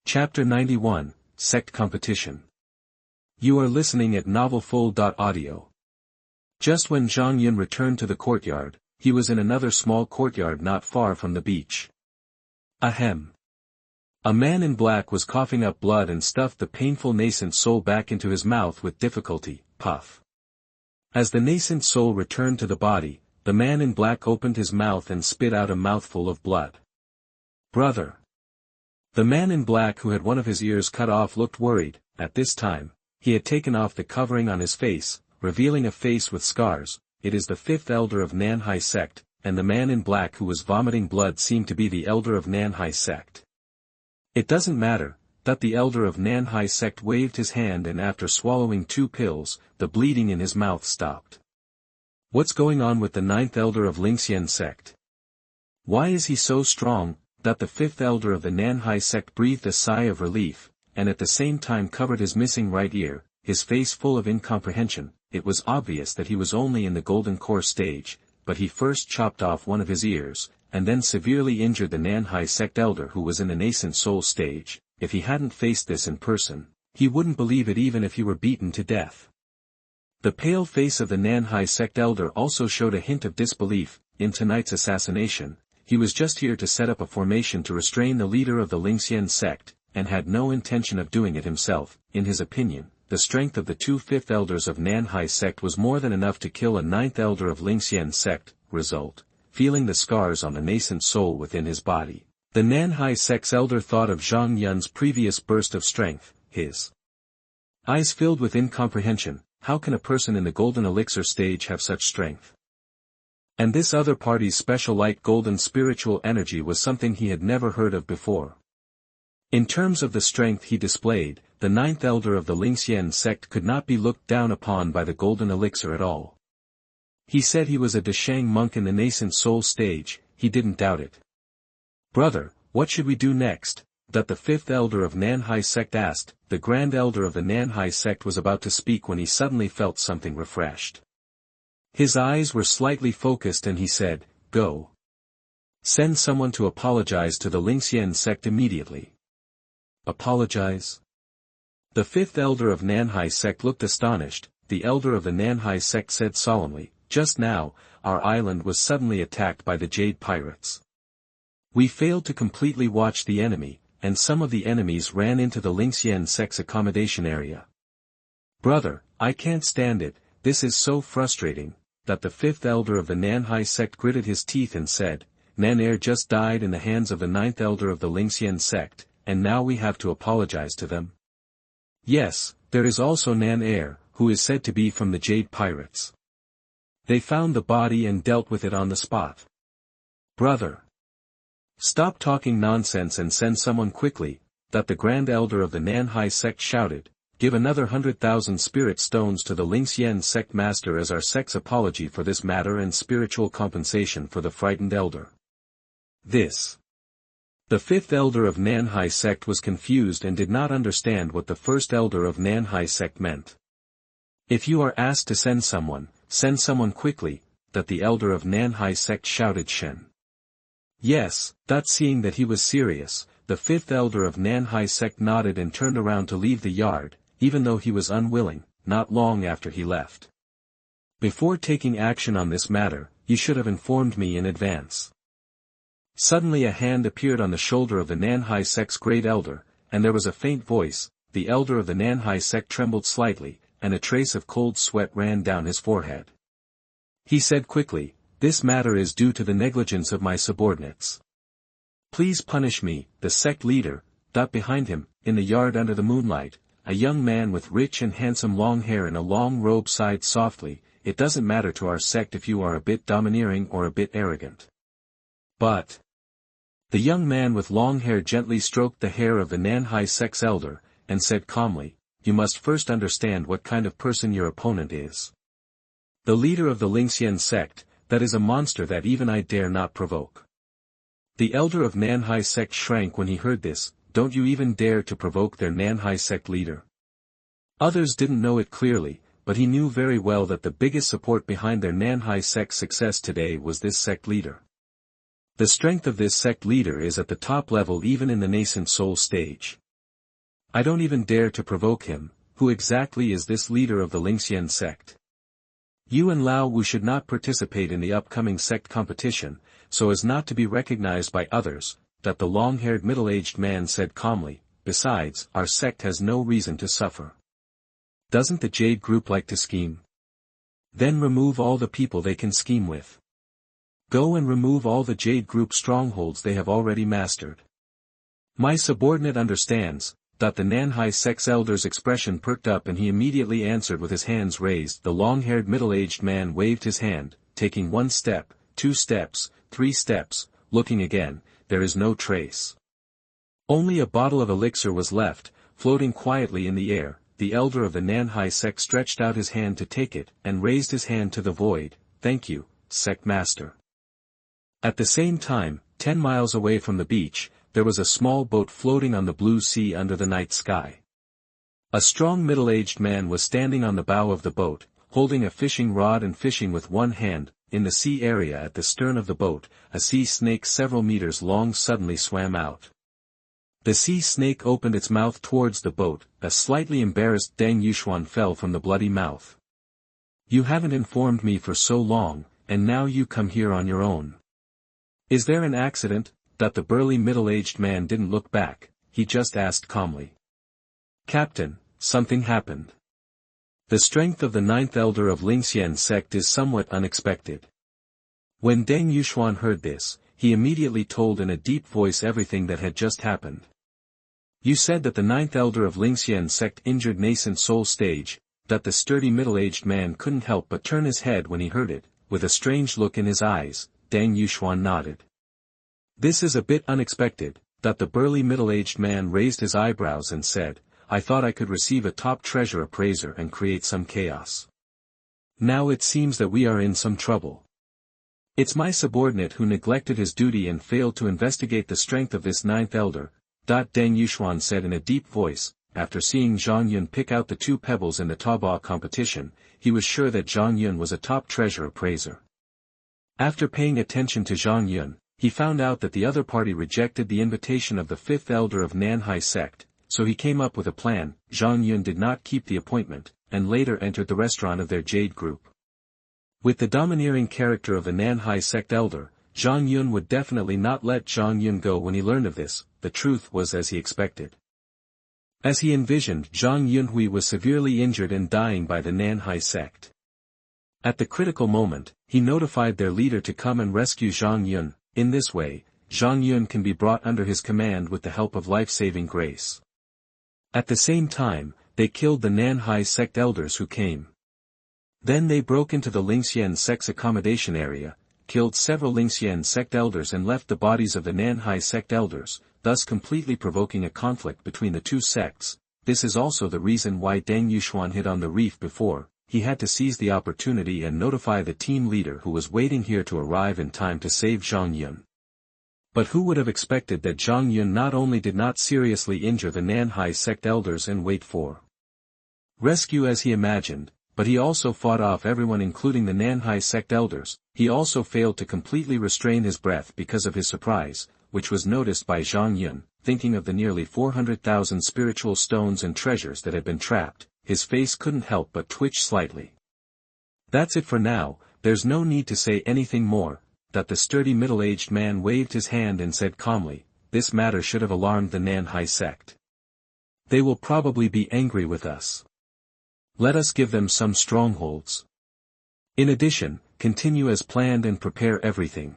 Chapter 91, Sect Competition. You are listening at novelfold.audio. Just when Zhang Yun returned to the courtyard, he was in another small courtyard not far from the beach. Ahem. A man in black was coughing up blood and stuffed the painful nascent soul back into his mouth with difficulty. Puff. As the nascent soul returned to the body, the man in black opened his mouth and spit out a mouthful of blood. Brother. The man in black who had one of his ears cut off looked worried. At this time, he had taken off the covering on his face, revealing a face with scars. It is the fifth elder of Nanhai Sect, and the man in black who was vomiting blood seemed to be the elder of Nanhai Sect. It doesn't matter, that the elder of Nanhai Sect waved his hand, and after swallowing 2 pills, the bleeding in his mouth stopped. What's going on with the 9th elder of Lingxian Sect? Why is he so strong? That the 5th elder of the Nanhai Sect breathed a sigh of relief, and at the same time covered his missing right ear, his face full of incomprehension. It was obvious that he was only in the golden core stage, but he first chopped off one of his ears, and then severely injured the Nanhai Sect elder who was in the Nascent Soul Stage. If he hadn't faced this in person, he wouldn't believe it even if he were beaten to death. The pale face of the Nanhai Sect elder also showed a hint of disbelief. In tonight's assassination, he was just here to set up a formation to restrain the leader of the Lingxian sect, and had no intention of doing it himself. In his opinion, the strength of the 2 5th elders of Nanhai sect was more than enough to kill a 9th elder of Lingxian sect. Result: feeling the scars on the nascent soul within his body, the Nanhai sect's elder thought of Zhang Yun's previous burst of strength. His eyes filled with incomprehension. How can a person in the golden elixir stage have such strength? And this other party's special light golden spiritual energy was something he had never heard of before. In terms of the strength he displayed, the 9th elder of the Lingxian sect could not be looked down upon by the golden elixir at all. He said he was a Deshang monk in the nascent soul stage. He didn't doubt it. Brother, what should we do next? That the 5th elder of Nanhai sect asked. The grand elder of the Nanhai sect was about to speak when he suddenly felt something refreshed. His eyes were slightly focused and he said, "Go. Send someone to apologize to the Lingxian sect immediately." Apologize? The 5th elder of Nanhai sect looked astonished. The elder of the Nanhai sect said solemnly, "Just now, our island was suddenly attacked by the Jade Pirates. We failed to completely watch the enemy, and some of the enemies ran into the Lingxian sect's accommodation area. Brother, I can't stand it, this is so frustrating." That the 5th elder of the Nanhai sect gritted his teeth and said, "Nanhai just died in the hands of the 9th elder of the Lingxian sect, and now we have to apologize to them?" "Yes, there is also Nanhai, who is said to be from the Jade Pirates. They found the body and dealt with it on the spot." "Brother, stop talking nonsense and send someone quickly," that the grand elder of the Nanhai sect shouted. "Give another 100,000 spirit stones to the Lingxian sect master as our sect's apology for this matter and spiritual compensation for the frightened elder." This. The 5th elder of Nanhai sect was confused and did not understand what the 1st elder of Nanhai sect meant. "If you are asked to send someone quickly," that the elder of Nanhai sect shouted Shen. "Yes," that seeing that he was serious, the 5th elder of Nanhai sect nodded and turned around to leave the yard, even though he was unwilling. Not long after he left. "Before taking action on this matter, you should have informed me in advance." Suddenly a hand appeared on the shoulder of the Nanhai sect's great elder, and there was a faint voice. The elder of the Nanhai sect trembled slightly, and a trace of cold sweat ran down his forehead. He said quickly, "This matter is due to the negligence of my subordinates. Please punish me." The sect leader, behind him, in the yard under the moonlight, a young man with rich and handsome long hair in a long robe sighed softly, "It doesn't matter to our sect if you are a bit domineering or a bit arrogant. But..." The young man with long hair gently stroked the hair of the Nanhai sect's elder, and said calmly, "You must first understand what kind of person your opponent is. The leader of the Lingxian sect, that is a monster that even I dare not provoke." The elder of Nanhai sect shrank when he heard this. "Don't you even dare to provoke their Nanhai sect leader?" Others didn't know it clearly, but he knew very well that the biggest support behind their Nanhai sect's success today was this sect leader. The strength of this sect leader is at the top level even in the nascent soul stage. I don't even dare to provoke him. Who exactly is this leader of the Lingxian sect? You and Lao Wu should not participate in the upcoming sect competition, so as not to be recognized by others, that the long-haired middle-aged man said calmly. Besides, our sect has no reason to suffer. Doesn't the Jade group like to scheme? Then remove all the people they can scheme with. Go and remove all the Jade group strongholds they have already mastered. My subordinate understands. The Nanhai sect's elder's expression perked up and he immediately answered with his hands raised. The long-haired middle-aged man waved his hand, taking 1 step, 2 steps, 3 steps, looking again. There is no trace. Only a bottle of elixir was left, floating quietly in the air. The elder of the Nanhai sect stretched out his hand to take it, and raised his hand to the void. Thank you, sect master. At the same time, 10 miles away from the beach, there was a small boat floating on the blue sea under the night sky. A strong middle-aged man was standing on the bow of the boat, holding a fishing rod and fishing with one hand. In the sea area at the stern of the boat, a sea snake several meters long suddenly swam out. The sea snake opened its mouth towards the boat. A slightly embarrassed Deng Yuxuan fell from the bloody mouth. You haven't informed me for so long, and now you come here on your own. Is there an accident? That the burly middle-aged man didn't look back, he just asked calmly. Captain, something happened. The strength of the 9th elder of Lingxian sect is somewhat unexpected. When Deng Yuxuan heard this, he immediately told in a deep voice everything that had just happened. You said that the 9th elder of Lingxian sect injured Nascent Soul Stage. That the sturdy middle-aged man couldn't help but turn his head when he heard it. With a strange look in his eyes, Deng Yuxuan nodded. This is a bit unexpected. That the burly middle-aged man raised his eyebrows and said, I thought I could receive a top treasure appraiser and create some chaos. Now it seems that we are in some trouble. It's my subordinate who neglected his duty and failed to investigate the strength of this 9th elder. Deng Yuxuan said in a deep voice. After seeing Zhang Yun pick out the 2 pebbles in the taboos competition, he was sure that Zhang Yun was a top treasure appraiser. After paying attention to Zhang Yun, he found out that the other party rejected the invitation of the 5th elder of Nanhai sect, so he came up with a plan. Zhang Yun did not keep the appointment, and later entered the restaurant of their Jade group. With the domineering character of the Nanhai sect elder, Zhang Yun would definitely not let Zhang Yun go when he learned of this. The truth was as he expected. As he envisioned, Zhang Yunhui was severely injured and dying by the Nanhai sect. At the critical moment, he notified their leader to come and rescue Zhang Yun. In this way, Zhang Yun can be brought under his command with the help of life-saving grace. At the same time, they killed the Nanhai sect elders who came. Then they broke into the Lingxian sect's accommodation area, killed several Lingxian sect elders and left the bodies of the Nanhai sect elders, thus completely provoking a conflict between the 2 sects. This is also the reason why Deng Yuxuan hid on the reef before. He had to seize the opportunity and notify the team leader who was waiting here to arrive in time to save Zhang Yun. But who would have expected that Zhang Yun not only did not seriously injure the Nanhai sect elders and wait for rescue as he imagined, but he also fought off everyone including the Nanhai sect elders. He also failed to completely restrain his breath because of his surprise, which was noticed by Zhang Yun. Thinking of the nearly 400,000 spiritual stones and treasures that had been trapped, his face couldn't help but twitch slightly. That's it for now, there's no need to say anything more. That the sturdy middle-aged man waved his hand and said calmly, this matter should have alarmed the Nanhai sect. They will probably be angry with us. Let us give them some strongholds. In addition, continue as planned and prepare everything.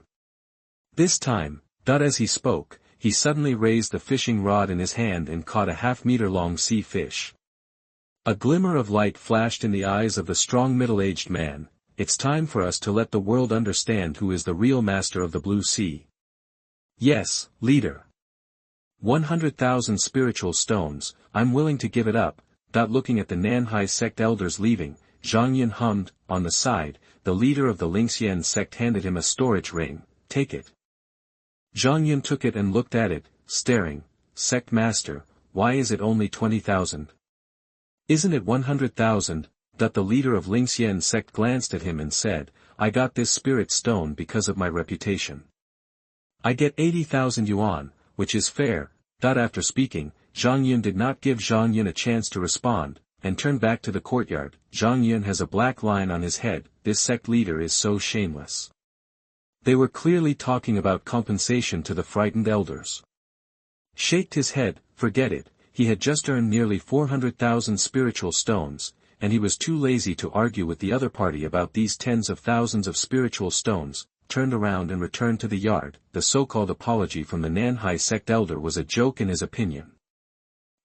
This time, as he spoke, he suddenly raised the fishing rod in his hand and caught a half-meter-long sea fish. A glimmer of light flashed in the eyes of the strong middle-aged man. It's time for us to let the world understand who is the real master of the Blue Sea. Yes, leader. 100,000 spiritual stones, I'm willing to give it up. Looking at the Nanhai sect elders leaving, Zhang Yun hummed. On the side, the leader of the Lingxian sect handed him a storage ring. Take it. Zhang Yun took it and looked at it, staring. Sect master, why is it only 20,000? Isn't it 100,000? The leader of Lingxian sect glanced at him and said, I got this spirit stone because of my reputation. I get 80,000 yuan, which is fair. After speaking, Zhang Yun did not give Zhang Yun a chance to respond, and turned back to the courtyard. Zhang Yun has a black line on his head, this sect leader is so shameless. They were clearly talking about compensation to the frightened elders. Shaked his head, forget it, he had just earned nearly 400,000 spiritual stones, and he was too lazy to argue with the other party about these tens of thousands of spiritual stones, turned around and returned to the yard. The so-called apology from the Nanhai sect elder was a joke in his opinion.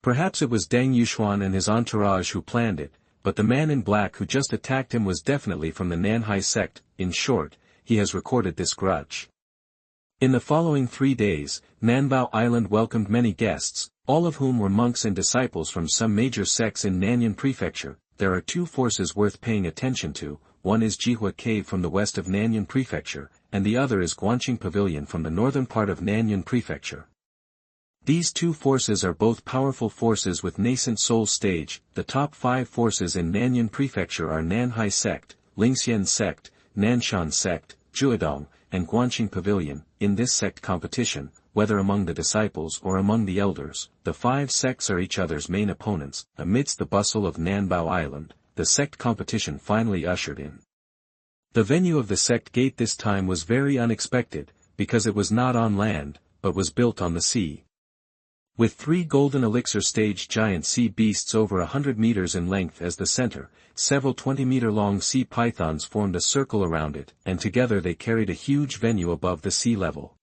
Perhaps it was Deng Yuxuan and his entourage who planned it, but the man in black who just attacked him was definitely from the Nanhai sect. In short, he has recorded this grudge. In the following 3 days, Nanbao Island welcomed many guests, all of whom were monks and disciples from some major sects in Nanyan Prefecture. There are 2 forces worth paying attention to, one is Jihua Cave from the west of Nanyan Prefecture, and the other is Guanqing Pavilion from the northern part of Nanyan Prefecture. These 2 forces are both powerful forces with Nascent Soul Stage. The top 5 forces in Nanyan Prefecture are Nanhai Sect, Lingxian Sect, Nanshan Sect, Juedong, and Guanqing Pavilion. In this sect competition, whether among the disciples or among the elders, the 5 sects are each other's main opponents. Amidst the bustle of Nanbao Island, the sect competition finally ushered in. The venue of the sect gate this time was very unexpected, because it was not on land, but was built on the sea. With 3 golden elixir stage giant sea beasts over 100 meters in length as the center, several 20-meter-long sea pythons formed a circle around it, and together they carried a huge venue above the sea level.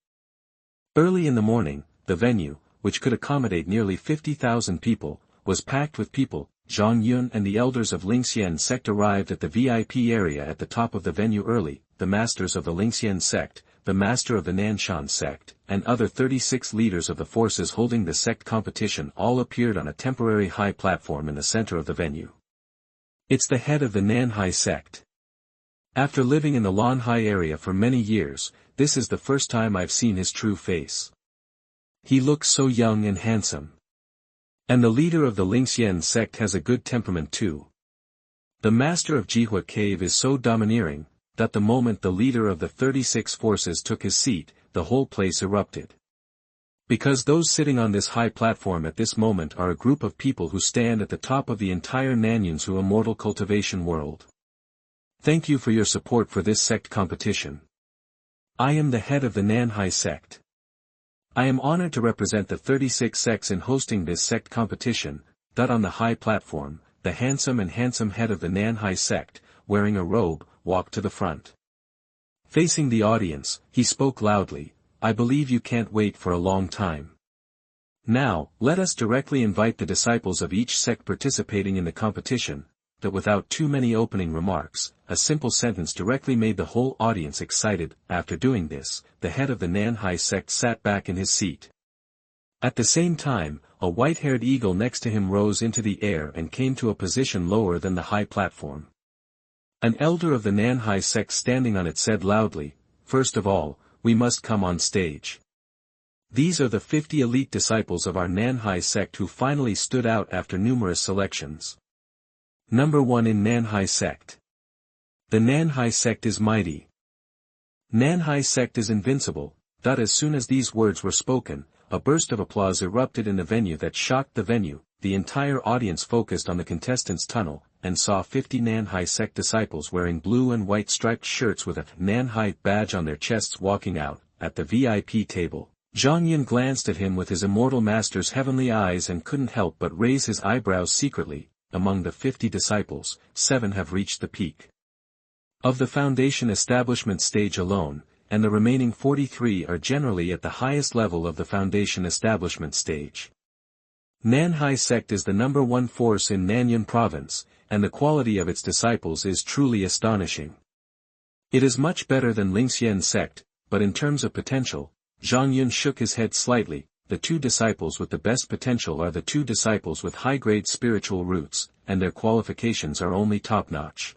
Early in the morning, the venue, which could accommodate nearly 50,000 people, was packed with people. Zhang Yun and the elders of Lingxian sect arrived at the VIP area at the top of the venue early. The masters of the Lingxian sect, the master of the Nanshan sect, and other 36 leaders of the forces holding the sect competition all appeared on a temporary high platform in the center of the venue. It's the head of the Nanhai sect. After living in the Lanhai area for many years, this is the first time I've seen his true face. He looks so young and handsome. And the leader of the Lingxian sect has a good temperament too. The master of Jihua Cave is so domineering, that the moment the leader of the 36 forces took his seat, the whole place erupted. Because those sitting on this high platform at this moment are a group of people who stand at the top of the entire Nanyansu immortal cultivation world. Thank you for your support for this sect competition. I am the head of the Nanhai sect. I am honored to represent the 36 sects in hosting this sect competition. On the high platform, the handsome head of the Nanhai sect, wearing a robe, walked to the front. Facing the audience, he spoke loudly, I believe you can't wait for a long time. Now, let us directly invite the disciples of each sect participating in the competition. That without too many opening remarks, a simple sentence directly made the whole audience excited. After doing this, the head of the Nanhai sect sat back in his seat. At the same time, a white-haired eagle next to him rose into the air and came to a position lower than the high platform. An elder of the Nanhai sect standing on it said loudly, First of all, we must come on stage. These are the 50 elite disciples of our Nanhai sect who finally stood out after numerous selections. Number 1 in Nanhai sect. The Nanhai sect is mighty. Nanhai sect is invincible. As soon as these words were spoken, a burst of applause erupted in the venue that shocked the venue. The entire audience focused on the contestants' tunnel, and saw 50 Nanhai sect disciples wearing blue and white striped shirts with a Nanhai badge on their chests walking out. At the VIP table, Zhang Yun glanced at him with his immortal master's heavenly eyes and couldn't help but raise his eyebrows secretly. Among the 50 disciples, 7 have reached the peak of the foundation establishment stage alone, and the remaining 43 are generally at the highest level of the foundation establishment stage. Nanhai sect is the number 1 force in Nanyan province, and the quality of its disciples is truly astonishing. It is much better than Lingxian sect, but in terms of potential, Zhang Yun shook his head slightly. The 2 disciples with the best potential are the 2 disciples with high-grade spiritual roots, and their qualifications are only top-notch.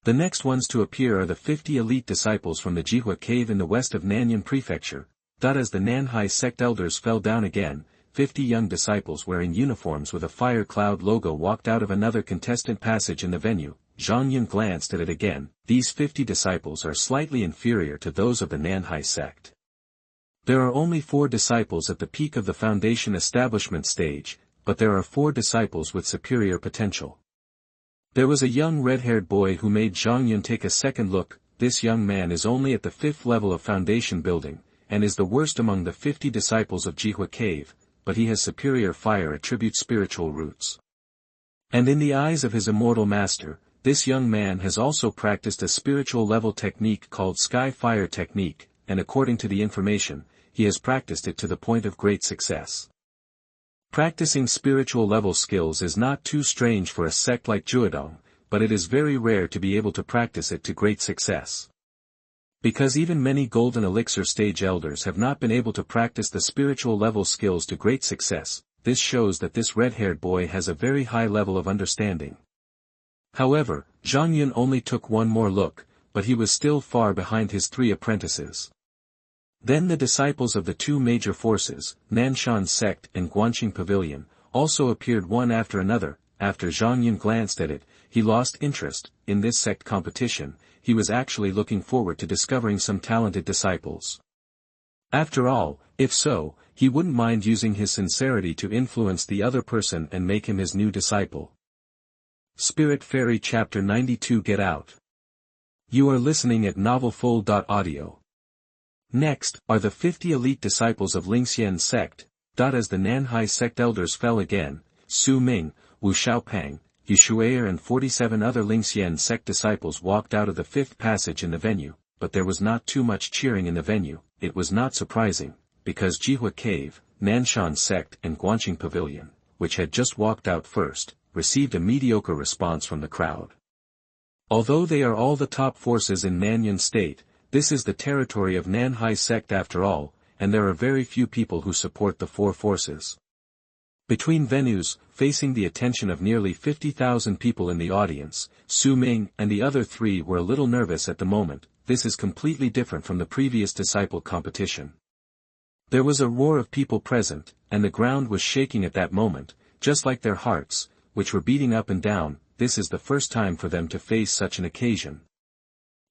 The next ones to appear are the 50 elite disciples from the Jihua Cave in the west of Nanyan Prefecture. As the Nanhai sect elders fell down again, 50 young disciples wearing uniforms with a fire cloud logo walked out of another contestant passage in the venue. Zhang Yun glanced at it again. These 50 disciples are slightly inferior to those of the Nanhai sect. There are only 4 disciples at the peak of the foundation establishment stage, but there are 4 disciples with superior potential. There was a young red-haired boy who made Zhang Yun take a second look. This young man is only at the 5th level of foundation building, and is the worst among the 50 disciples of Jihua Cave, but he has superior fire attribute spiritual roots. And in the eyes of his immortal master, this young man has also practiced a spiritual level technique called Sky Fire Technique, and according to the information, he has practiced it to the point of great success. Practicing spiritual level skills is not too strange for a sect like Juedong, but it is very rare to be able to practice it to great success. Because even many golden elixir stage elders have not been able to practice the spiritual level skills to great success, this shows that this red-haired boy has a very high level of understanding. However, Zhang Yun only took one more look, but he was still far behind his 3 apprentices. Then the disciples of the 2 major forces, Nanshan Sect and Guanqing Pavilion, also appeared one after another. After Zhang Yun glanced at it, he lost interest. In this sect competition, he was actually looking forward to discovering some talented disciples. After all, if so, he wouldn't mind using his sincerity to influence the other person and make him his new disciple. Spirit Fairy Chapter 92 Get Out. You are listening at novelfold.audio. Next, are the 50 elite disciples of Lingxian Sect. As the Nanhai Sect elders fell again, Su Ming, Wu Xiaopang, Yu Shuier and 47 other Lingxian Sect disciples walked out of the 5th passage in the venue, but there was not too much cheering in the venue. It was not surprising, because Jihua Cave, Nanshan Sect and Guanqing Pavilion, which had just walked out first, received a mediocre response from the crowd. Although they are all the top forces in Nanyan State, this is the territory of Nanhai Sect after all, and there are very few people who support the 4 forces. Between venues, facing the attention of nearly 50,000 people in the audience, Su Ming and the other 3 were a little nervous at the moment. This is completely different from the previous disciple competition. There was a roar of people present, and the ground was shaking at that moment, just like their hearts, which were beating up and down. This is the first time for them to face such an occasion.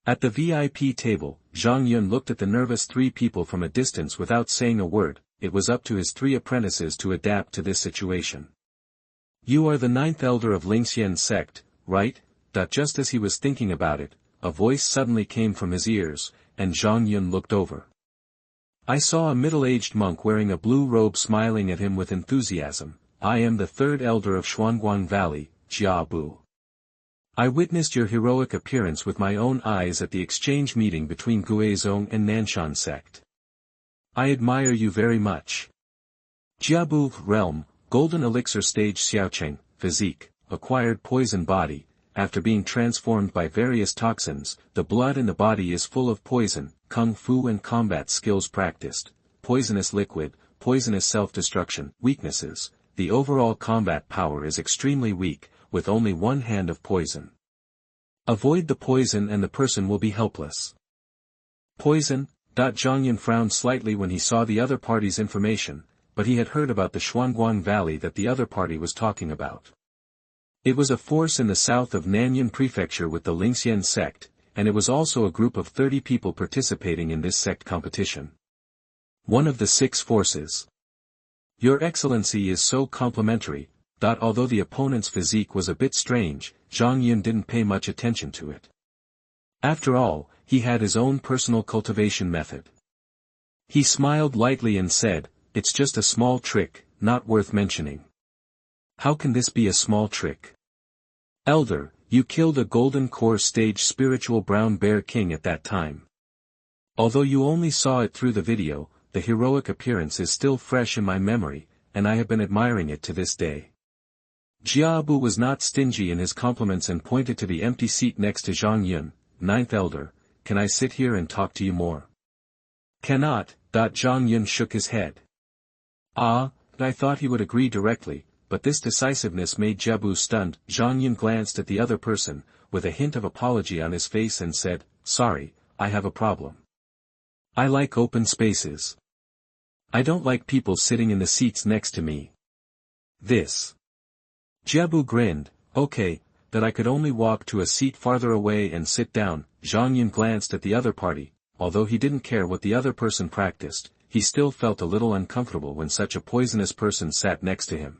At the VIP table, Zhang Yun looked at the nervous 3 people from a distance without saying a word. It was up to his 3 apprentices to adapt to this situation. You are the 9th elder of Lingxian Sect, right? Just as he was thinking about it, a voice suddenly came from his ears, and Zhang Yun looked over. I saw a middle-aged monk wearing a blue robe smiling at him with enthusiasm. I am the 3rd elder of Xuanguang Valley, Jia Bu. I witnessed your heroic appearance with my own eyes at the exchange meeting between Guizhong and Nanshan Sect. I admire you very much. Jiabu Realm, Golden Elixir Stage Xiaocheng, Physique, acquired poison body. After being transformed by various toxins, the blood in the body is full of poison. Kung Fu and combat skills practiced, poisonous liquid, poisonous self-destruction. Weaknesses: the overall combat power is extremely weak, with only 1 hand of poison. Avoid the poison and the person will be helpless. Poison. Zhang Yun frowned slightly when he saw the other party's information, but he had heard about the Xuanguang Valley that the other party was talking about. It was a force in the south of Nanyan Prefecture with the Lingxian Sect, and it was also a group of 30 people participating in this sect competition. One of the 6 forces. Your Excellency is so complimentary. Although the opponent's physique was a bit strange, Zhang Yun didn't pay much attention to it. After all, he had his own personal cultivation method. He smiled lightly and said, "It's just a small trick, not worth mentioning." How can this be a small trick? Elder, you killed a golden core stage spiritual brown bear king at that time. Although you only saw it through the video, the heroic appearance is still fresh in my memory, and I have been admiring it to this day. Jiabu was not stingy in his compliments and pointed to the empty seat next to Zhang Yun. 9th elder, can I sit here and talk to you more? Cannot. Zhang Yun shook his head. I thought he would agree directly, but this decisiveness made Jiabu stunned. Zhang Yun glanced at the other person, with a hint of apology on his face and said, "Sorry, I have a problem. I like open spaces. I don't like people sitting in the seats next to me." This. Jiabu grinned. "Okay, that I could only walk to a seat farther away and sit down." Zhang Yun glanced at the other party. Although he didn't care what the other person practiced, he still felt a little uncomfortable when such a poisonous person sat next to him.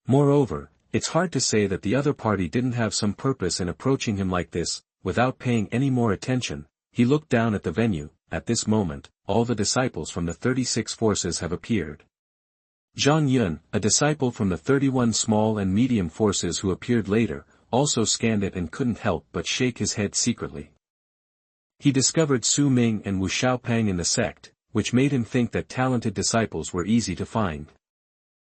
Moreover, it's hard to say that the other party didn't have some purpose in approaching him like this. Without paying any more attention, he looked down at the venue. At this moment, all the disciples from the 36 forces have appeared. Zhang Yun, a disciple from the 31 small and medium forces who appeared later, also scanned it and couldn't help but shake his head secretly. He discovered Su Ming and Wu Xiaopang in the sect, which made him think that talented disciples were easy to find.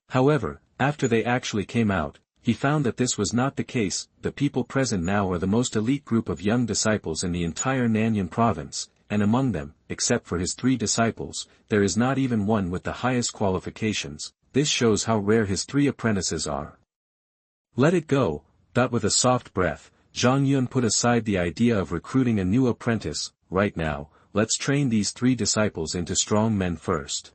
However, after they actually came out, he found that this was not the case. The people present now are the most elite group of young disciples in the entire Nanhai province, and among them, except for his 3 disciples, there is not even one with the highest qualifications. This shows how rare his 3 apprentices are. Let it go. With a soft breath, Zhang Yun put aside the idea of recruiting a new apprentice. Right now, let's train these 3 disciples into strong men first.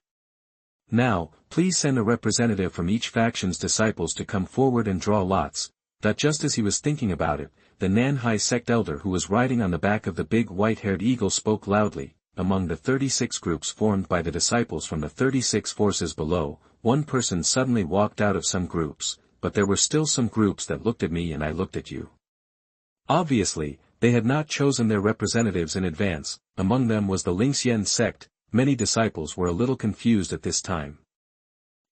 Now, please send a representative from each faction's disciples to come forward and draw lots. Just as he was thinking about it, the Nanhai sect elder who was riding on the back of the big white-haired eagle spoke loudly. Among the 36 groups formed by the disciples from the 36 forces below, one person suddenly walked out of some groups, but there were still some groups that looked at me and I looked at you. Obviously, they had not chosen their representatives in advance. Among them was the Lingxian sect. Many disciples were a little confused at this time.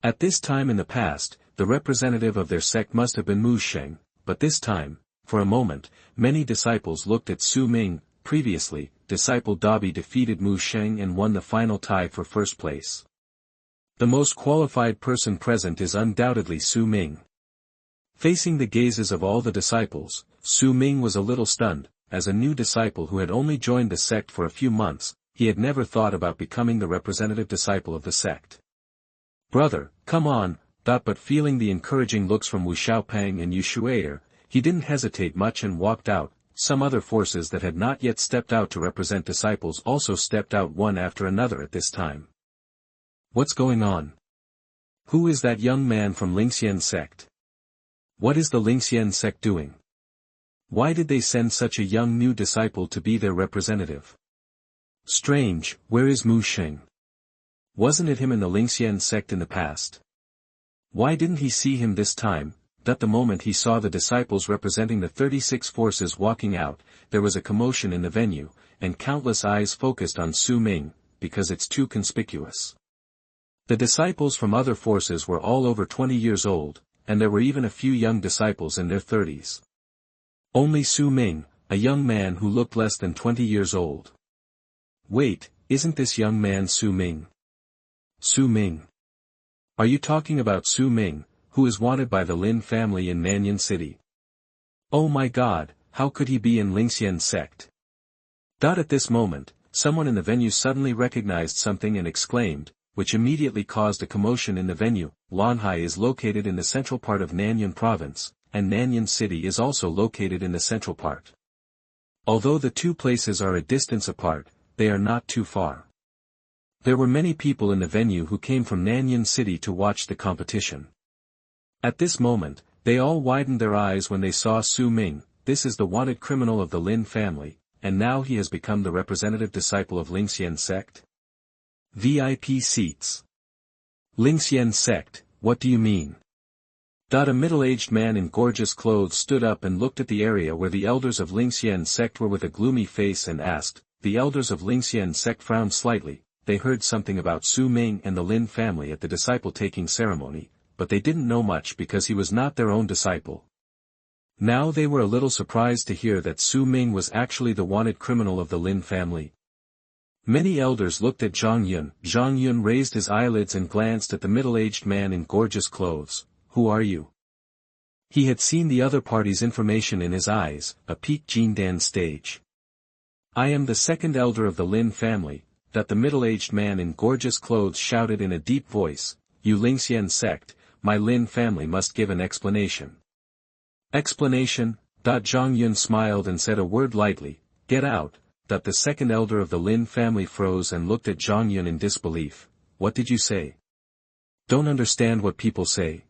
At this time in the past, the representative of their sect must have been Mu Sheng, but this time, for a moment, many disciples looked at Su Ming. Previously, disciple Dabi defeated Mu Sheng and won the final tie for first place. The most qualified person present is undoubtedly Su Ming. Facing the gazes of all the disciples, Su Ming was a little stunned. As a new disciple who had only joined the sect for a few months, he had never thought about becoming the representative disciple of the sect. Brother, come on. But feeling the encouraging looks from Wu Xiaopang and Yu Shuaer, he didn't hesitate much and walked out. Some other forces that had not yet stepped out to represent disciples also stepped out one after another at this time. What's going on? Who is that young man from Lingxian sect? What is the Lingxian sect doing? Why did they send such a young new disciple to be their representative? Strange, where is Mu Sheng? Wasn't it him in the Lingxian sect in the past? Why didn't he see him this time? The moment he saw the disciples representing the 36 forces walking out, there was a commotion in the venue, and countless eyes focused on Su Ming, because it's too conspicuous. The disciples from other forces were all over 20 years old, and there were even a few young disciples in their 30s. Only Su Ming, a young man who looked less than 20 years old. Wait, isn't this young man Su Ming? Su Ming. Are you talking about Su Ming, who is wanted by the Lin family in Nanhai City? Oh my god, how could he be in Lingxian sect? At this moment, someone in the venue suddenly recognized something and exclaimed, which immediately caused a commotion in the venue. Nanhai is located in the central part of Nanhai province, and Nanhai City is also located in the central part. Although the two places are a distance apart, they are not too far. There were many people in the venue who came from Nanhai City to watch the competition. At this moment, they all widened their eyes when they saw Su Ming. This is the wanted criminal of the Lin family, and now he has become the representative disciple of Lingxian sect? VIP seats. Lingxian sect, what do you mean? A middle-aged man in gorgeous clothes stood up and looked at the area where the elders of Lingxian sect were with a gloomy face and asked. The elders of Lingxian sect frowned slightly. They heard something about Su Ming and the Lin family at the disciple-taking ceremony, but they didn't know much because he was not their own disciple. Now they were a little surprised to hear that Su Ming was actually the wanted criminal of the Lin family. Many elders looked at Zhang Yun. Zhang Yun raised his eyelids and glanced at the middle-aged man in gorgeous clothes. Who are you? He had seen the other party's information in his eyes, a peak Jindan stage. I am the second elder of the Lin family. The middle-aged man in gorgeous clothes shouted in a deep voice, you Lingxian sect, my Lin family must give an explanation. Explanation? Zhang Yun smiled and said a word lightly, get out. The second elder of the Lin family froze and looked at Zhang Yun in disbelief. What did you say? Don't understand what people say.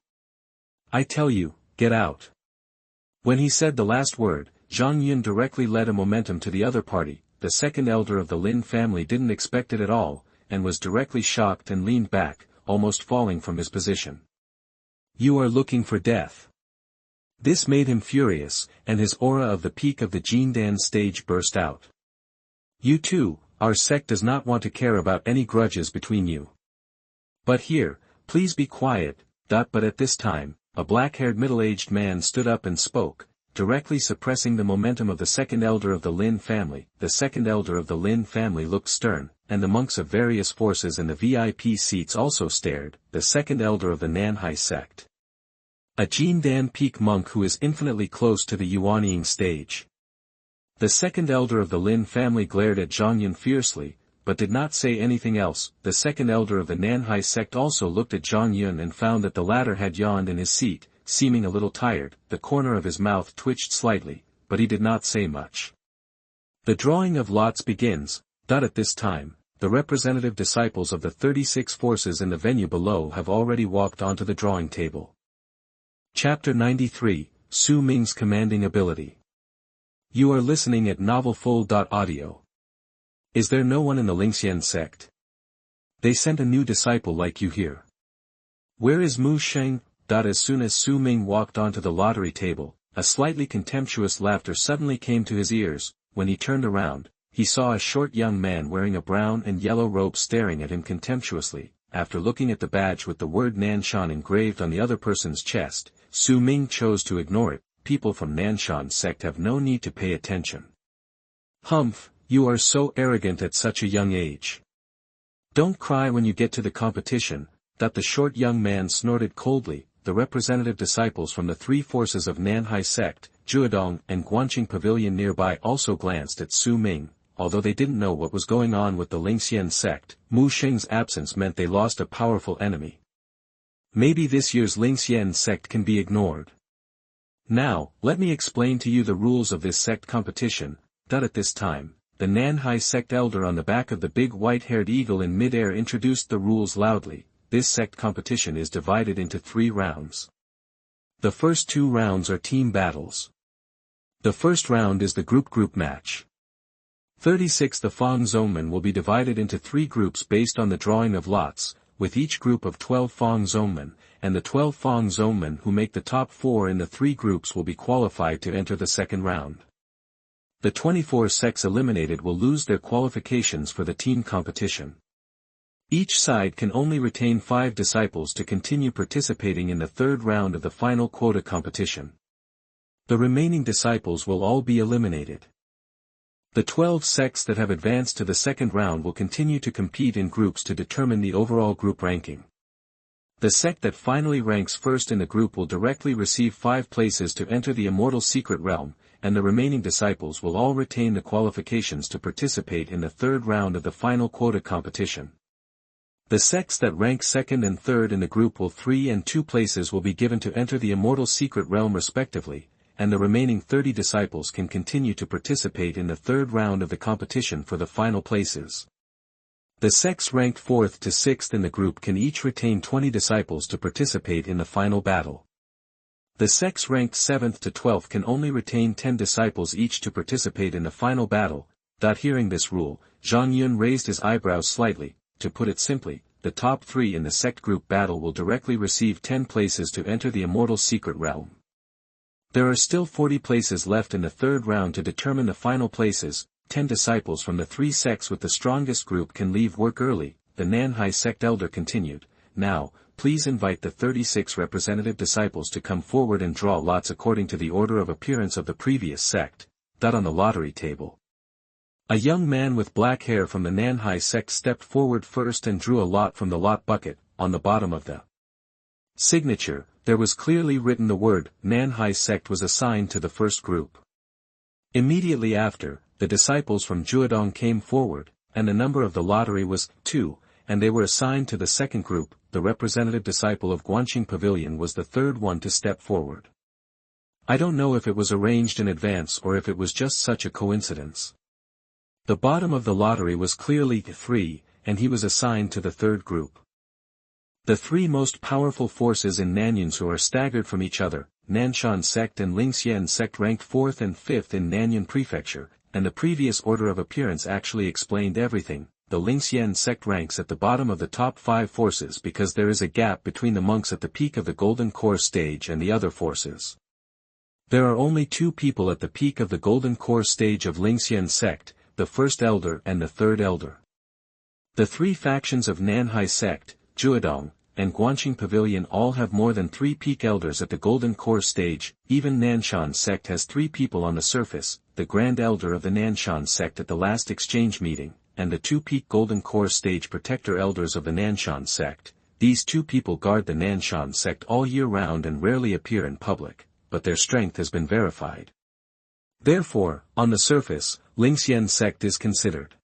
I tell you, get out. When he said the last word, Zhang Yun directly led a momentum to the other party. The second elder of the Lin family didn't expect it at all, and was directly shocked and leaned back, almost falling from his position. "You are looking for death." This made him furious, and his aura of the peak of the Jindan stage burst out. "You too, our sect does not want to care about any grudges between you. But here, please be quiet." But at this time, a black-haired middle-aged man stood up and spoke, directly suppressing the momentum of the second elder of the Lin family. The second elder of the Lin family looked stern, and the monks of various forces in the VIP seats also stared. The second elder of the Nanhai sect, a Jindan peak monk who is infinitely close to the Yuanying stage. The second elder of the Lin family glared at Zhang Yun fiercely, but did not say anything else. The second elder of the Nanhai sect also looked at Zhang Yun and found that the latter had yawned in his seat, seeming a little tired. The corner of his mouth twitched slightly, but he did not say much. The drawing of lots begins. At this time, the representative disciples of the 36 forces in the venue below have already walked onto the drawing table. Chapter 93, Su Ming's Commanding Ability. You are listening at novelfold.audio. Is there no one in the Lingxian sect? They sent a new disciple like you here. Where is Mu Sheng? As soon as Su Ming walked onto the lottery table, a slightly contemptuous laughter suddenly came to his ears. When he turned around, he saw a short young man wearing a brown and yellow robe staring at him contemptuously. After looking at the badge with the word Nanshan engraved on the other person's chest, Su Ming chose to ignore it. People from Nanshan sect have no need to pay attention. Humph, you are so arrogant at such a young age. Don't cry when you get to the competition. The short young man snorted coldly. The representative disciples from the three forces of Nanhai sect, Juedong and Guanqing Pavilion nearby also glanced at Su Ming. Although they didn't know what was going on with the Lingxian sect, Mu Sheng's absence meant they lost a powerful enemy. Maybe this year's Lingxian sect can be ignored. Now, let me explain to you the rules of this sect competition. At this time, the Nanhai sect elder on the back of the big white-haired eagle in mid-air introduced the rules loudly. This sect competition is divided into 3 rounds. The first 2 rounds are team battles. The first round is the group match. 36 The Fang Zongmen will be divided into 3 groups based on the drawing of lots, with each group of 12 Fang Zongmen, and the 12 Fang Zongmen who make the top 4 in the 3 groups will be qualified to enter the second round. The 24 sects eliminated will lose their qualifications for the team competition. Each side can only retain 5 disciples to continue participating in the third round of the final quota competition. The remaining disciples will all be eliminated. The 12 sects that have advanced to the second round will continue to compete in groups to determine the overall group ranking. The sect that finally ranks first in the group will directly receive 5 places to enter the immortal secret realm, and the remaining disciples will all retain the qualifications to participate in the third round of the final quota competition. The sects that rank second and third in the group will 3 and 2 places will be given to enter the immortal secret realm respectively, and the remaining 30 disciples can continue to participate in the third round of the competition for the final places. The sects ranked 4th to 6th in the group can each retain 20 disciples to participate in the final battle. The sects ranked 7th to 12th can only retain 10 disciples each to participate in the final battle. Hearing this rule, Zhang Yun raised his eyebrows slightly. To put it simply, the top 3 in the sect group battle will directly receive 10 places to enter the immortal secret realm. There are still 40 places left in the third round to determine the final places. 10 disciples from the 3 sects with the strongest group can leave work early. The Nanhai sect elder continued. Now, please invite the 36 representative disciples to come forward and draw lots according to the order of appearance of the previous sect. On the lottery table. A young man with black hair from the Nanhai sect stepped forward first and drew a lot from the lot bucket. On the bottom of the signature, there was clearly written the word Nanhai sect was assigned to the first group. Immediately after, the disciples from Juedong came forward, and the number of the lottery was 2, and they were assigned to the second group. The representative disciple of Guanqing Pavilion was the third one to step forward. I don't know if it was arranged in advance or if it was just such a coincidence. The bottom of the lottery was clearly 3, and he was assigned to the third group. The 3 most powerful forces in Nanyunsu are staggered from each other. Nanshan sect and Lingxian sect ranked 4th and 5th in Nanyun prefecture, and the previous order of appearance actually explained everything. the Lingxian sect ranks at the bottom of the top 5 forces because there is a gap between the monks at the peak of the Golden Core stage and the other forces. There are only 2 people at the peak of the Golden Core stage of Lingxian sect, the first elder and the third elder. The 3 factions of Nanhai sect, Juedong, and Guanqing Pavilion all have more than 3 peak elders at the Golden Core stage. Even Nanshan sect has 3 people on the surface, the Grand Elder of the Nanshan sect at the last exchange meeting, and the 2 peak Golden Core stage protector elders of the Nanshan sect. These 2 people guard the Nanshan sect all year round and rarely appear in public, but their strength has been verified. Therefore, on the surface, Lingxian sect is considered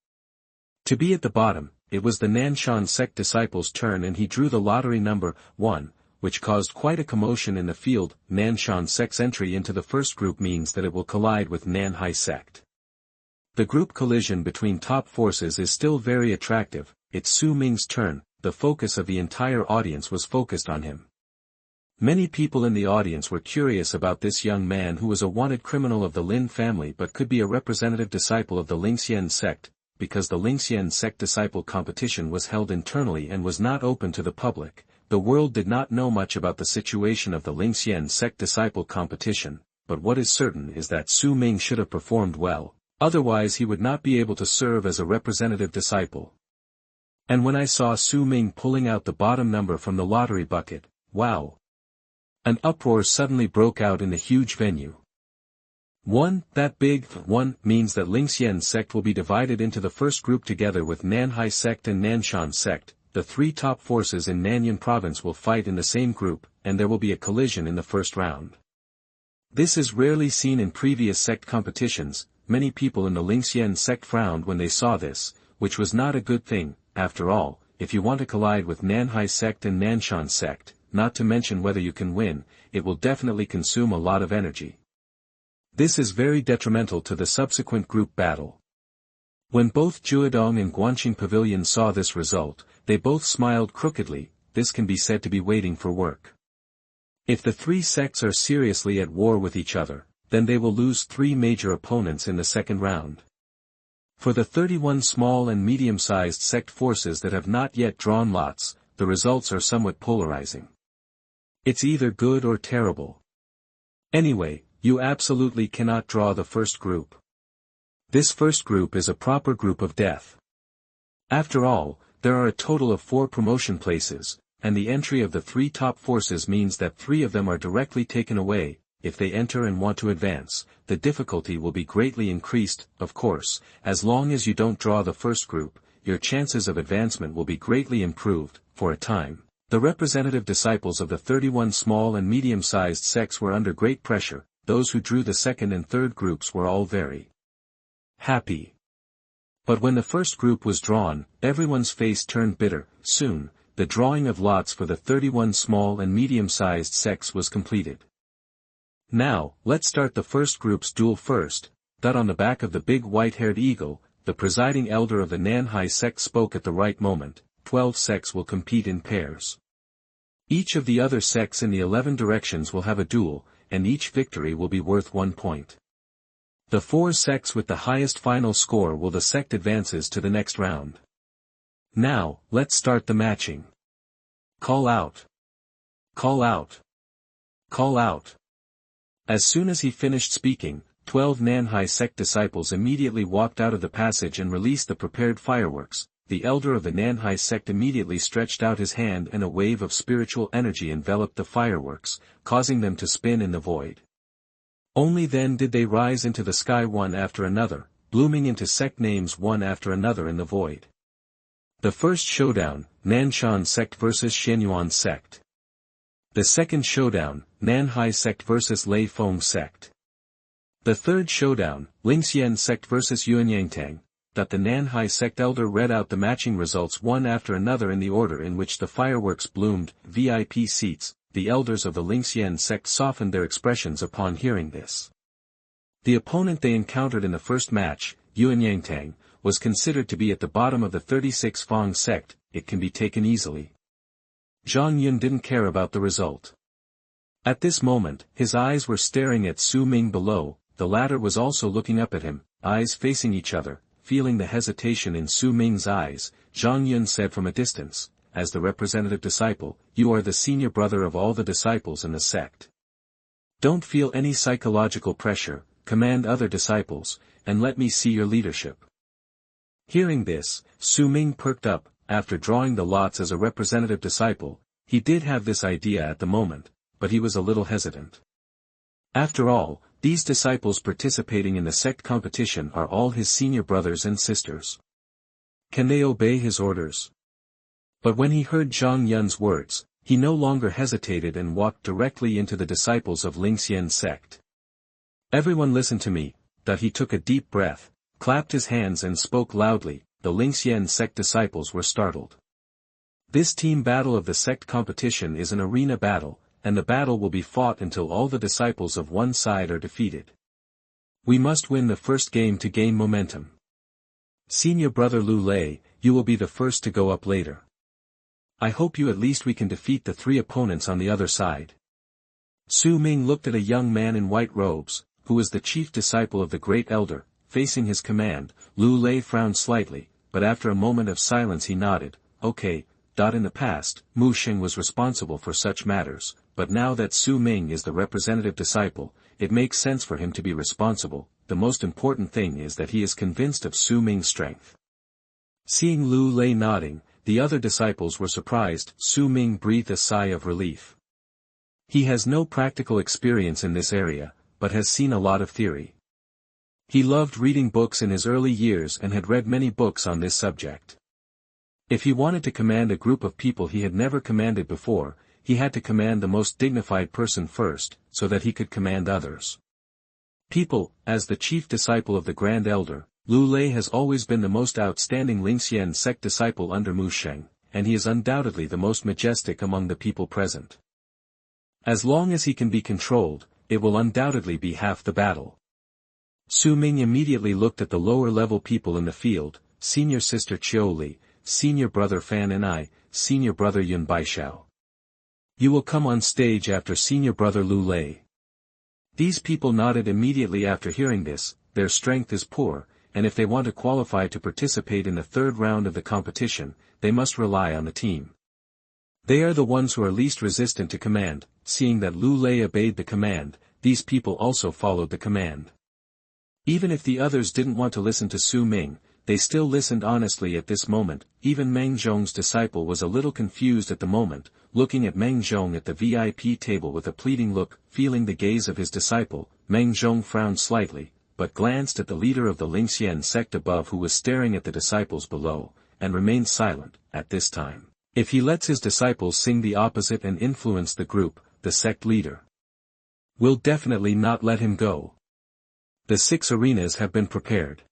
to be at the bottom. It was the Nanshan sect disciple's turn and he drew the lottery number 1, which caused quite a commotion in the field. Nanshan sect's entry into the first group means that it will collide with Nanhai sect. The group collision between top forces is still very attractive. It's Su Ming's turn. The focus of the entire audience was focused on him. Many people in the audience were curious about this young man who was a wanted criminal of the Lin family but could be a representative disciple of the Lingxian sect, because the Lingxian sect disciple competition was held internally and was not open to the public. The world did not know much about the situation of the Lingxian sect disciple competition, but what is certain is that Su Ming should have performed well, otherwise he would not be able to serve as a representative disciple. And when I saw Su Ming pulling out the bottom number from the lottery bucket, wow! An uproar suddenly broke out in the huge venue. 1, that big 1, means that Lingxian sect will be divided into the first group together with Nanhai sect and Nanshan sect. The 3 top forces in Nanyan province will fight in the same group, and there will be a collision in the first round. This is rarely seen in previous sect competitions. Many people in the Lingxian sect frowned when they saw this, which was not a good thing. After all, if you want to collide with Nanhai sect and Nanshan sect, not to mention whether you can win, it will definitely consume a lot of energy. This is very detrimental to the subsequent group battle. When both Juedong and Guanqing Pavilion saw this result, they both smiled crookedly. This can be said to be waiting for work. If the 3 sects are seriously at war with each other, then they will lose 3 major opponents in the second round. For the 31 small and medium-sized sect forces that have not yet drawn lots, the results are somewhat polarizing. It's either good or terrible. Anyway, you absolutely cannot draw the first group. This first group is a proper group of death. After all, there are a total of 4 promotion places, and the entry of the 3 top forces means that 3 of them are directly taken away. If they enter and want to advance, the difficulty will be greatly increased. Of course, as long as you don't draw the first group, your chances of advancement will be greatly improved. For a time, the representative disciples of the 31 small and medium-sized sects were under great pressure. Those who drew the second and third groups were all very happy. But when the first group was drawn, everyone's face turned bitter. Soon, the drawing of lots for the 31 small and medium-sized sects was completed. Now, let's start the first group's duel first. That on the back of the big white-haired eagle, the presiding elder of the Nanhai sect spoke at the right moment. 12 sects will compete in pairs. Each of the other sects in the 11 directions will have a duel, and each victory will be worth 1 point. The 4 sects with the highest final score will the sect advances to the next round. Now, let's start the matching. Call out. Call out. Call out. As soon as he finished speaking, 12 Nanhai sect disciples immediately walked out of the passage and released the prepared fireworks. The elder of the Nanhai sect immediately stretched out his hand and a wave of spiritual energy enveloped the fireworks, causing them to spin in the void. Only then did they rise into the sky one after another, blooming into sect names one after another in the void. The first showdown, Nanshan sect vs Shenyuan sect. The second showdown, Nanhai sect vs Lei Feng sect. The third showdown, Lingxian sect vs Yuanyangtang. That the Nanhai sect elder read out the matching results one after another in the order in which the fireworks bloomed. VIP seats. The elders of the Lingxian sect softened their expressions upon hearing this. The opponent they encountered in the first match, Yuanyangtang, was considered to be at the bottom of the 36 Fang sect. It can be taken easily. Zhang Yun didn't care about the result. At this moment, his eyes were staring at Su Ming below. The latter was also looking up at him, eyes facing each other. feeling the hesitation in Su Ming's eyes, Zhang Yun said from a distance, as the representative disciple, you are the senior brother of all the disciples in the sect. Don't feel any psychological pressure, command other disciples, and let me see your leadership. Hearing this, Su Ming perked up. After drawing the lots as a representative disciple, he did have this idea at the moment, but he was a little hesitant. After all, these disciples participating in the sect competition are all his senior brothers and sisters. Can they obey his orders? But when he heard Zhang Yun's words, he no longer hesitated and walked directly into the disciples of Lingxian sect. Everyone listen to me. That he took a deep breath, clapped his hands and spoke loudly. The Lingxian sect disciples were startled. This team battle of the sect competition is an arena battle, and the battle will be fought until all the disciples of one side are defeated. We must win the first game to gain momentum. Senior brother Lu Lei, you will be the first to go up later. I hope you at least we can defeat the 3 opponents on the other side. Su Ming looked at a young man in white robes, who was the chief disciple of the great elder. Facing his command, Lu Lei frowned slightly, but after a moment of silence he nodded, okay. In the past, Mu Xing was responsible for such matters, but now that Su Ming is the representative disciple, it makes sense for him to be responsible. The most important thing is that he is convinced of Su Ming's strength. Seeing Lu Lei nodding, the other disciples were surprised. Su Ming breathed a sigh of relief. He has no practical experience in this area, but has seen a lot of theory. He loved reading books in his early years and had read many books on this subject. If he wanted to command a group of people he had never commanded before, he had to command the most dignified person first, so that he could command others. People, as the chief disciple of the Grand Elder, Lu Lei has always been the most outstanding Lingxian sect disciple under Mu Sheng, and he is undoubtedly the most majestic among the people present. As long as he can be controlled, it will undoubtedly be half the battle. Su Ming immediately looked at the lower-level people in the field, senior sister Qiu Li, senior brother Fan and I, senior brother Yun Baishao. You will come on stage after senior brother Lu Lei. These people nodded immediately after hearing this. Their strength is poor, and if they want to qualify to participate in the 3rd round of the competition, they must rely on the team. They are the ones who are least resistant to command. Seeing that Lu Lei obeyed the command, these people also followed the command. Even if the others didn't want to listen to Su Ming, they still listened honestly at this moment. Even Meng Zhong's disciple was a little confused at the moment, looking at Meng Zhong at the VIP table with a pleading look. Feeling the gaze of his disciple, Meng Zhong frowned slightly, but glanced at the leader of the Lingxian sect above who was staring at the disciples below, and remained silent. At this time, if he lets his disciples sing the opposite and influence the group, the sect leader will definitely not let him go. The 6 arenas have been prepared.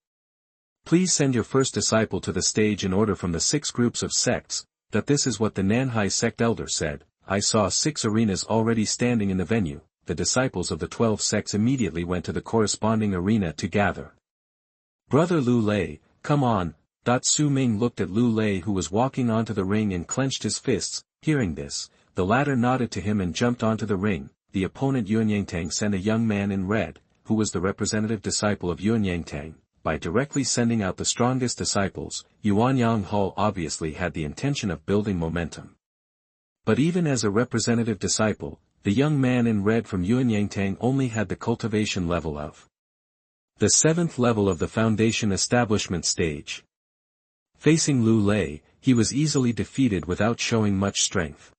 Please send your first disciple to the stage in order from the 6 groups of sects. This is what the Nanhai sect elder said. I saw 6 arenas already standing in the venue. The disciples of the 12 sects immediately went to the corresponding arena to gather. Brother Lu Lei, come on. Su Ming looked at Lu Lei who was walking onto the ring and clenched his fists. Hearing this, the latter nodded to him and jumped onto the ring. The opponent Yuan Yangtang sent a young man in red, who was the representative disciple of Yuan Yangtang. By directly sending out the strongest disciples, Yuan Yanghao obviously had the intention of building momentum. But even as a representative disciple, the young man in red from Yuan Yangtang only had the cultivation level of the 7th level of the foundation establishment stage. Facing Lu Lei, he was easily defeated without showing much strength.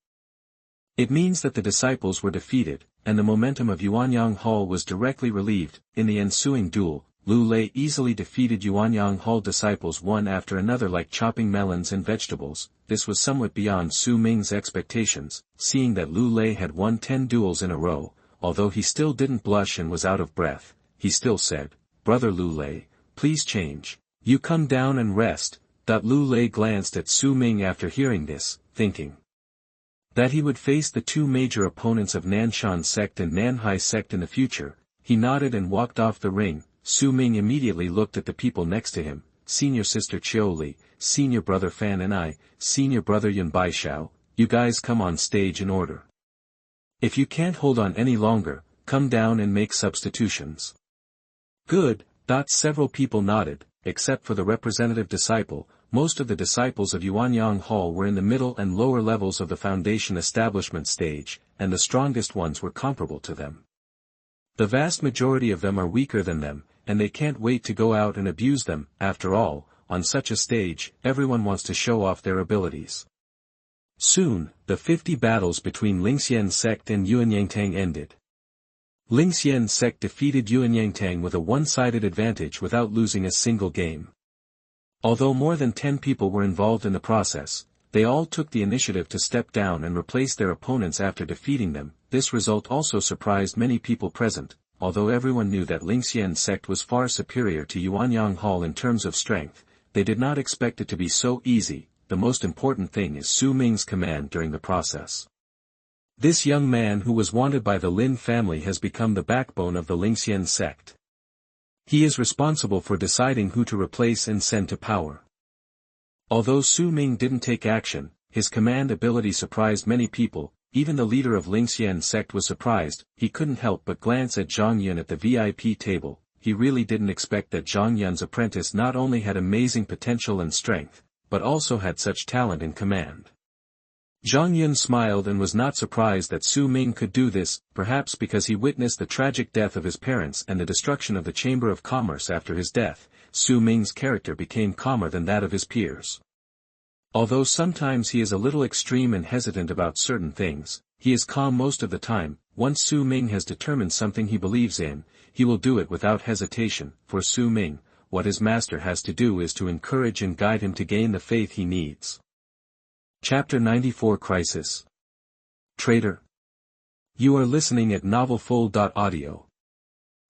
It means that the disciples were defeated, and the momentum of Yuanyang Hall was directly relieved. In the ensuing duel, Lu Lei easily defeated Yuanyang Hall disciples one after another like chopping melons and vegetables. This was somewhat beyond Su Ming's expectations, seeing that Lu Lei had won 10 duels in a row. Although he still didn't blush and was out of breath, he still said, "Brother Lu Lei, please change. You come down and rest." Lu Lei glanced at Su Ming after hearing this, thinking that he would face the 2 major opponents of Nanshan sect and Nanhai sect in the future. He nodded and walked off the ring. Su Ming immediately looked at the people next to him, senior sister Qiu Li, senior brother Fan and I, senior brother Yun Baishao. You guys come on stage in order. If you can't hold on any longer, come down and make substitutions. Good. Several people nodded. except for the representative disciple. Most of the disciples of Yuanyang Hall were in the middle and lower levels of the foundation establishment stage, and the strongest ones were comparable to them. The vast majority of them are weaker than them, and they can't wait to go out and abuse them. After all, on such a stage, everyone wants to show off their abilities. Soon, the 50 battles between Lingxian Sect and Yuanyangtang ended. Lingxian Sect defeated Yuanyangtang with a one-sided advantage without losing a single game. Although more than 10 people were involved in the process, they all took the initiative to step down and replace their opponents after defeating them. This result also surprised many people present. Although everyone knew that Lingxian Sect was far superior to Yuanyang Hall in terms of strength, they did not expect it to be so easy. The most important thing is Su Ming's command during the process. This young man who was wanted by the Lin family has become the backbone of the Lingxian Sect. He is responsible for deciding who to replace and send to power. Although Su Ming didn't take action, his command ability surprised many people. Even the leader of Lingxian Sect was surprised. He couldn't help but glance at Zhang Yun at the VIP table. He really didn't expect that Zhang Yun's apprentice not only had amazing potential and strength, but also had such talent in command. Zhang Yun smiled and was not surprised that Su Ming could do this, perhaps because he witnessed the tragic death of his parents and the destruction of the Chamber of Commerce after his death. Su Ming's character became calmer than that of his peers. Although sometimes he is a little extreme and hesitant about certain things, he is calm most of the time. Once Su Ming has determined something he believes in, he will do it without hesitation. For Su Ming, what his master has to do is to encourage and guide him to gain the faith he needs. Chapter 94 Crisis. Traitor. You are listening at novelfold.audio.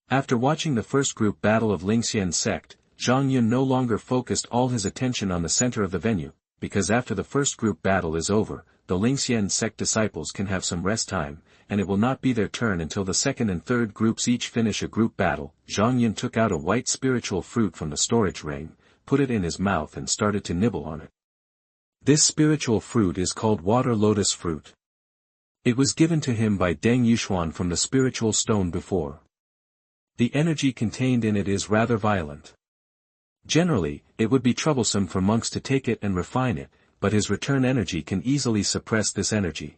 After watching the first group battle of Lingxian Sect, Zhang Yun no longer focused all his attention on the center of the venue, because after the first group battle is over, the Lingxian Sect disciples can have some rest time, and it will not be their turn until the second and third groups each finish a group battle. Zhang Yun took out a white spiritual fruit from the storage ring, put it in his mouth and started to nibble on it. This spiritual fruit is called water lotus fruit. It was given to him by Deng Yuxuan from the spiritual stone before. The energy contained in it is rather violent. Generally, it would be troublesome for monks to take it and refine it, but his return energy can easily suppress this energy.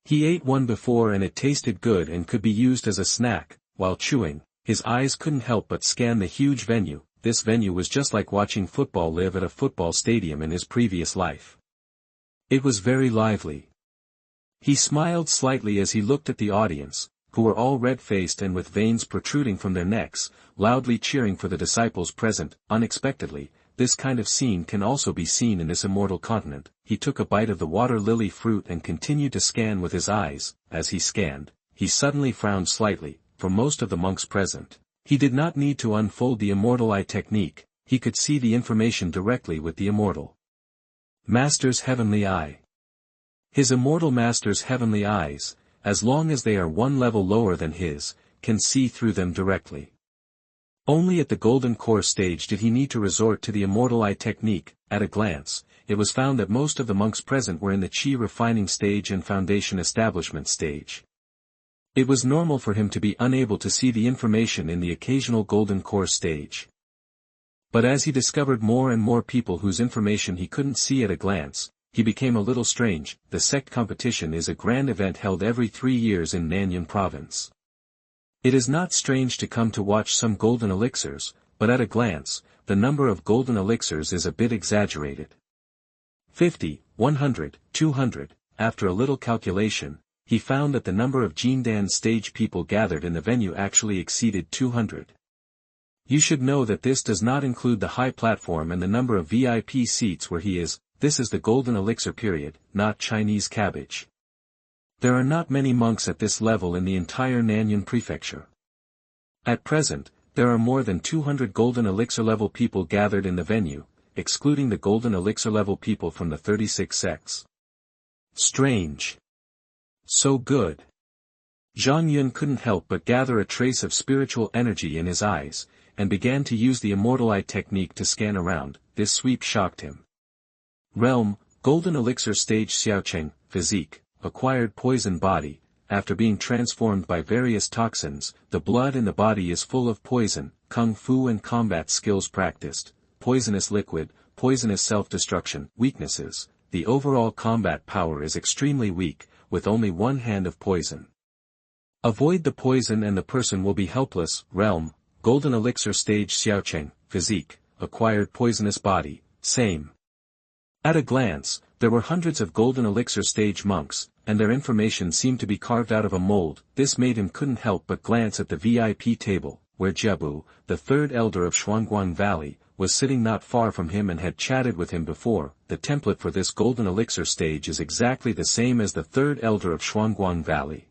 He ate one before and it tasted good and could be used as a snack. While chewing, his eyes couldn't help but scan the huge venue. This venue was just like watching football live at a football stadium in his previous life. It was very lively. He smiled slightly as he looked at the audience, who were all red-faced and with veins protruding from their necks, loudly cheering for the disciples present. Unexpectedly, this kind of scene can also be seen in this immortal continent. He took a bite of the water lily fruit and continued to scan with his eyes. As he scanned, he suddenly frowned slightly. For most of the monks present, he did not need to unfold the immortal eye technique. He could see the information directly with the immortal master's heavenly eye. His immortal master's heavenly eyes, as long as they are one level lower than his, can see through them directly. Only at the golden core stage did he need to resort to the immortal eye technique. At a glance, it was found that most of the monks present were in the chi refining stage and foundation establishment stage. It was normal for him to be unable to see the information in the occasional golden core stage. But as he discovered more and more people whose information he couldn't see at a glance, he became a little strange. The Sect competition is a grand event held every 3 years in Nanhai province. It is not strange to come to watch some golden elixirs, but at a glance, the number of golden elixirs is a bit exaggerated. 50, 100, 200, after a little calculation, he found that the number of Jindan stage people gathered in the venue actually exceeded 200. You should know that this does not include the high platform and the number of VIP seats where he is. This is the golden elixir period, not Chinese cabbage. There are not many monks at this level in the entire Nanhai prefecture. At present, there are more than 200 golden elixir level people gathered in the venue, excluding the golden elixir level people from the 36 sects. Strange. So good. Zhang Yun couldn't help but gather a trace of spiritual energy in his eyes, and began to use the immortal eye technique to scan around. This sweep shocked him. Realm, golden elixir stage Xiaocheng, physique, acquired poison body. after being transformed by various toxins, the blood in the body is full of poison, kung fu and combat skills practiced, poisonous liquid, poisonous self-destruction, weaknesses, the overall combat power is extremely weak, with only one hand of poison. Avoid the poison and the person will be helpless. Realm, Golden Elixir Stage Xiaocheng, Physique, Acquired Poisonous Body, same. At a glance, there were hundreds of Golden Elixir Stage monks, and their information seemed to be carved out of a mold. This made him couldn't help but glance at the VIP table, where Jiebu, the third elder of Shuangguang Valley, was sitting not far from him and had chatted with him before. The template for this Golden Elixir Stage is exactly the same as the third elder of Shuangguang Valley.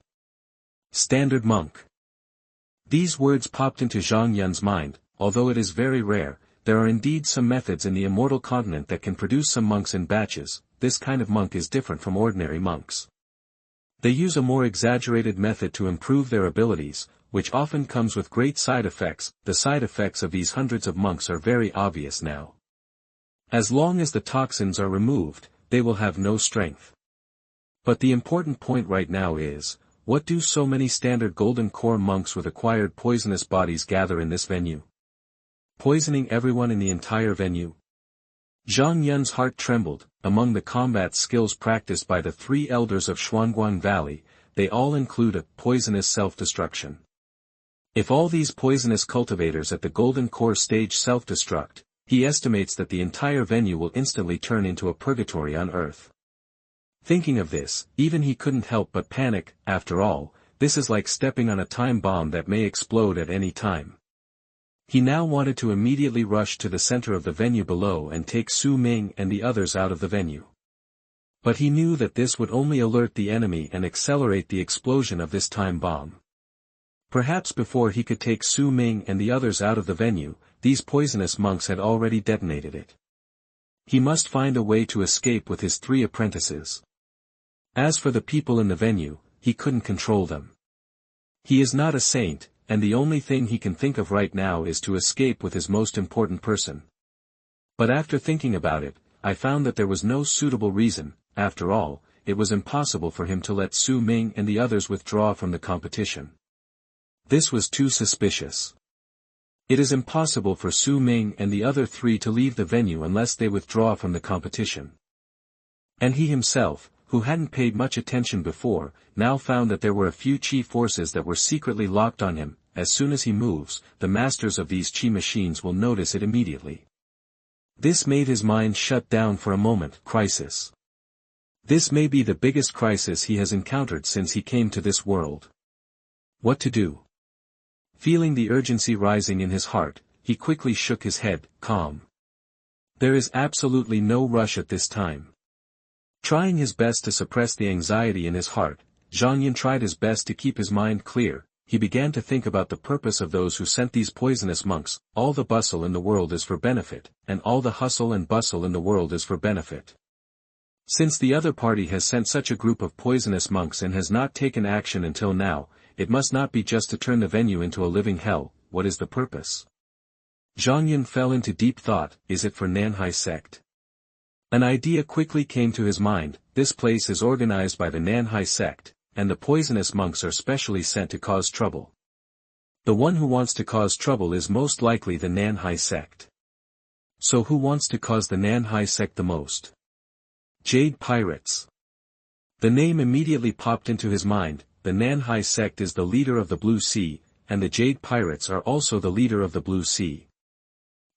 Standard monk. These words popped into Zhang Yun's mind. Although it is very rare, there are indeed some methods in the immortal continent that can produce some monks in batches. This kind of monk is different from ordinary monks. They use a more exaggerated method to improve their abilities, which often comes with great side effects. The side effects of these hundreds of monks are very obvious now. As long as the toxins are removed, they will have no strength. But the important point right now is, what do so many standard golden core monks with acquired poisonous bodies gather in this venue? Poisoning everyone in the entire venue? Zhang Yun's heart trembled. Among the combat skills practiced by the three elders of Shuangguang Valley, they all include a poisonous self-destruction. If all these poisonous cultivators at the golden core stage self-destruct, he estimates that the entire venue will instantly turn into a purgatory on earth. Thinking of this, even he couldn't help but panic. After all, this is like stepping on a time bomb that may explode at any time. He now wanted to immediately rush to the center of the venue below and take Su Ming and the others out of the venue. But he knew that this would only alert the enemy and accelerate the explosion of this time bomb. Perhaps before he could take Su Ming and the others out of the venue, these poisonous monks had already detonated it. He must find a way to escape with his 3 apprentices. As for the people in the venue, he couldn't control them. He is not a saint, and the only thing he can think of right now is to escape with his most important person. But after thinking about it, I found that there was no suitable reason. After all, it was impossible for him to let Su Ming and the others withdraw from the competition. This was too suspicious. It is impossible for Su Ming and the other 3 to leave the venue unless they withdraw from the competition. And he himself, who hadn't paid much attention before, now found that there were a few chi forces that were secretly locked on him. As soon as he moves, the masters of these chi machines will notice it immediately. This made his mind shut down for a moment. Crisis. This may be the biggest crisis he has encountered since he came to this world. What to do? Feeling the urgency rising in his heart, he quickly shook his head. Calm. There is absolutely no rush at this time. Trying his best to suppress the anxiety in his heart, Zhang Yun tried his best to keep his mind clear. He began to think about the purpose of those who sent these poisonous monks. All the bustle in the world is for benefit, and all the hustle and bustle in the world is for benefit. Since the other party has sent such a group of poisonous monks and has not taken action until now, it must not be just to turn the venue into a living hell. What is the purpose? Zhang Yun fell into deep thought. Is it for Nanhai Sect? An idea quickly came to his mind. This place is organized by the Nanhai Sect, and the poisonous monks are specially sent to cause trouble. The one who wants to cause trouble is most likely the Nanhai Sect. So who wants to cause the Nanhai Sect the most? Jade Pirates. The name immediately popped into his mind. The Nanhai Sect is the leader of the Blue Sea, and the Jade Pirates are also the leader of the Blue Sea.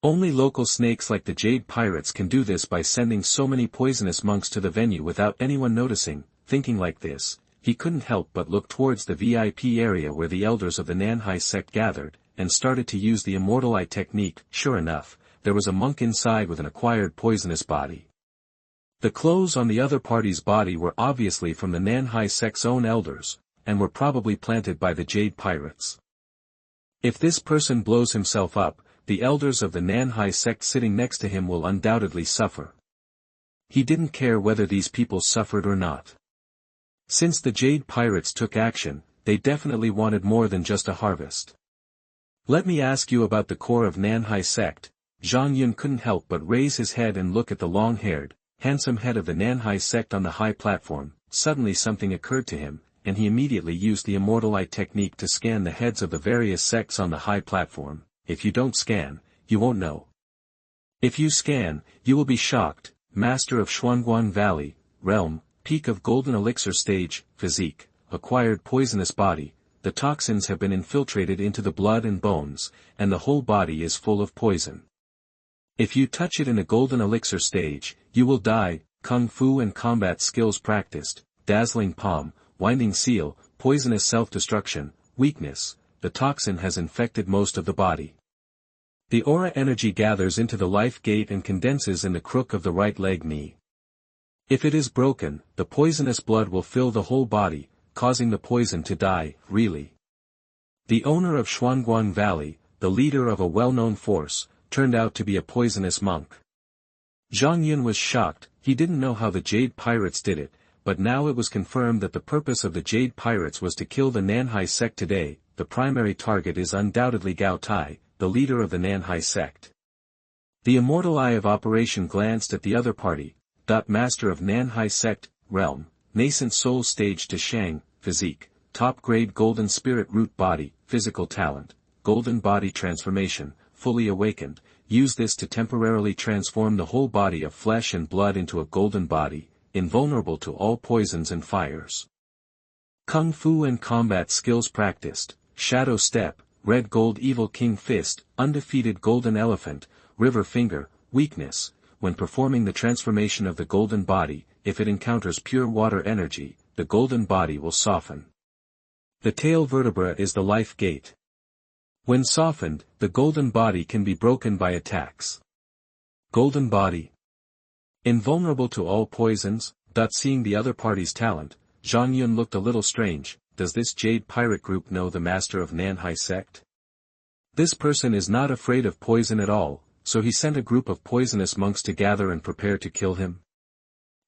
Only local snakes like the Jade Pirates can do this by sending so many poisonous monks to the venue without anyone noticing. Thinking like this, he couldn't help but look towards the VIP area where the elders of the Nanhai Sect gathered, and started to use the immortal eye technique. Sure enough, there was a monk inside with an acquired poisonous body. The clothes on the other party's body were obviously from the Nanhai Sect's own elders, and were probably planted by the Jade Pirates. If this person blows himself up, the elders of the Nanhai Sect sitting next to him will undoubtedly suffer. He didn't care whether these people suffered or not. Since the Jade Pirates took action, they definitely wanted more than just a harvest. Let me ask you about the core of Nanhai Sect. Zhang Yun couldn't help but raise his head and look at the long-haired, handsome head of the Nanhai Sect on the high platform. Suddenly something occurred to him, and he immediately used the immortal eye technique to scan the heads of the various sects on the high platform. If you don't scan, you won't know. If you scan, you will be shocked. Master of Xuanguan Valley, realm, peak of golden elixir stage, physique, acquired poisonous body. The toxins have been infiltrated into the blood and bones, and the whole body is full of poison. If you touch it in a golden elixir stage, you will die. Kung Fu and combat skills practiced, dazzling palm, winding seal, poisonous self-destruction, weakness. The toxin has infected most of the body. The aura energy gathers into the life gate and condenses in the crook of the right leg knee. If it is broken, the poisonous blood will fill the whole body, causing the poison to die, really. The owner of Xuanguan Valley, the leader of a well-known force, turned out to be a poisonous monk. Zhang Yun was shocked. He didn't know how the Jade Pirates did it, but now it was confirmed that the purpose of the Jade Pirates was to kill the Nanhai Sect today. The primary target is undoubtedly Gao Tai, the leader of the Nanhai Sect. The immortal eye of operation glanced at the other party. Master of Nanhai Sect, realm, Nascent Soul Stage to Shang, physique, top-grade golden spirit root body, physical talent, golden body transformation, fully awakened. Use this to temporarily transform the whole body of flesh and blood into a golden body, invulnerable to all poisons and fires. Kung Fu and combat skills practiced, shadow step, red gold evil king fist, undefeated golden elephant, river finger, weakness. When performing the transformation of the golden body, if it encounters pure water energy, the golden body will soften. The tail vertebra is the life gate. When softened, the golden body can be broken by attacks. Golden body. Invulnerable to all poisons. Seeing the other party's talent, Zhang Yun looked a little strange. Does this Jade Pirate group know the master of Nanhai Sect? This person is not afraid of poison at all, so he sent a group of poisonous monks to gather and prepare to kill him.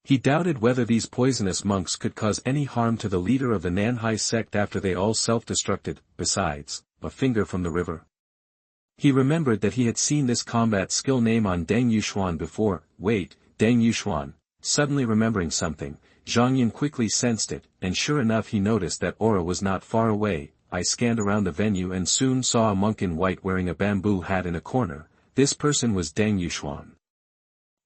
He doubted whether these poisonous monks could cause any harm to the leader of the Nanhai Sect after they all self-destructed. Besides, a finger from the river. He remembered that he had seen this combat skill name on Deng Yuxuan before. Wait, Deng Yuxuan. Suddenly remembering something, Zhang Yun quickly sensed it, and sure enough he noticed that aura was not far away. I scanned around the venue and soon saw a monk in white wearing a bamboo hat in a corner. This person was Deng Yuxuan.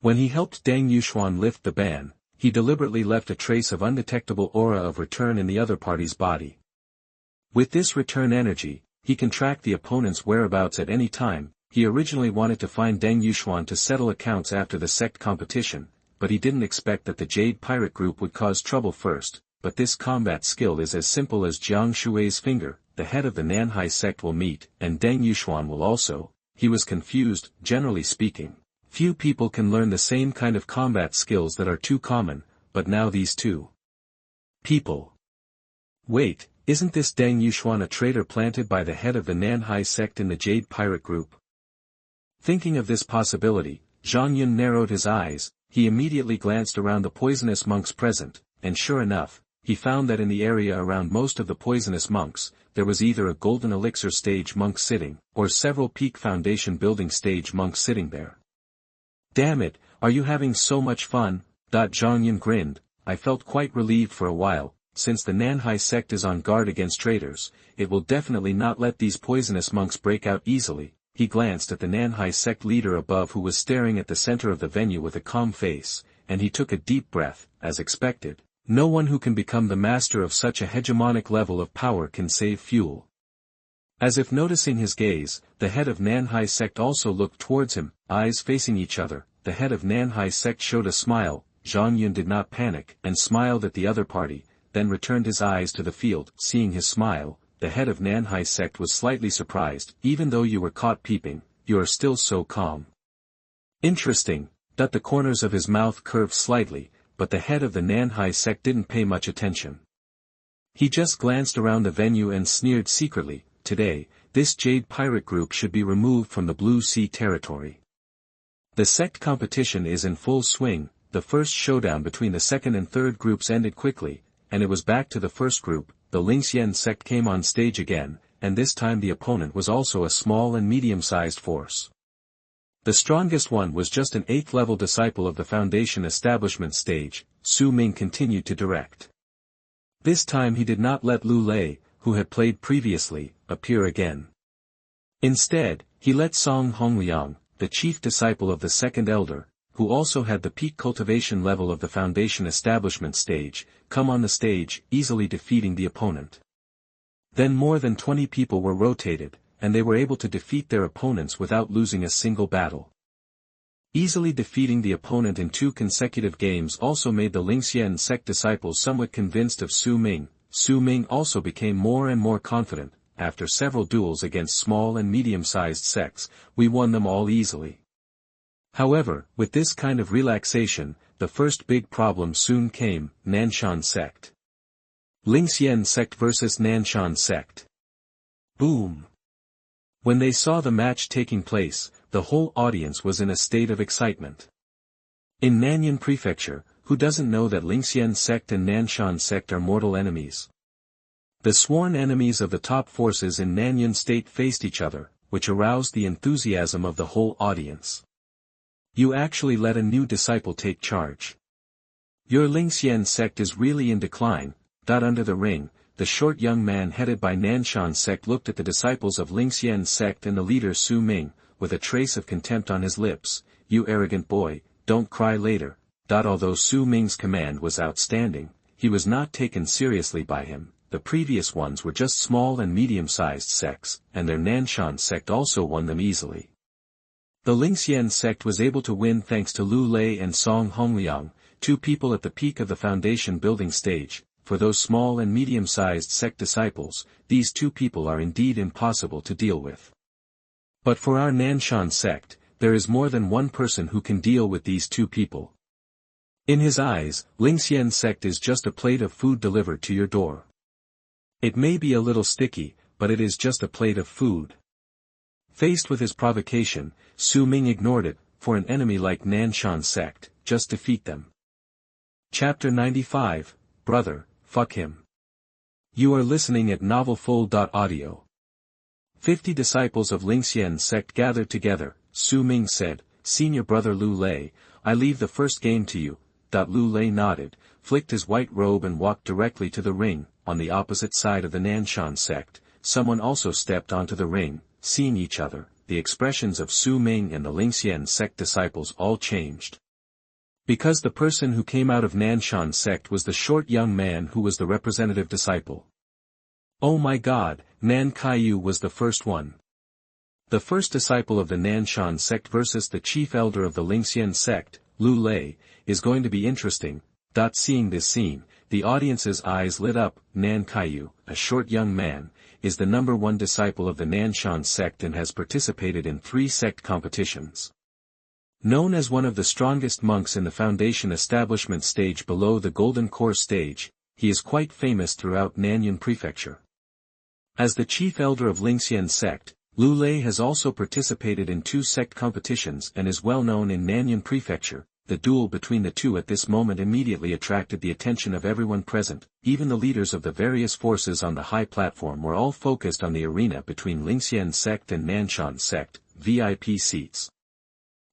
When he helped Deng Yuxuan lift the ban, he deliberately left a trace of undetectable aura of return in the other party's body. With this return energy, he can track the opponent's whereabouts at any time. He originally wanted to find Deng Yuxuan to settle accounts after the sect competition, but he didn't expect that the Jade Pirate group would cause trouble first. But this combat skill is as simple as Jiang Shui's finger. The head of the Nanhai Sect will meet, and Deng Yuxuan will also. He was confused. Generally speaking, few people can learn the same kind of combat skills that are too common, but now these two people. Wait. Isn't this Deng Yuxuan a traitor planted by the head of the Nanhai Sect in the Jade Pirate group? Thinking of this possibility, Zhang Yun narrowed his eyes. He immediately glanced around the poisonous monks present, and sure enough, he found that in the area around most of the poisonous monks, there was either a golden elixir stage monk sitting, or several peak foundation building stage monks sitting there. Damn it, are you having so much fun? Zhang Yun grinned. I felt quite relieved for a while. Since the Nanhai Sect is on guard against traitors, it will definitely not let these poisonous monks break out easily. He glanced at the Nanhai Sect leader above who was staring at the center of the venue with a calm face, and he took a deep breath. As expected, no one who can become the master of such a hegemonic level of power can save fuel. As if noticing his gaze, the head of Nanhai Sect also looked towards him, eyes facing each other. The head of Nanhai Sect showed a smile. Zhang Yun did not panic, and smiled at the other party. Then returned his eyes to the field. Seeing his smile, the head of Nanhai Sect was slightly surprised. Even though you were caught peeping, you are still so calm. Interesting. The corners of his mouth curved slightly, but the head of the Nanhai Sect didn't pay much attention. He just glanced around the venue and sneered secretly. Today, this Jade Pirate group should be removed from the Blue Sea territory. The sect competition is in full swing. The first showdown between the second and third groups ended quickly, and it was back to the first group. The Lingxian sect came on stage again, and this time the opponent was also a small and medium-sized force. The strongest one was just an 8th-level disciple of the Foundation Establishment stage. Ming continued to direct. This time he did not let Lu Lei, who had played previously, appear again. Instead, he let Song Hongliang, the chief disciple of the second elder, who also had the peak cultivation level of the foundation establishment stage, come on the stage, easily defeating the opponent. Then more than 20 people were rotated, and they were able to defeat their opponents without losing a single battle. Easily defeating the opponent in 2 consecutive games also made the Lingxian sect disciples somewhat convinced of Su Ming. Su Ming also became more and more confident. After several duels against small and medium-sized sects, we won them all easily. However, with this kind of relaxation, the first big problem soon came: Nanshan sect. Lingxian sect versus Nanshan sect. Boom! When they saw the match taking place, the whole audience was in a state of excitement. In Nanyan Prefecture, who doesn't know that Lingxian sect and Nanshan sect are mortal enemies? The sworn enemies of the top forces in Nanyan state faced each other, which aroused the enthusiasm of the whole audience. You actually let a new disciple take charge. Your Lingxian sect is really in decline. Under the ring, the short young man headed by Nanshan sect looked at the disciples of Lingxian sect and the leader Su Ming, with a trace of contempt on his lips. You arrogant boy, don't cry later. Although Su Ming's command was outstanding, he was not taken seriously by him. The previous ones were just small and medium-sized sects, and their Nanshan sect also won them easily. The Lingxian sect was able to win thanks to Lu Lei and Song Hongliang, 2 people at the peak of the foundation building stage. For those small and medium-sized sect disciples, these 2 people are indeed impossible to deal with. But for our Nanshan sect, there is more than one person who can deal with these 2 people. In his eyes, Lingxian sect is just a plate of food delivered to your door. It may be a little sticky, but it is just a plate of food. Faced with his provocation, Su Ming ignored it. For an enemy like Nanshan sect, just defeat them. Chapter 95, Brother, fuck him. You are listening at novelfold.audio. 50 disciples of Lingxian sect gathered together. Su Ming said, Senior brother Lu Lei, I leave the first game to you. Lu Lei nodded, flicked his white robe and walked directly to the ring. On the opposite side of the Nanshan sect, someone also stepped onto the ring. Seeing each other, the expressions of Su Ming and the Lingxian sect disciples all changed. Because the person who came out of Nanshan sect was the short young man who was the representative disciple. Oh my god, Nanhai was the first one. The first disciple of the Nanshan sect versus the chief elder of the Lingxian sect, Lu Lei, is going to be interesting. Seeing this scene, the audience's eyes lit up. Nanhai, a short young man, is the number 1 disciple of the Nanshan sect and has participated in 3 sect competitions. Known as one of the strongest monks in the foundation establishment stage below the golden core stage, he is quite famous throughout Nanyan Prefecture. As the chief elder of Lingxian sect, Lu Lei has also participated in 2 sect competitions and is well known in Nanyan Prefecture. The duel between the 2 at this moment immediately attracted the attention of everyone present. Even the leaders of the various forces on the high platform were all focused on the arena between Lingxian sect and Nanshan sect, VIP seats.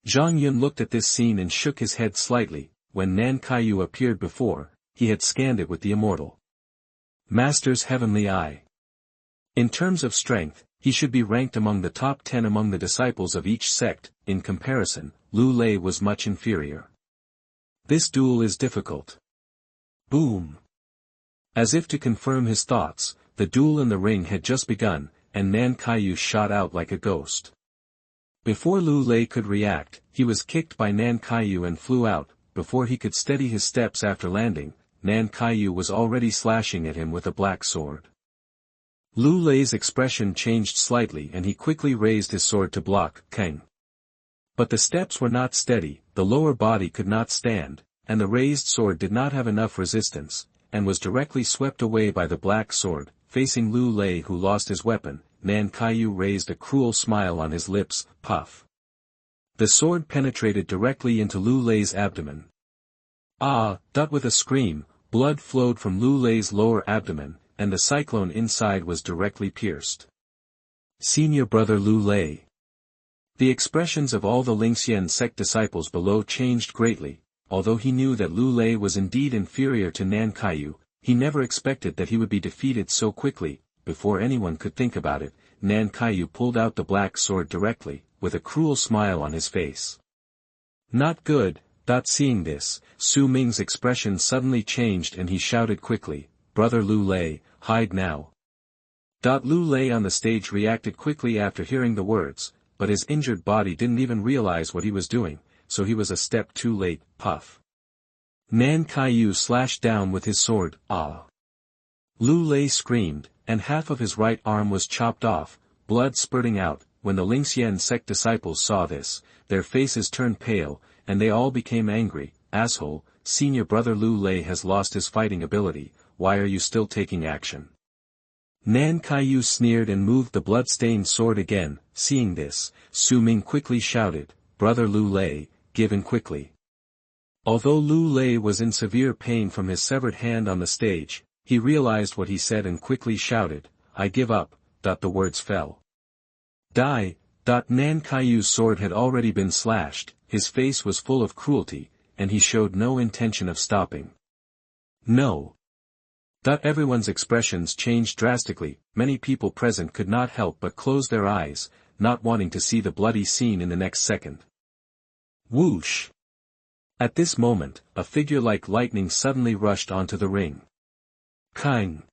Zhang Yun looked at this scene and shook his head slightly. When Nanhai appeared before, he had scanned it with the immortal Master's heavenly eye. In terms of strength, he should be ranked among the top 10 among the disciples of each sect. In comparison, Lu Lei was much inferior. This duel is difficult. Boom! As if to confirm his thoughts, the duel in the ring had just begun, and Nanhai shot out like a ghost. Before Lu Lei could react, he was kicked by Nanhai and flew out. Before he could steady his steps after landing, Nanhai was already slashing at him with a black sword. Lu Lei's expression changed slightly and he quickly raised his sword to block Kang. But the steps were not steady, the lower body could not stand, and the raised sword did not have enough resistance, and was directly swept away by the black sword. Facing Lu Lei, who lost his weapon, Nanhai raised a cruel smile on his lips. Puff! The sword penetrated directly into Lu Lei's abdomen. With a scream, blood flowed from Lu Lei's lower abdomen, and the cyclone inside was directly pierced. Senior brother Lu Lei. The expressions of all the Lingxian sect disciples below changed greatly. Although he knew that Lu Lei was indeed inferior to Nanhai, He never expected that he would be defeated so quickly. Before anyone could think about it, Nanhai pulled out the black sword directly, with a cruel smile on his face. Not good. Seeing this, Su Ming's expression suddenly changed and he shouted quickly, "Brother Lu Lei, hide now." Lu Lei on the stage reacted quickly after hearing the words, but his injured body didn't even realize what he was doing, so he was a step too late. Puff. Nanhai slashed down with his sword. Ah! Lu Lei screamed, and half of his right arm was chopped off, blood spurting out. When the Lingxian sect disciples saw this, their faces turned pale, and they all became angry. "Asshole, senior brother Lu Lei has lost his fighting ability, why are you still taking action?" Nanhai sneered and moved the blood-stained sword again. Seeing this, Su Ming quickly shouted, "Brother Lu Lei, give in quickly." Although Lu Lei was in severe pain from his severed hand on the stage, he realized what he said and quickly shouted, "I give up." The words fell. Die. Nanhai's sword had already been slashed, his face was full of cruelty, and he showed no intention of stopping. No. Everyone's expressions changed drastically. Many people present could not help but close their eyes, not wanting to see the bloody scene in the next second. Whoosh! At this moment, a figure like lightning suddenly rushed onto the ring. Kang!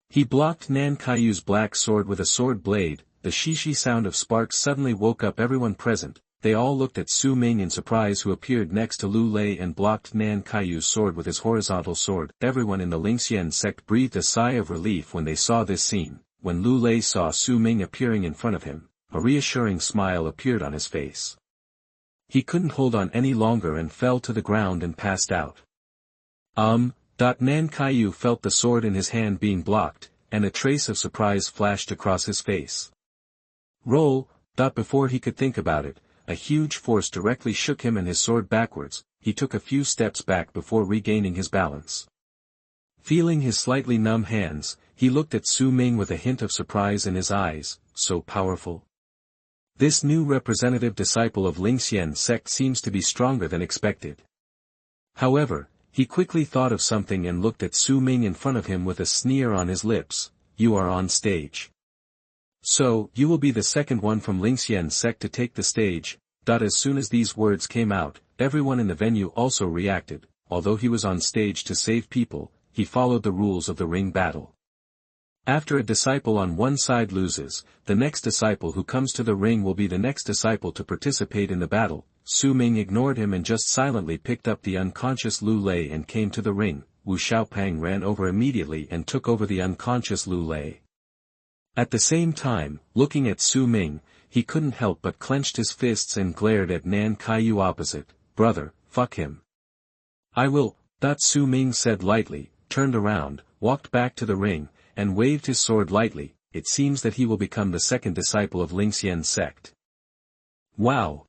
He blocked Nanhai's black sword with a sword blade. The shishi sound of sparks suddenly woke up everyone present. They all looked at Su Ming in surprise, who appeared next to Lu Lei and blocked Nanhai's sword with his horizontal sword. Everyone in the Lingxian sect breathed a sigh of relief when they saw this scene. When Lu Lei saw Su Ming appearing in front of him, a reassuring smile appeared on his face. He couldn't hold on any longer and fell to the ground and passed out. Nanhai felt the sword in his hand being blocked, and a trace of surprise flashed across his face. Roll. Before he could think about it, a huge force directly shook him and his sword backwards. He took a few steps back before regaining his balance. Feeling his slightly numb hands, he looked at Su Ming with a hint of surprise in his eyes. So powerful. This new representative disciple of Lingxian sect seems to be stronger than expected. However, he quickly thought of something and looked at Su Ming in front of him with a sneer on his lips. "You are on stage. So, you will be the second one from Lingxian sect to take the stage." As soon as these words came out, everyone in the venue also reacted. Although he was on stage to save people, he followed the rules of the ring battle. After a disciple on one side loses, the next disciple who comes to the ring will be the next disciple to participate in the battle. Su Ming ignored him and just silently picked up the unconscious Lu Lei and came to the ring. Wu Xiaopang ran over immediately and took over the unconscious Lu Lei. At the same time, looking at Su Ming, he couldn't help but clenched his fists and glared at Nanhai opposite. "Brother, fuck him." "I will." Su Ming said lightly, turned around, walked back to the ring, and waved his sword lightly. It seems that he will become the second disciple of Lingxian sect. Wow!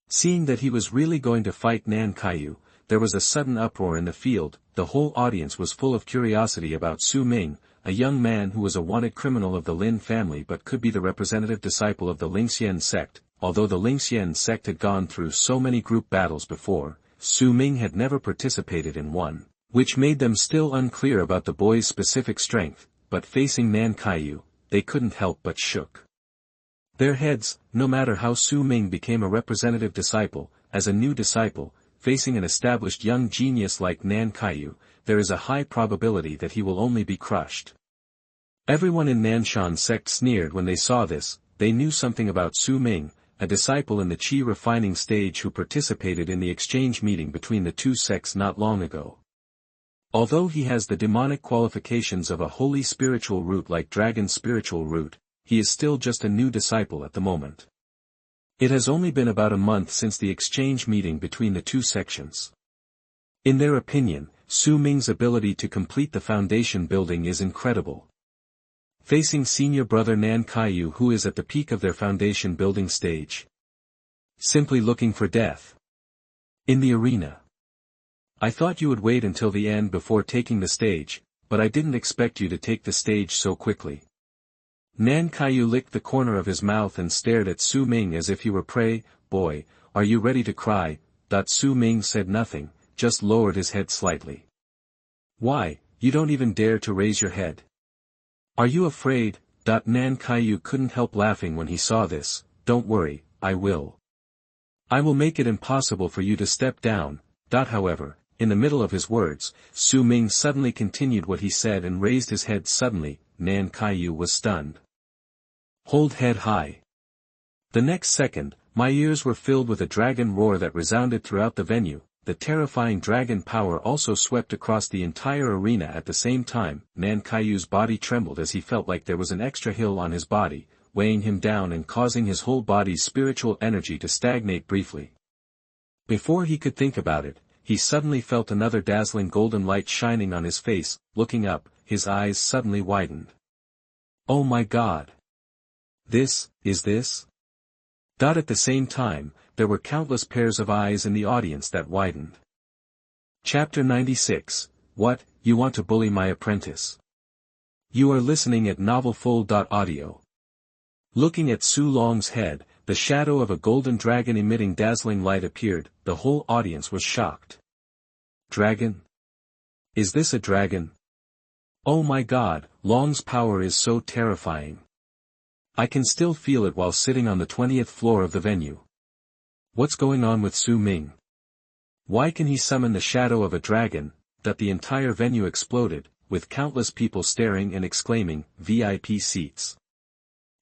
Seeing that he was really going to fight Nanhai, there was a sudden uproar in the field. The whole audience was full of curiosity about Su Ming, a young man who was a wanted criminal of the Lin family but could be the representative disciple of the Lingxian sect. Although the Lingxian sect had gone through so many group battles before, Su Ming had never participated in one, which made them still unclear about the boy's specific strength. But facing Nanhai, they couldn't help but shook their heads. No matter how Su Ming became a representative disciple, as a new disciple, facing an established young genius like Nanhai, there is a high probability that he will only be crushed. Everyone in Nanshan sect sneered when they saw this. They knew something about Su Ming, a disciple in the Qi refining stage who participated in the exchange meeting between the two sects not long ago. Although he has the demonic qualifications of a holy spiritual root like Dragon's spiritual root, he is still just a new disciple at the moment. It has only been about a month since the exchange meeting between the two sections. In their opinion, Su Ming's ability to complete the foundation building is incredible. Facing senior brother Nanhai, who is at the peak of their foundation building stage. Simply looking for death. In the arena. "I thought you would wait until the end before taking the stage, but I didn't expect you to take the stage so quickly." Nanhai licked the corner of his mouth and stared at Su Ming as if he were prey. "Boy, are you ready to cry?" Su Ming said nothing, just lowered his head slightly. "Why?" you don't even dare to raise your head. Are you afraid? Nanhai couldn't help laughing when he saw this. Don't worry, I will. I will make it impossible for you to step down. However, in the middle of his words, Ming suddenly continued what he said and raised his head suddenly. Nanhai was stunned. Hold head high. The next second, my ears were filled with a dragon roar that resounded throughout the venue. The terrifying dragon power also swept across the entire arena at the same time. Nanhai's body trembled as he felt like there was an extra hill on his body, weighing him down and causing his whole body's spiritual energy to stagnate briefly. Before he could think about it, he suddenly felt another dazzling golden light shining on his face. Looking up, his eyes suddenly widened. Oh my God! This? At the same time, there were countless pairs of eyes in the audience that widened. Chapter 96, What, you want to bully my apprentice? You are listening at hundredfold.audio. Looking at Su Long's head, the shadow of a golden dragon emitting dazzling light appeared. The whole audience was shocked. Dragon? Is this a dragon? Oh my God, Long's power is so terrifying. I can still feel it while sitting on the 20th floor of the venue. What's going on with Su Ming? Why can he summon the shadow of a dragon? The entire venue exploded, with countless people staring and exclaiming, VIP seats.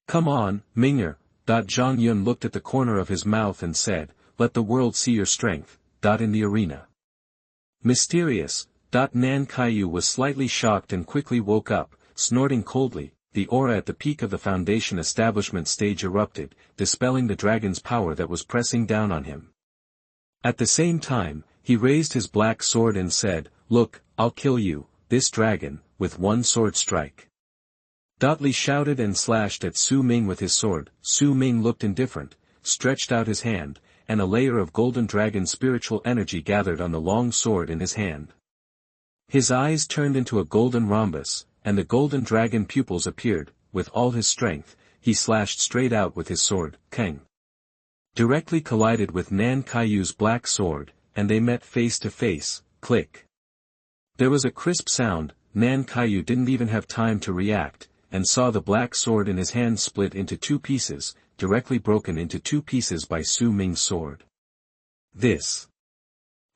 Come on, Minger. Zhang Yun looked at the corner of his mouth and said, let the world see your strength. In the arena. Mysterious. Nanhai was slightly shocked and quickly woke up, snorting coldly. The aura at the peak of the foundation establishment stage erupted, dispelling the dragon's power that was pressing down on him. At the same time, he raised his black sword and said, look, I'll kill you, this dragon, with one sword strike. Li shouted and slashed at Su Ming with his sword. Su Ming looked indifferent, stretched out his hand, and a layer of golden dragon spiritual energy gathered on the long sword in his hand. His eyes turned into a golden rhombus, and the golden dragon pupils appeared. With all his strength, he slashed straight out with his sword. Kang directly collided with Nanhai's black sword, and they met face to face. Click. There was a crisp sound. Nanhai didn't even have time to react, and saw the black sword in his hand split into two pieces, directly broken into two pieces by Su Ming's sword. This.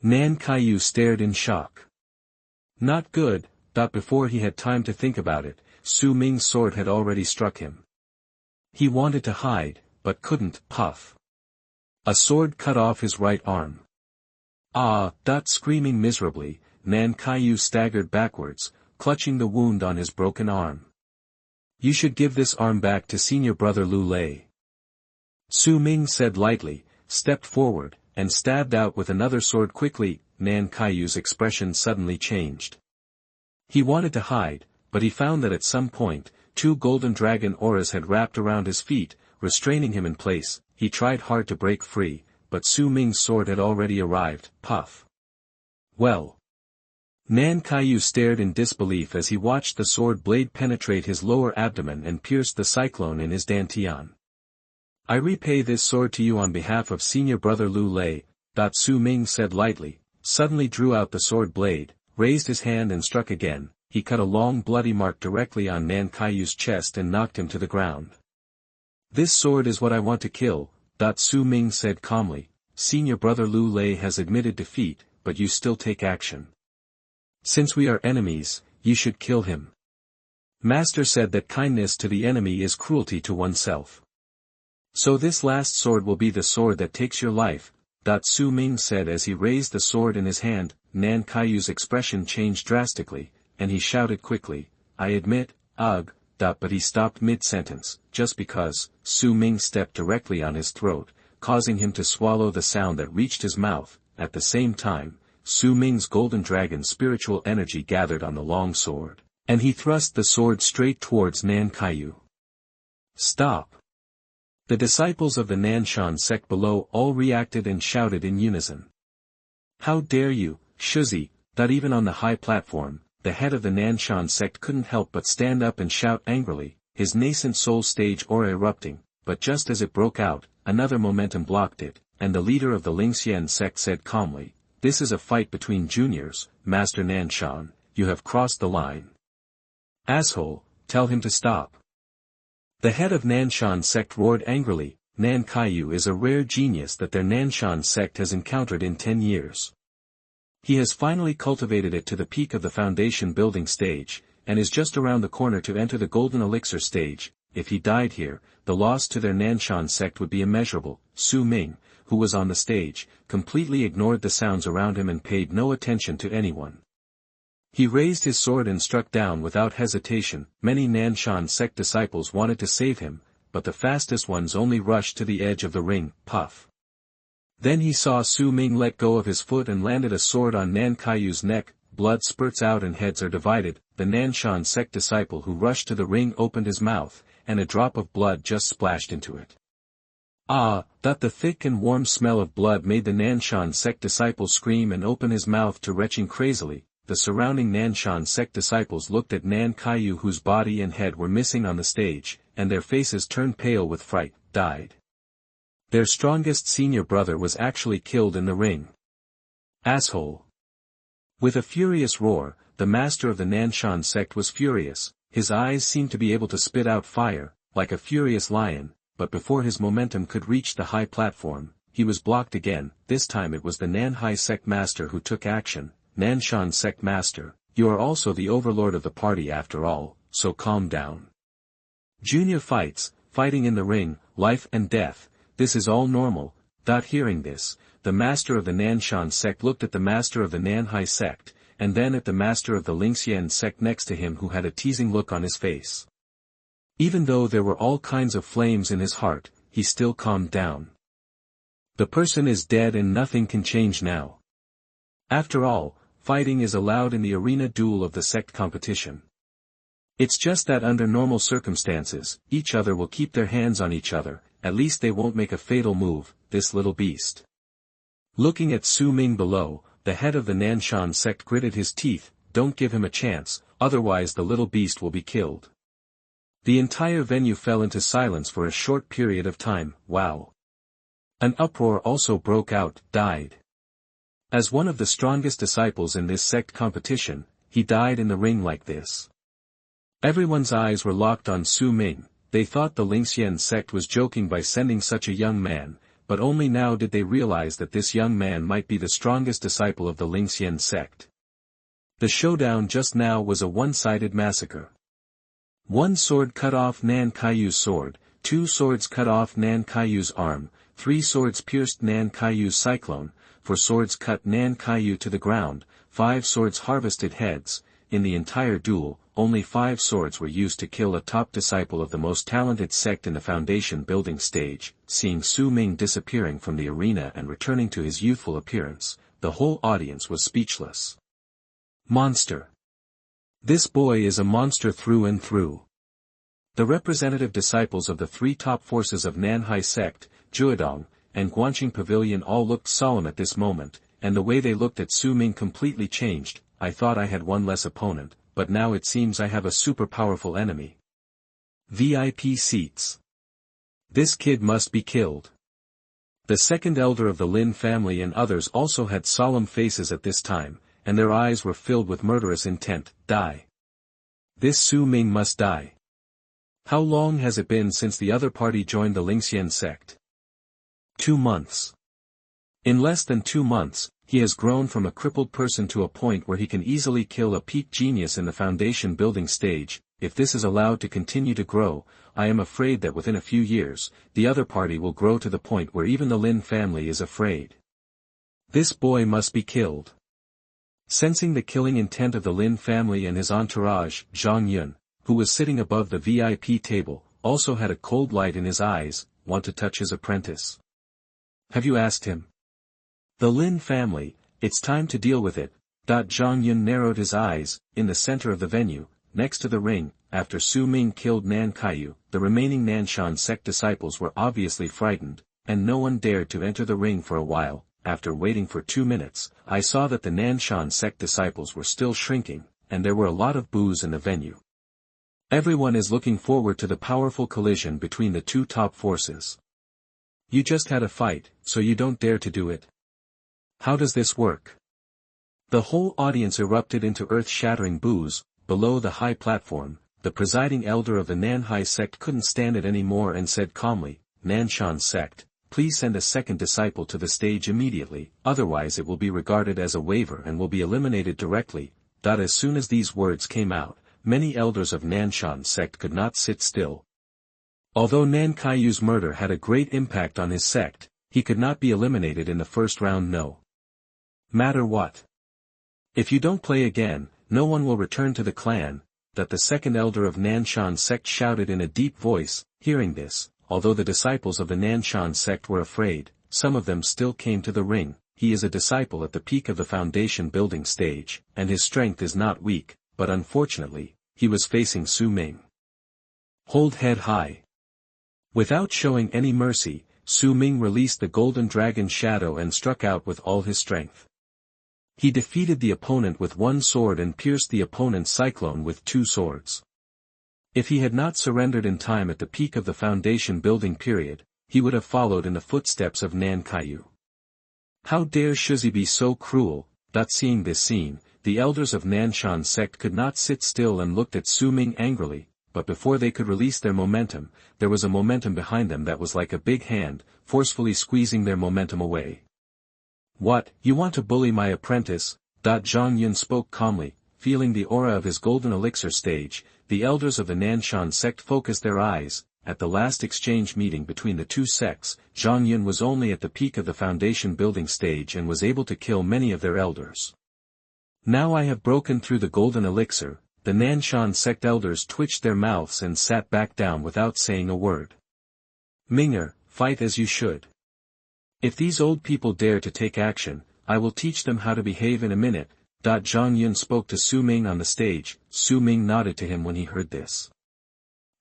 Nanhai stared in shock. Not good. Before he had time to think about it, Su Ming's sword had already struck him. He wanted to hide, but couldn't. Puff. A sword cut off his right arm. Ah! Screaming miserably, Nanhai staggered backwards, clutching the wound on his broken arm. You should give this arm back to senior brother Lu Lei. Su Ming said lightly, stepped forward, and stabbed out with another sword quickly. Nanhai's expression suddenly changed. He wanted to hide, but he found that at some point, two golden dragon auras had wrapped around his feet, restraining him in place. He tried hard to break free, but Su Ming's sword had already arrived. Puff. Well. Nanhai stared in disbelief as he watched the sword blade penetrate his lower abdomen and pierce the cyclone in his dantian. I repay this sword to you on behalf of senior brother Lu Lei. Su Ming said lightly, suddenly drew out the sword blade, raised his hand and struck again. He cut a long bloody mark directly on Nanhai's chest and knocked him to the ground. This sword is what I want to kill. Su Ming said calmly, senior brother Lu Lei has admitted defeat, but you still take action. Since we are enemies, you should kill him. Master said that kindness to the enemy is cruelty to oneself. So this last sword will be the sword that takes your life. Su Ming said as he raised the sword in his hand. Nanhai's expression changed drastically, and he shouted quickly, I admit, ugh. But he stopped mid-sentence, just because. Su Ming stepped directly on his throat, causing him to swallow the sound that reached his mouth. At the same time, Su Ming's golden dragon spiritual energy gathered on the long sword, and he thrust the sword straight towards Nanhai. Stop! The disciples of the Nanshan sect below all reacted and shouted in unison. How dare you, Shuzi! Even on the high platform, the head of the Nanshan sect couldn't help but stand up and shout angrily, his nascent soul stage aura erupting, but just as it broke out, another momentum blocked it, and the leader of the Lingxian sect said calmly, this is a fight between juniors, Master Nanshan, you have crossed the line. Asshole, tell him to stop. The head of Nanshan Sect roared angrily. Nanhai is a rare genius that their Nanshan Sect has encountered in 10 years. He has finally cultivated it to the peak of the foundation building stage, and is just around the corner to enter the golden elixir stage. If he died here, the loss to their Nanshan Sect would be immeasurable. Su Ming, who was on the stage, completely ignored the sounds around him and paid no attention to anyone. He raised his sword and struck down without hesitation. Many Nanshan Sect disciples wanted to save him, but the fastest ones only rushed to the edge of the ring. Puff. Then he saw Su Ming let go of his foot and landed a sword on Nanhai's neck. Blood spurts out and heads are divided. The Nanshan Sect disciple who rushed to the ring opened his mouth, and a drop of blood just splashed into it. Ah, that the thick and warm smell of blood made the Nanshan Sect disciple scream and open his mouth to retching crazily. The surrounding Nanshan Sect disciples looked at Nanhai whose body and head were missing on the stage, and their faces turned pale with fright. Died. Their strongest senior brother was actually killed in the ring. Asshole. With a furious roar, the master of the Nanshan Sect was furious. His eyes seemed to be able to spit out fire, like a furious lion, but before his momentum could reach the high platform, he was blocked again. This time it was the Nanhai Sect master who took action. Nanshan Sect master, you are also the overlord of the party after all, so calm down. Junior fighting in the ring, life and death, this is all normal. Hearing this, the master of the Nanshan Sect looked at the master of the Nanhai Sect, and then at the master of the Lingxian Sect next to him who had a teasing look on his face. Even though there were all kinds of flames in his heart, he still calmed down. The person is dead and nothing can change now. After all, fighting is allowed in the arena duel of the sect competition. It's just that under normal circumstances, each other will keep their hands on each other, at least they won't make a fatal move. This little beast. Looking at Su Ming below, the head of the Nanshan Sect gritted his teeth. Don't give him a chance, otherwise the little beast will be killed. The entire venue fell into silence for a short period of time. Wow. An uproar also broke out. Died. As one of the strongest disciples in this sect competition, he died in the ring like this. Everyone's eyes were locked on Su Ming. They thought the Lingxian sect was joking by sending such a young man, but only now did they realize that this young man might be the strongest disciple of the Lingxian sect. The showdown just now was a one-sided massacre. One sword cut off Nanhai's sword, 2 swords cut off Nanhai's arm, 3 swords pierced Nanhai's cyclone, 4 swords cut Nanhai to the ground, 5 swords harvested heads. In the entire duel, only 5 swords were used to kill a top disciple of the most talented sect in the foundation building stage. Seeing Su Ming disappearing from the arena and returning to his youthful appearance, the whole audience was speechless. Monster. This boy is a monster through and through. The representative disciples of the 3 top forces of Nanhai Sect, Juedong, and Guanqing Pavilion all looked solemn at this moment, and the way they looked at Su Ming completely changed. I thought I had one less opponent, but now it seems I have a super powerful enemy. VIP seats. This kid must be killed. The second elder of the Lin family and others also had solemn faces at this time, and their eyes were filled with murderous intent. Die. This Su Ming must die. How long has it been since the other party joined the Lingxian sect? 2 months. In less than 2 months, he has grown from a crippled person to a point where he can easily kill a peak genius in the foundation building stage. If this is allowed to continue to grow, I am afraid that within a few years, the other party will grow to the point where even the Lin family is afraid. This boy must be killed. Sensing the killing intent of the Lin family and his entourage, Zhang Yun, who was sitting above the VIP table, also had a cold light in his eyes. Want to touch his apprentice? Have you asked him? The Lin family, it's time to deal with it. Zhang Yun narrowed his eyes. In the center of the venue, next to the ring, after Su Ming killed Nanhai, the remaining Nanshan sect disciples were obviously frightened, and no one dared to enter the ring for a while. After waiting for 2 minutes, I saw that the Nanshan sect disciples were still shrinking, and there were a lot of boos in the venue. Everyone is looking forward to the powerful collision between the 2 top forces. You just had a fight, so you don't dare to do it? How does this work? The whole audience erupted into earth-shattering boos. Below the high platform, the presiding elder of the Nanhai sect couldn't stand it anymore and said calmly, "Nanshan sect, please send a second disciple to the stage immediately, otherwise it will be regarded as a waiver and will be eliminated directly." As soon as these words came out, many elders of Nanshan sect could not sit still. Although Nan Kaiyu's murder had a great impact on his sect, he could not be eliminated in the first round no matter what. "If you don't play again, no one will return to the clan," that the second elder of Nanshan sect shouted in a deep voice. Hearing this, although the disciples of the Nanshan sect were afraid, some of them still came to the ring. He is a disciple at the peak of the foundation building stage, and his strength is not weak, but unfortunately, he was facing Su Ming. Hold head high. Without showing any mercy, Su Ming released the golden dragon shadow and struck out with all his strength. He defeated the opponent with one sword and pierced the opponent's cyclone with two swords. If he had not surrendered in time at the peak of the foundation building period, he would have followed in the footsteps of Nan Kaiyu. How dare Shuzi be so cruel? Seeing this scene, the elders of Nanshan sect could not sit still and looked at Su Ming angrily, but before they could release their momentum, there was a momentum behind them that was like a big hand, forcefully squeezing their momentum away. "What, you want to bully my apprentice?" Zhang Yun spoke calmly, feeling the aura of his golden elixir stage. The elders of the Nanshan sect focused their eyes. At the last exchange meeting between the two sects, Zhang Yun was only at the peak of the foundation building stage and was able to kill many of their elders. "Now I have broken through the golden elixir." The Nanshan sect elders twitched their mouths and sat back down without saying a word. "Minger, fight as you should. If these old people dare to take action, I will teach them how to behave in a minute." Zhang Yun spoke to Su Ming on the stage. Su Ming nodded to him when he heard this.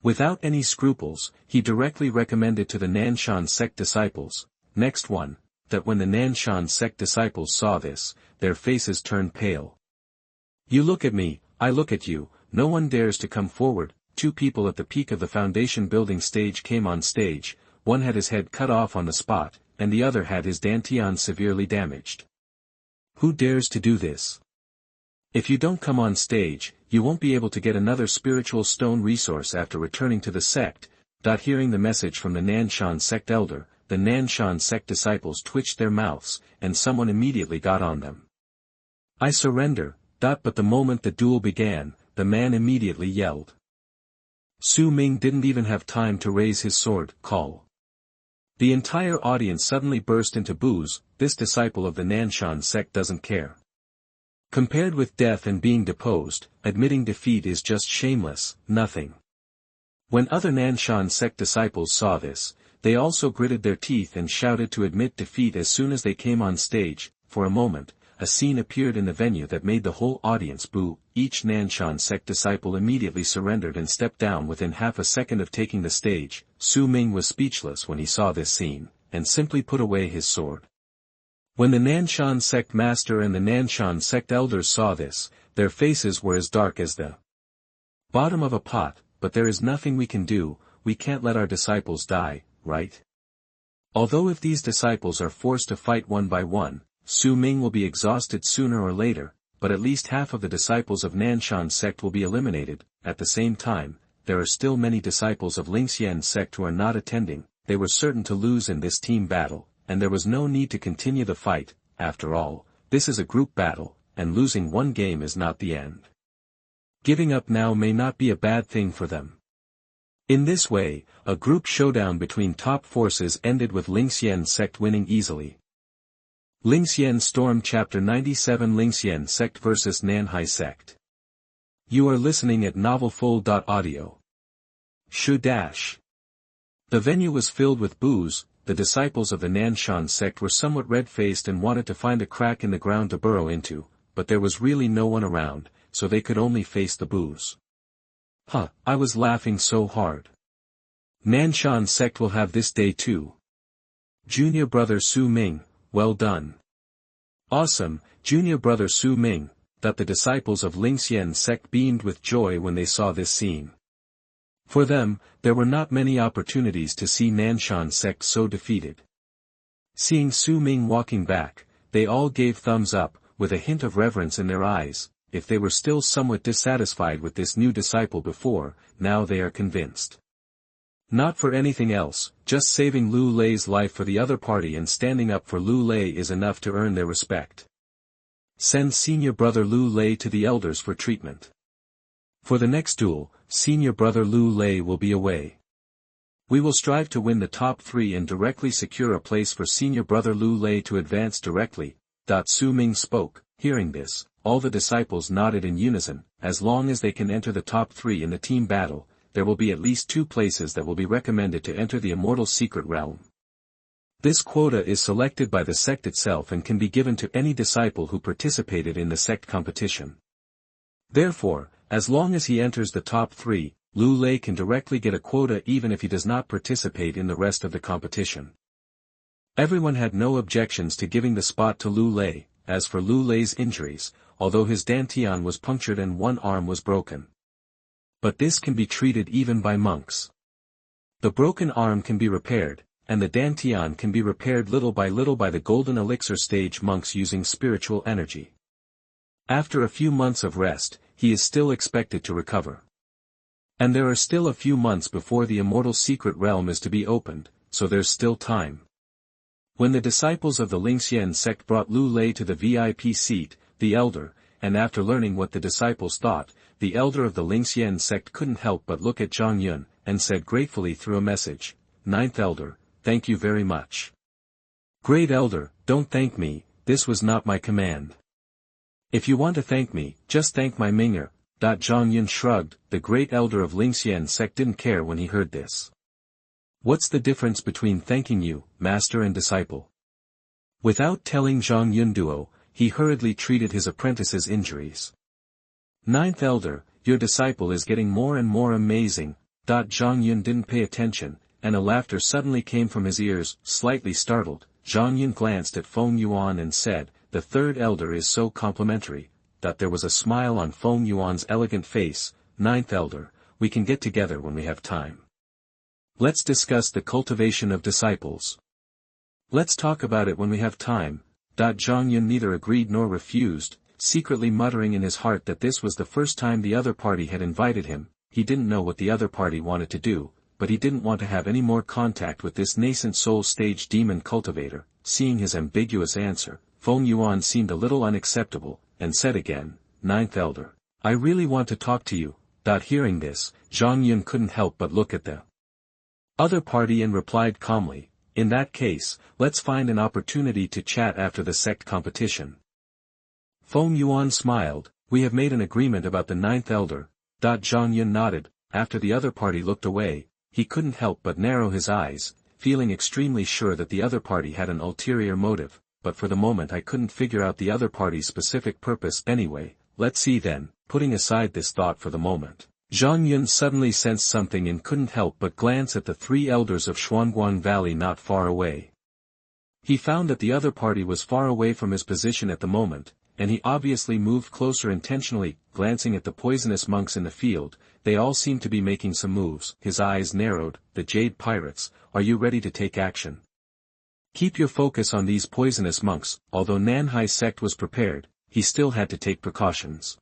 Without any scruples, he directly recommended to the Nanshan sect disciples, "Next one," that when the Nanshan sect disciples saw this, their faces turned pale. "You look at me, I look at you, no one dares to come forward." Two people at the peak of the foundation building stage came on stage. One had his head cut off on the spot, and the other had his dantian severely damaged. "Who dares to do this? If you don't come on stage, you won't be able to get another spiritual stone resource after returning to the sect." Hearing the message from the Nanshan sect elder, the Nanshan sect disciples twitched their mouths, and someone immediately got on them. "I surrender." But the moment the duel began, the man immediately yelled. Su Ming didn't even have time to raise his sword. "Call." The entire audience suddenly burst into boos. This disciple of the Nanshan sect doesn't care. Compared with death and being deposed, admitting defeat is just shameless, nothing. When other Nanshan sect disciples saw this, they also gritted their teeth and shouted to admit defeat as soon as they came on stage. For a moment, a scene appeared in the venue that made the whole audience boo. Each Nanshan sect disciple immediately surrendered and stepped down within half a second of taking the stage. Su Ming was speechless when he saw this scene, and simply put away his sword. When the Nanshan sect master and the Nanshan sect elders saw this, their faces were as dark as the bottom of a pot. "But there is nothing we can do, we can't let our disciples die, right? Although if these disciples are forced to fight one by one, Su Ming will be exhausted sooner or later, but at least half of the disciples of Nanshan sect will be eliminated." At the same time, there are still many disciples of Lingxian sect who are not attending. They were certain to lose in this team battle, and there was no need to continue the fight. After all, this is a group battle, and losing one game is not the end. Giving up now may not be a bad thing for them. In this way, a group showdown between top forces ended with Lingxian sect winning easily. Lingxian Storm Chapter 97 Lingxian Sect vs Nanhai Sect. You are listening at novelfold.audio. The venue was filled with boos. The disciples of the Nanshan sect were somewhat red-faced and wanted to find a crack in the ground to burrow into, but there was really no one around, so they could only face the boos. I was laughing so hard. Nanshan sect will have this day too. Junior brother Su Ming, well done. Awesome, junior brother Su Ming. The disciples of Lingxian sect beamed with joy when they saw this scene. For them, there were not many opportunities to see Nanshan sect so defeated. Seeing Su Ming walking back, they all gave thumbs up. with a hint of reverence in their eyes. If they were still somewhat dissatisfied with this new disciple before, now they are convinced. Not for anything else, just saving Lu Lei's life for the other party and standing up for Lu Lei is enough to earn their respect. Send senior brother Lu Lei to the elders for treatment. For the next duel, senior brother Lu Lei will be away. We will strive to win the top 3 and directly secure a place for senior brother Lu Lei to advance directly. Su Ming spoke. Hearing this, all the disciples nodded in unison. As long as they can enter the top 3 in the team battle, there will be at least 2 places that will be recommended to enter the immortal secret realm. This quota is selected by the sect itself and can be given to any disciple who participated in the sect competition. Therefore, as long as he enters the top 3, Lu Lei can directly get a quota even if he does not participate in the rest of the competition. Everyone had no objections to giving the spot to Lu Lei. As for Lu Lei's injuries, although his dantian was punctured and one arm was broken. But this can be treated even by monks. The broken arm can be repaired, and the dantian can be repaired little by the golden elixir stage monks using spiritual energy. After a few months of rest, he is still expected to recover. And there are still a few months before the immortal secret realm is to be opened, so there's still time. When the disciples of the Lingxian sect brought Lu Lei to the VIP seat, the elder, and after learning what the disciples thought, the elder of the Lingxian sect couldn't help but look at Zhang Yun, and said gratefully through a message, "Ninth elder, thank you very much." "Great elder, don't thank me, this was not my command. If you want to thank me, just thank my Minger." Zhang Yun shrugged. The great elder of Lingxian sect didn't care when he heard this. "What's the difference between thanking you, master and disciple?" Without telling Zhang Yun duo, he hurriedly treated his apprentice's injuries. "Ninth elder, your disciple is getting more and more amazing." Zhang Yun didn't pay attention, and a laughter suddenly came from his ears. Slightly startled, Zhang Yun glanced at Feng Yuan and said, "The third elder is so complimentary." There was a smile on Feng Yuan's elegant face. "Ninth elder, we can get together when we have time. Let's discuss the cultivation of disciples." "Let's talk about it when we have time." Zhang Yun neither agreed nor refused, secretly muttering in his heart that this was the first time the other party had invited him. He didn't know what the other party wanted to do, but he didn't want to have any more contact with this Nascent Soul Stage demon cultivator. Seeing his ambiguous answer, Feng Yuan seemed a little unacceptable, and said again, "Ninth elder, I really want to talk to you." Hearing this, Zhang Yun couldn't help but look at the other party and replied calmly, "In that case, let's find an opportunity to chat after the sect competition." Feng Yuan smiled. "We have made an agreement about the ninth elder." Zhang Yun nodded. After the other party looked away, he couldn't help but narrow his eyes, feeling extremely sure that the other party had an ulterior motive, but for the moment I couldn't figure out the other party's specific purpose anyway. Let's see then. Putting aside this thought for the moment, Zhang Yun suddenly sensed something and couldn't help but glance at the 3 elders of Xuanguang Valley not far away. He found that the other party was far away from his position at the moment, and he obviously moved closer intentionally. Glancing at the poisonous monks in the field, they all seemed to be making some moves. His eyes narrowed. "The Jade Pirates, are you ready to take action? Keep your focus on these poisonous monks." Although Nanhai sect was prepared, he still had to take precautions.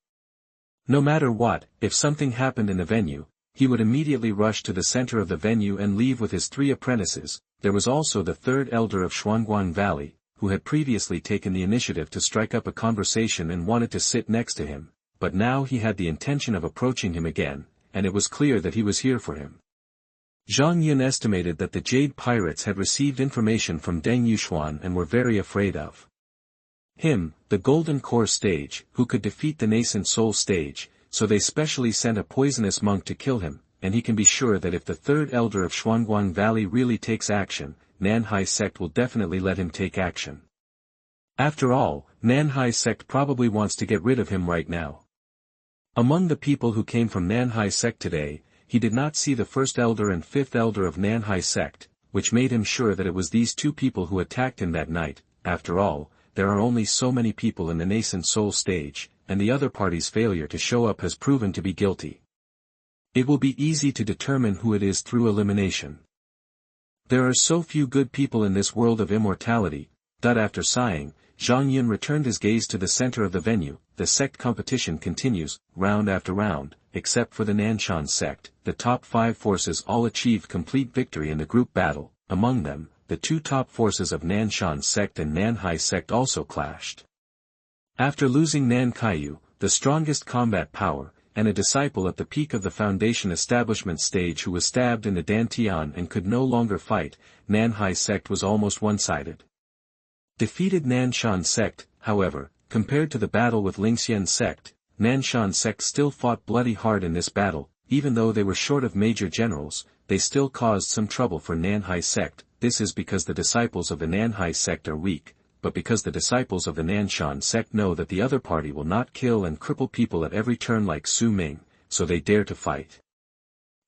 No matter what, if something happened in the venue, he would immediately rush to the center of the venue and leave with his 3 apprentices. There was also the 3rd elder of Xuanguang Valley, who had previously taken the initiative to strike up a conversation and wanted to sit next to him, but now he had the intention of approaching him again, and it was clear that he was here for him. Zhang Yun estimated that the Jade Pirates had received information from Deng Yuxuan and were very afraid of him, the Golden Core stage, who could defeat the Nascent Soul Stage, so they specially sent a poisonous monk to kill him, and he can be sure that if the 3rd elder of Xuanguang Valley really takes action, Nanhai sect will definitely let him take action. After all, Nanhai sect probably wants to get rid of him right now. Among the people who came from Nanhai sect today, he did not see the 1st elder and 5th elder of Nanhai sect, which made him sure that it was these 2 people who attacked him that night. After all, there are only so many people in the Nascent Soul Stage, and the other party's failure to show up has proven to be guilty. It will be easy to determine who it is through elimination. There are so few good people in this world of immortality. After sighing, Zhang Yun returned his gaze to the center of the venue. The sect competition continues, round after round, except for the Nanshan sect. The top 5 forces all achieved complete victory in the group battle. Among them, the 2 top forces of Nanshan sect and Nanhai sect also clashed. After losing Nankaiyu, the strongest combat power, and a disciple at the peak of the foundation establishment stage who was stabbed in the dantian and could no longer fight, Nanhai sect was almost one-sided. Defeated Nanshan sect, however, compared to the battle with Lingxian sect, Nanshan sect still fought bloody hard in this battle. Even though they were short of major generals, they still caused some trouble for Nanhai sect. This is because the disciples of the Nanhai sect are weak, but because the disciples of the Nanshan sect know that the other party will not kill and cripple people at every turn like Su Ming, so they dare to fight.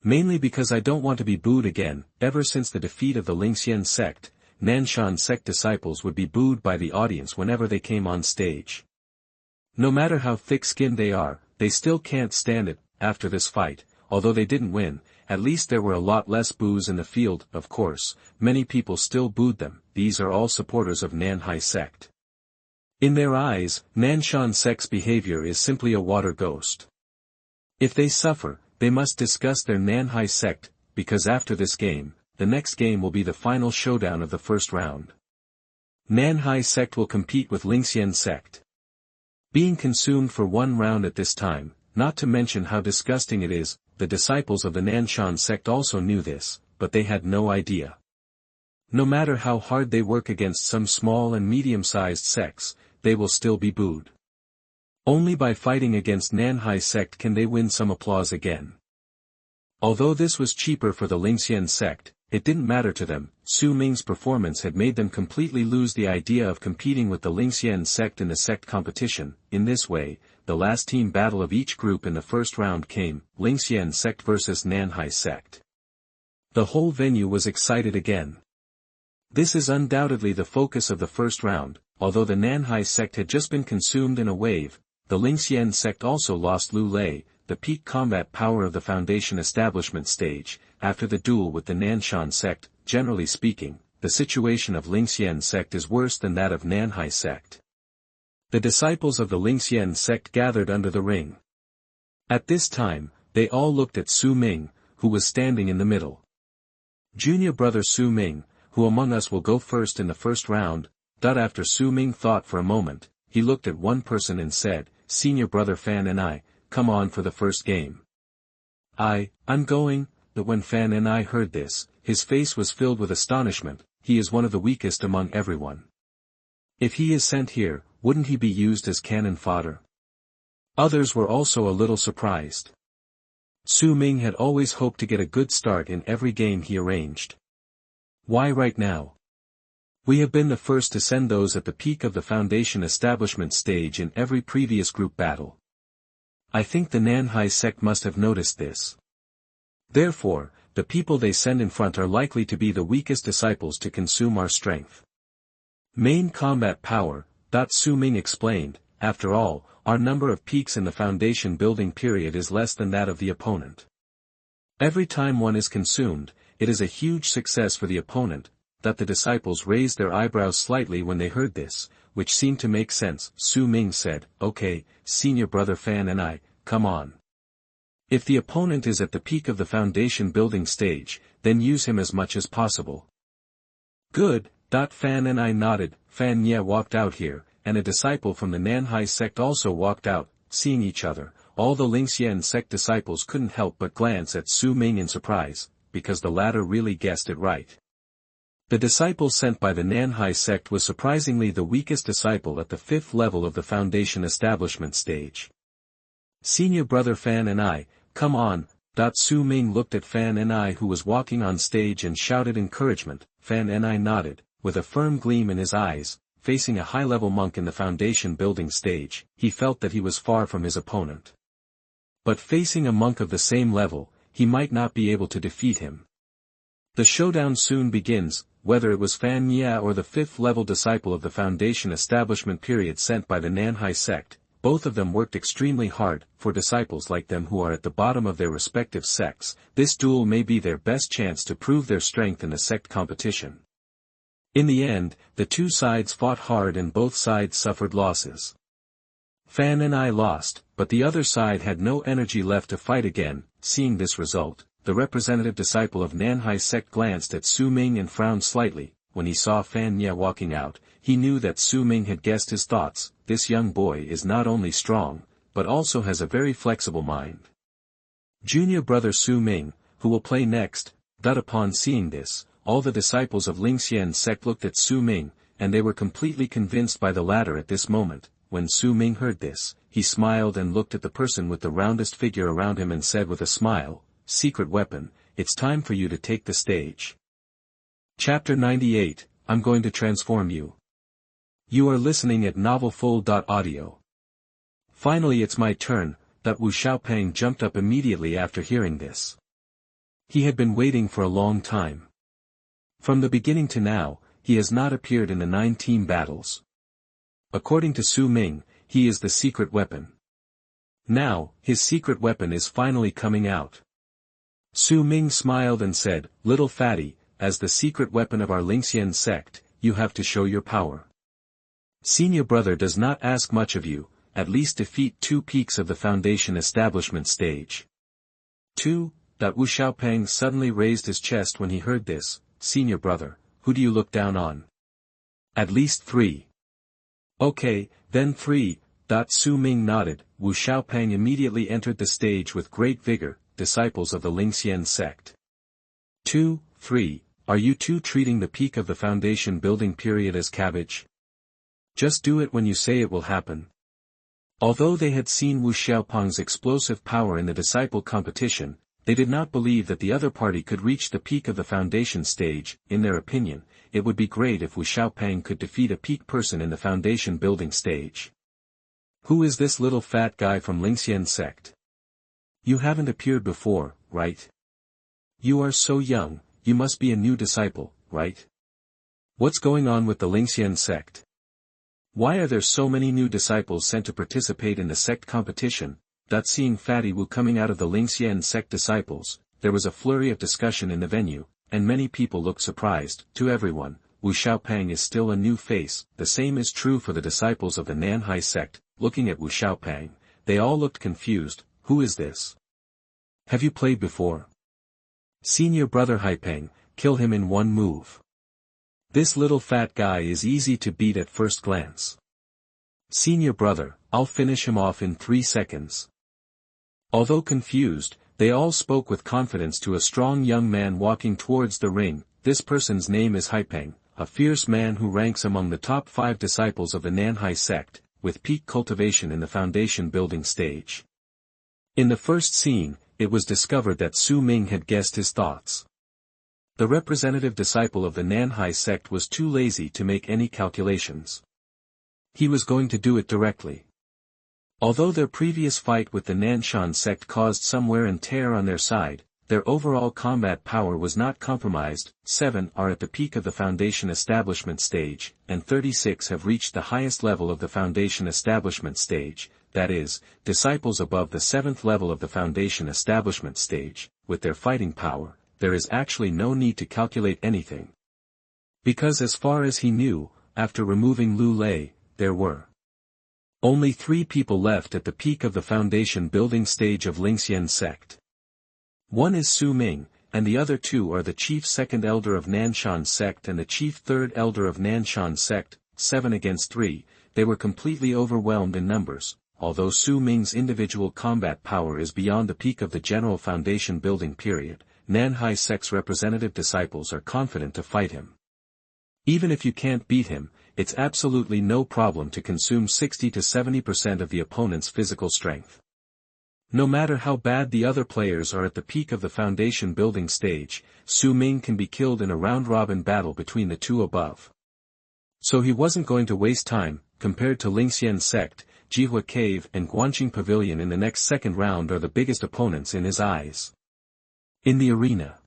Mainly because I don't want to be booed again. Ever since the defeat of the Lingxian sect, Nanshan sect disciples would be booed by the audience whenever they came on stage. No matter how thick-skinned they are, they still can't stand it. After this fight, although they didn't win, at least there were a lot less boos in the field. Of course, many people still booed them. These are all supporters of Nanhai sect. In their eyes, Nanshan sect's behavior is simply a water ghost. If they suffer, they must discuss their Nanhai sect, because after this game, the next game will be the final showdown of the first round. Nanhai sect will compete with Lingxian sect. Being consumed for one round at this time, not to mention how disgusting it is, the disciples of the Nanshan sect also knew this, but they had no idea. No matter how hard they work against some small and medium-sized sects, they will still be booed. Only by fighting against Nanhai sect can they win some applause again. Although this was cheaper for the Lingxian sect, it didn't matter to them. Su Ming's performance had made them completely lose the idea of competing with the Lingxian sect in the sect competition. In this way, the last team battle of each group in the first round came, Lingxian sect versus Nanhai sect. The whole venue was excited again. This is undoubtedly the focus of the first round. Although the Nanhai sect had just been consumed in a wave, the Lingxian sect also lost Lu Lei, the peak combat power of the foundation establishment stage. After the duel with the Nanshan sect, generally speaking, the situation of Lingxian sect is worse than that of Nanhai sect. The disciples of the Lingxian sect gathered under the ring. At this time, they all looked at Su Ming, who was standing in the middle. Junior brother Su Ming, who among us will go first in the first round? After Su Ming thought for a moment, he looked at one person and said, Senior brother Fan and I, come on for the first game. I'm going. But when Fan and I heard this, his face was filled with astonishment. He is one of the weakest among everyone. If he is sent here, wouldn't he be used as cannon fodder? Others were also a little surprised. Su Ming had always hoped to get a good start in every game he arranged. Why right now? We have been the first to send those at the peak of the foundation establishment stage in every previous group battle. I think the Nanhai sect must have noticed this. Therefore, the people they send in front are likely to be the weakest disciples to consume our strength. Main combat power, Su Ming explained. After all, our number of peaks in the foundation building period is less than that of the opponent. Every time one is consumed, it is a huge success for the opponent. The disciples raised their eyebrows slightly when they heard this, which seemed to make sense. Su Ming said, Okay, senior brother Fan and I, come on. If the opponent is at the peak of the foundation building stage, then use him as much as possible. Good. Fan and I nodded. Fan Ye walked out here, and a disciple from the Nanhai sect also walked out. Seeing each other, all the Lingxian sect disciples couldn't help but glance at Su Ming in surprise, because the latter really guessed it right. The disciple sent by the Nanhai sect was surprisingly the weakest disciple at the 5th level of the foundation establishment stage. Senior brother Fan and I, come on. Su Ming looked at Fan and I who was walking on stage and shouted encouragement. Fan and I nodded, with a firm gleam in his eyes. Facing a high-level monk in the foundation building stage, he felt that he was far from his opponent. But facing a monk of the same level, he might not be able to defeat him. The showdown soon begins. Whether it was Fan Ye or the 5th level disciple of the foundation establishment period sent by the Nanhai sect, both of them worked extremely hard. For disciples like them who are at the bottom of their respective sects, this duel may be their best chance to prove their strength in the sect competition. In the end, the two sides fought hard and both sides suffered losses. Fan and I lost, but the other side had no energy left to fight again. Seeing this result, the representative disciple of Nanhai sect glanced at Su Ming and frowned slightly. When he saw Fan Ye walking out, he knew that Su Ming had guessed his thoughts. This young boy is not only strong, but also has a very flexible mind. Junior brother Su Ming, who will play next? Upon seeing this, all the disciples of Lingxian sect looked at Su Ming, and they were completely convinced by the latter at this moment. When Su Ming heard this, he smiled and looked at the person with the roundest figure around him and said with a smile, "Secret weapon, it's time for you to take the stage." Chapter 98, I'm going to transform you. You are listening at novelfold.audio. Finally it's my turn. Wu Xiaopeng jumped up immediately after hearing this. He had been waiting for a long time. From the beginning to now, he has not appeared in the 9 team battles. According to Su Ming, he is the secret weapon. Now, his secret weapon is finally coming out. Su Ming smiled and said, "Little fatty, as the secret weapon of our Lingxian sect, you have to show your power. Senior brother does not ask much of you, at least defeat 2 peaks of the foundation establishment stage." 2. Wu Xiaopeng suddenly raised his chest when he heard this. "Senior brother, who do you look down on?" "At least 3. "Okay, then 3. Su Ming nodded. Wu Xiaopeng immediately entered the stage with great vigor. Disciples of the Lingxian sect. 2, 3. Are you two treating the peak of the foundation building period as cabbage? Just do it when you say it will happen. Although they had seen Wu Xiaopeng's explosive power in the disciple competition, they did not believe that the other party could reach the peak of the foundation stage. In their opinion, it would be great if Wu Xiaopeng could defeat a peak person in the foundation building stage. Who is this little fat guy from Lingxian sect? You haven't appeared before, right? You are so young, you must be a new disciple, right? What's going on with the Lingxian sect? Why are there so many new disciples sent to participate in the sect competition? Seeing Fatty Wu coming out of the Lingxian sect disciples, there was a flurry of discussion in the venue, and many people looked surprised. To everyone, Wu Xiaopeng is still a new face. The same is true for the disciples of the Nanhai sect. Looking at Wu Xiaopeng, they all looked confused. Who is this? Have you played before? Senior brother Haipeng, kill him in one move. This little fat guy is easy to beat at first glance. Senior brother, I'll finish him off in 3 seconds. Although confused, they all spoke with confidence to a strong young man walking towards the ring. This person's name is Haipeng, a fierce man who ranks among the top 5 disciples of the Nanhai sect, with peak cultivation in the foundation building stage. In the first scene, it was discovered that Su Ming had guessed his thoughts. The representative disciple of the Nanhai sect was too lazy to make any calculations. He was going to do it directly. Although their previous fight with the Nanshan sect caused some wear and tear on their side, their overall combat power was not compromised. 7 are at the peak of the foundation establishment stage, and 36 have reached the highest level of the foundation establishment stage, that is, disciples above the 7th level of the foundation establishment stage. With their fighting power, there is actually no need to calculate anything. Because as far as he knew, after removing Lu Lei, there were only 3 people left at the peak of the foundation building stage of Lingxian sect. One is Su Ming, and the other 2 are the chief 2nd elder of Nanshan sect and the chief 3rd elder of Nanshan sect. 7 against 3, they were completely overwhelmed in numbers. Although Su Ming's individual combat power is beyond the peak of the general foundation building period, Nanhai sect's representative disciples are confident to fight him. Even if you can't beat him, it's absolutely no problem to consume 60 to 70% of the opponent's physical strength. No matter how bad the other players are at the peak of the foundation building stage, Su Ming can be killed in a round-robin battle between the 2 above. So he wasn't going to waste time. Compared to Lingxian sect, Jihua Cave and Guanqing Pavilion in the next 2nd round are the biggest opponents in his eyes. In the arena.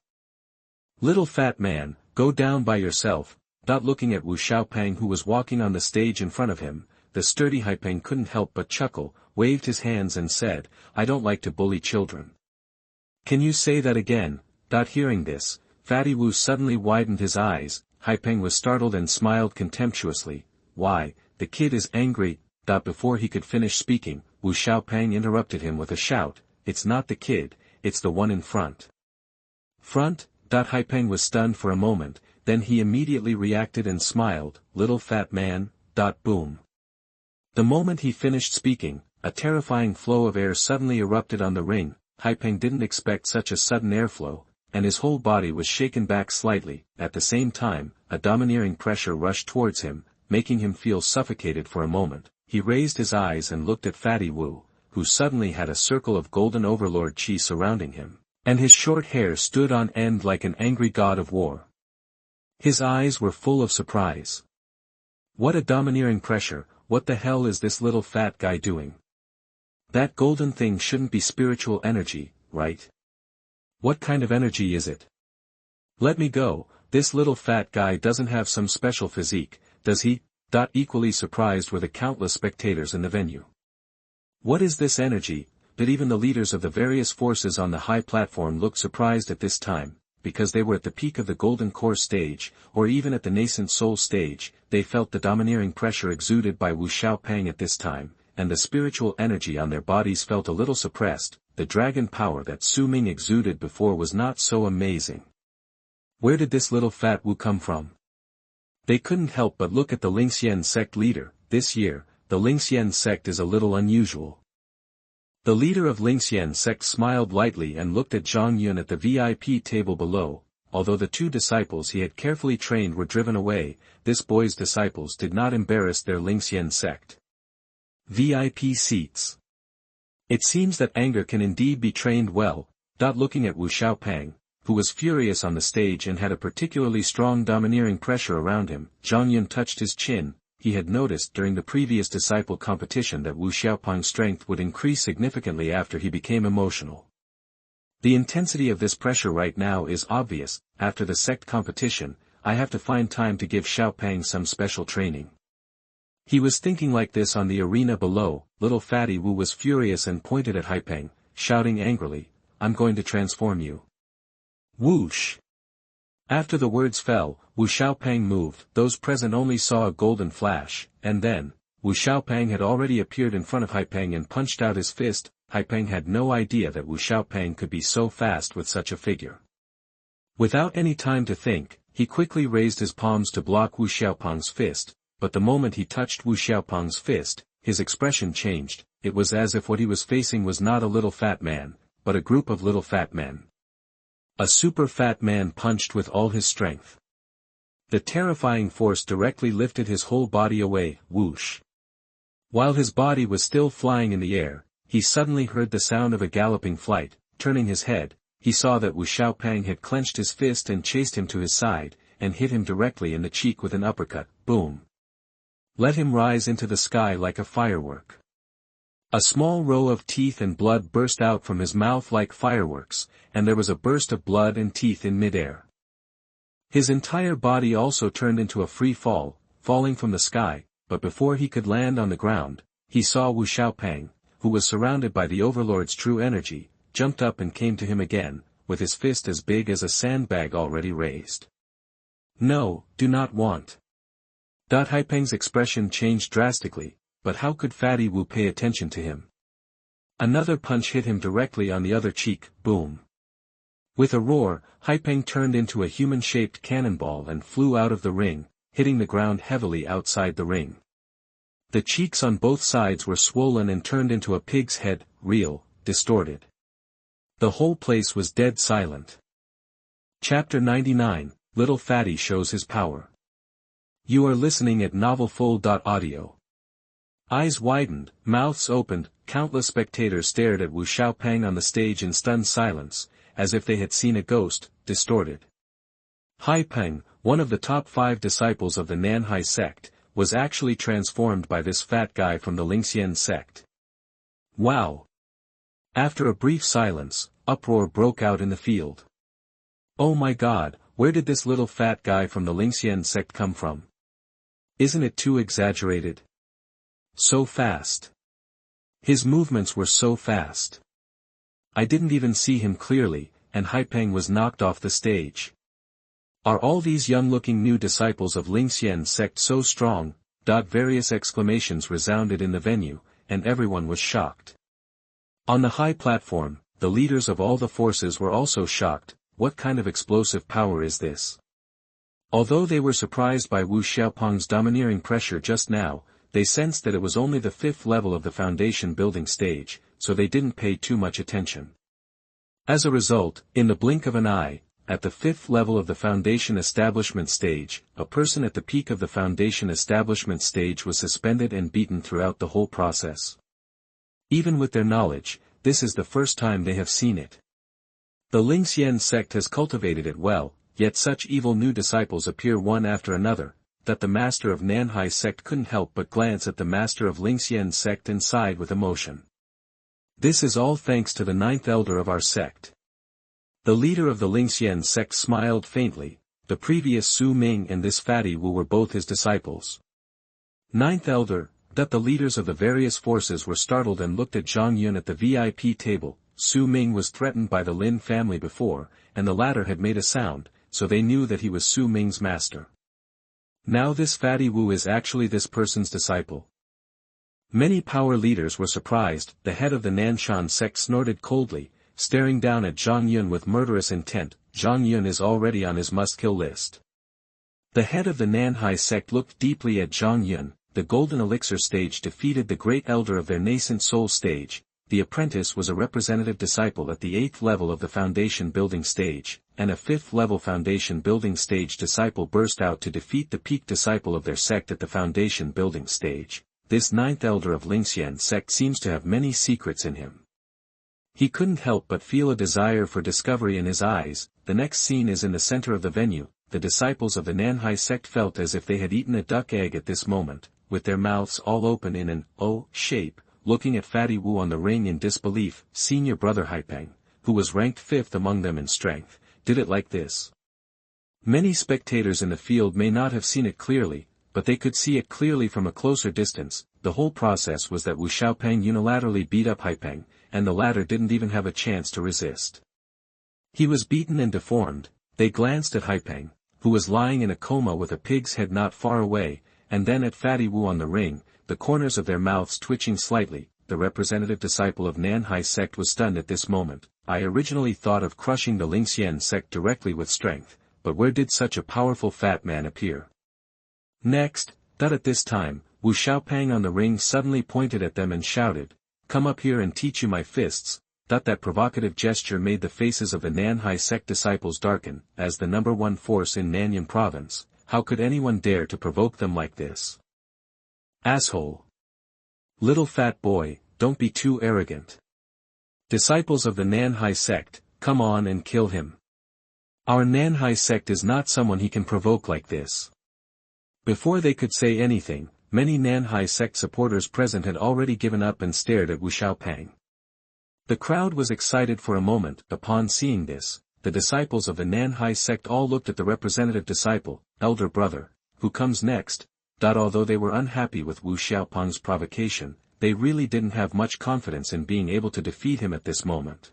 Little fat man, go down by yourself. Looking at Wu Xiaopeng who was walking on the stage in front of him, the sturdy Haipeng couldn't help but chuckle, waved his hands and said, I don't like to bully children. Can you say that again? Hearing this, Fatty Wu suddenly widened his eyes. Haipeng was startled and smiled contemptuously. Why, the kid is angry. Before he could finish speaking, Wu Xiaopeng interrupted him with a shout, it's not the kid, it's the one in front. Front? Haipeng was stunned for a moment, then he immediately reacted and smiled, little fat man. Boom. The moment he finished speaking, a terrifying flow of air suddenly erupted on the ring. Haipeng didn't expect such a sudden airflow, and his whole body was shaken back slightly. At the same time, a domineering pressure rushed towards him, making him feel suffocated for a moment. He raised his eyes and looked at Fatty Wu, who suddenly had a circle of golden overlord chi surrounding him, and his short hair stood on end like an angry god of war. His eyes were full of surprise. What a domineering pressure, what the hell is this little fat guy doing? That golden thing shouldn't be spiritual energy, right? What kind of energy is it? Let me go, this little fat guy doesn't have some special physique, does he? Equally surprised were the countless spectators in the venue. What is this energy? But even the leaders of the various forces on the high platform looked surprised at this time, because they were at the peak of the Golden Core stage, or even at the Nascent Soul Stage. They felt the domineering pressure exuded by Wu Xiaopeng at this time, and the spiritual energy on their bodies felt a little suppressed. The dragon power that Su Ming exuded before was not so amazing. Where did this little fat Wu come from? They couldn't help but look at the Lingxian sect leader. This year, the Lingxian sect is a little unusual. The leader of Lingxian sect smiled lightly and looked at Zhang Yun at the VIP table below. Although the two disciples he had carefully trained were driven away, this boy's disciples did not embarrass their Lingxian sect. VIP seats. It seems that anger can indeed be trained well. Looking at Wu Xiaopeng, who was furious on the stage and had a particularly strong domineering pressure around him, Zhang Yun touched his chin. He had noticed during the previous disciple competition that Wu Xiaopeng's strength would increase significantly after he became emotional. The intensity of this pressure right now is obvious. After the sect competition, I have to find time to give Xiaopeng some special training. He was thinking like this on the arena below. Little Fatty Wu was furious and pointed at Haipeng, shouting angrily, I'm going to transform you. Whoosh! After the words fell, Wu Xiaopeng moved. Those present only saw a golden flash, and then, Wu Xiaopeng had already appeared in front of Haipeng and punched out his fist. Haipeng had no idea that Wu Xiaopeng could be so fast with such a figure. Without any time to think, he quickly raised his palms to block Wu Xiaopeng's fist, but the moment he touched Wu Xiaopeng's fist, his expression changed. It was as if what he was facing was not a little fat man, but a group of little fat men. A super fat man punched with all his strength. The terrifying force directly lifted his whole body away, whoosh. While his body was still flying in the air, he suddenly heard the sound of a galloping flight. Turning his head, he saw that Wu Xiaopeng had clenched his fist and chased him to his side, and hit him directly in the cheek with an uppercut. Boom! Let him rise into the sky like a firework. A small row of teeth and blood burst out from his mouth like fireworks, and there was a burst of blood and teeth in midair. His entire body also turned into a free fall, falling from the sky, but before he could land on the ground, he saw Wu Xiaopeng, who was surrounded by the overlord's true energy, jumped up and came to him again, with his fist as big as a sandbag already raised. No, do not want. Haipeng's expression changed drastically, but how could Fatty Wu pay attention to him? Another punch hit him directly on the other cheek, boom. With a roar, Haipeng turned into a human-shaped cannonball and flew out of the ring, hitting the ground heavily outside the ring. The cheeks on both sides were swollen and turned into a pig's head, real, distorted. The whole place was dead silent. Chapter 99, Little Fatty Shows His Power. You are listening at novelfold.audio. Eyes widened, mouths opened, countless spectators stared at Wu Xiaopeng on the stage in stunned silence, as if they had seen a ghost, distorted. Haipeng, one of the top 5 disciples of the Nanhai sect, was actually transformed by this fat guy from the Lingxian sect. Wow! After a brief silence, uproar broke out in the field. Oh my god, where did this little fat guy from the Lingxian sect come from? Isn't it too exaggerated? So fast. His movements were so fast. I didn't even see him clearly, and Haipeng was knocked off the stage. Are all these young-looking new disciples of Lingxian sect so strong? Various exclamations resounded in the venue, and everyone was shocked. On the high platform, the leaders of all the forces were also shocked. What kind of explosive power is this? Although they were surprised by Wu Xiaopeng's domineering pressure just now, they sensed that it was only the 5th level of the foundation building stage, so they didn't pay too much attention. As a result, in the blink of an eye, at the 5th level of the foundation establishment stage, a person at the peak of the foundation establishment stage was suspended and beaten throughout the whole process. Even with their knowledge, this is the first time they have seen it. The Lingxian sect has cultivated it well, yet such evil new disciples appear one after another, that the master of Nanhai sect couldn't help but glance at the master of Lingxian sect and sighed with emotion. This is all thanks to the 9th elder of our sect. The leader of the Lingxian sect smiled faintly. The previous Su Ming and this fatty Wu were both his disciples. 9th elder, that the leaders of the various forces were startled and looked at Zhang Yun at the VIP table. Su Ming was threatened by the Lin family before, and the latter had made a sound, so they knew that he was Su Ming's master. Now this fatty Wu is actually this person's disciple. Many power leaders were surprised. The head of the Nanshan sect snorted coldly, staring down at Zhang Yun with murderous intent. Zhang Yun is already on his must-kill list. The head of the Nanhai sect looked deeply at Zhang Yun. The golden elixir stage defeated the great elder of their nascent soul stage. The apprentice was a representative disciple at the 8th level of the foundation building stage, and a 5th level foundation building stage disciple burst out to defeat the peak disciple of their sect at the foundation building stage. This 9th elder of Lingxian sect seems to have many secrets in him. He couldn't help but feel a desire for discovery in his eyes. The next scene is in the center of the venue. The disciples of the Nanhai sect felt as if they had eaten a duck egg at this moment, with their mouths all open in an O shape, looking at Fatty Wu on the ring in disbelief. Senior brother Haipeng, who was ranked 5th among them in strength, did it like this. Many spectators in the field may not have seen it clearly, but they could see it clearly from a closer distance. The whole process was that Wu Xiaopeng unilaterally beat up Haipeng, and the latter didn't even have a chance to resist. He was beaten and deformed. They glanced at Haipeng, who was lying in a coma with a pig's head not far away, and then at Fatty Wu on the ring, the corners of their mouths twitching slightly. The representative disciple of Nanhai sect was stunned at this moment. I originally thought of crushing the Lingxian sect directly with strength, but where did such a powerful fat man appear? Next, that at this time, Wu Xiaopeng on the ring suddenly pointed at them and shouted, "Come up here and teach you my fists." That provocative gesture made the faces of the Nanhai sect disciples darken. As the number 1 force in Nanyan province, how could anyone dare to provoke them like this? Asshole! Little fat boy, don't be too arrogant. Disciples of the Nanhai sect, come on and kill him. Our Nanhai sect is not someone he can provoke like this. Before they could say anything, many Nanhai sect supporters present had already given up and stared at Wu Xiaopeng. The crowd was excited for a moment. Upon seeing this, the disciples of the Nanhai sect all looked at the representative disciple, elder brother, who comes next. Although they were unhappy with Wu Xiaopeng's provocation, they really didn't have much confidence in being able to defeat him at this moment.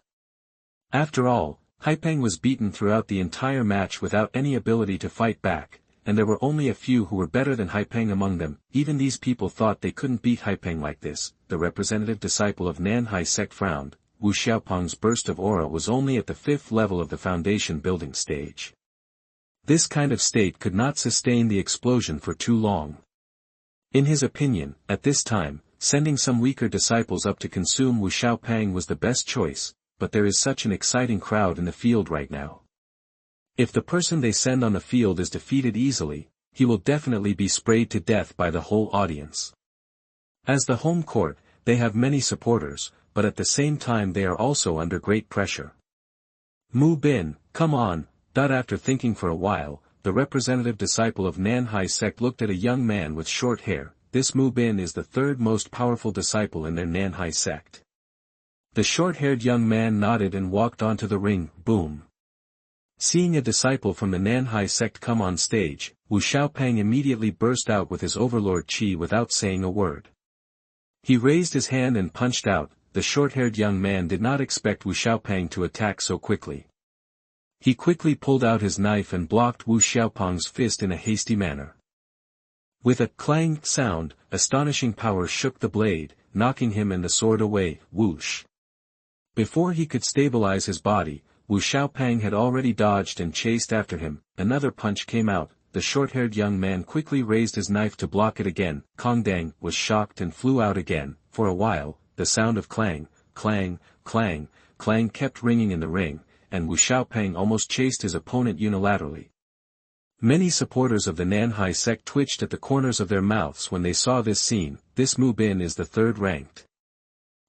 After all, Haipeng was beaten throughout the entire match without any ability to fight back, and there were only a few who were better than Haipeng among them. Even these people thought they couldn't beat Haipeng like this. The representative disciple of Nanhai sect frowned. Wu Xiaopeng's burst of aura was only at the 5th level of the foundation building stage. This kind of state could not sustain the explosion for too long. In his opinion, at this time, sending some weaker disciples up to consume Wu Xiaopeng was the best choice, but there is such an exciting crowd in the field right now. If the person they send on the field is defeated easily, he will definitely be sprayed to death by the whole audience. As the home court, they have many supporters, but at the same time they are also under great pressure. Mu Bin, come on. After thinking for a while, the representative disciple of Nanhai sect looked at a young man with short hair. This Mu Bin is the 3rd most powerful disciple in their Nanhai sect. The short-haired young man nodded and walked onto the ring. Boom. Seeing a disciple from the Nanhai sect come on stage, Wu Xiaopeng immediately burst out with his overlord Qi without saying a word. He raised his hand and punched out. The short-haired young man did not expect Wu Xiaopeng to attack so quickly. He quickly pulled out his knife and blocked Wu Xiaopeng's fist in a hasty manner. With a clang sound, astonishing power shook the blade, knocking him and the sword away, whoosh. Before he could stabilize his body, Wu Xiaopeng had already dodged and chased after him. Another punch came out. The short-haired young man quickly raised his knife to block it again. Kong Dang was shocked and flew out again. For a while, the sound of clang, clang, clang, clang kept ringing in the ring, and Wu Xiaopeng almost chased his opponent unilaterally. Many supporters of the Nanhai sect twitched at the corners of their mouths when they saw this scene. This Mu Bin is the third-ranked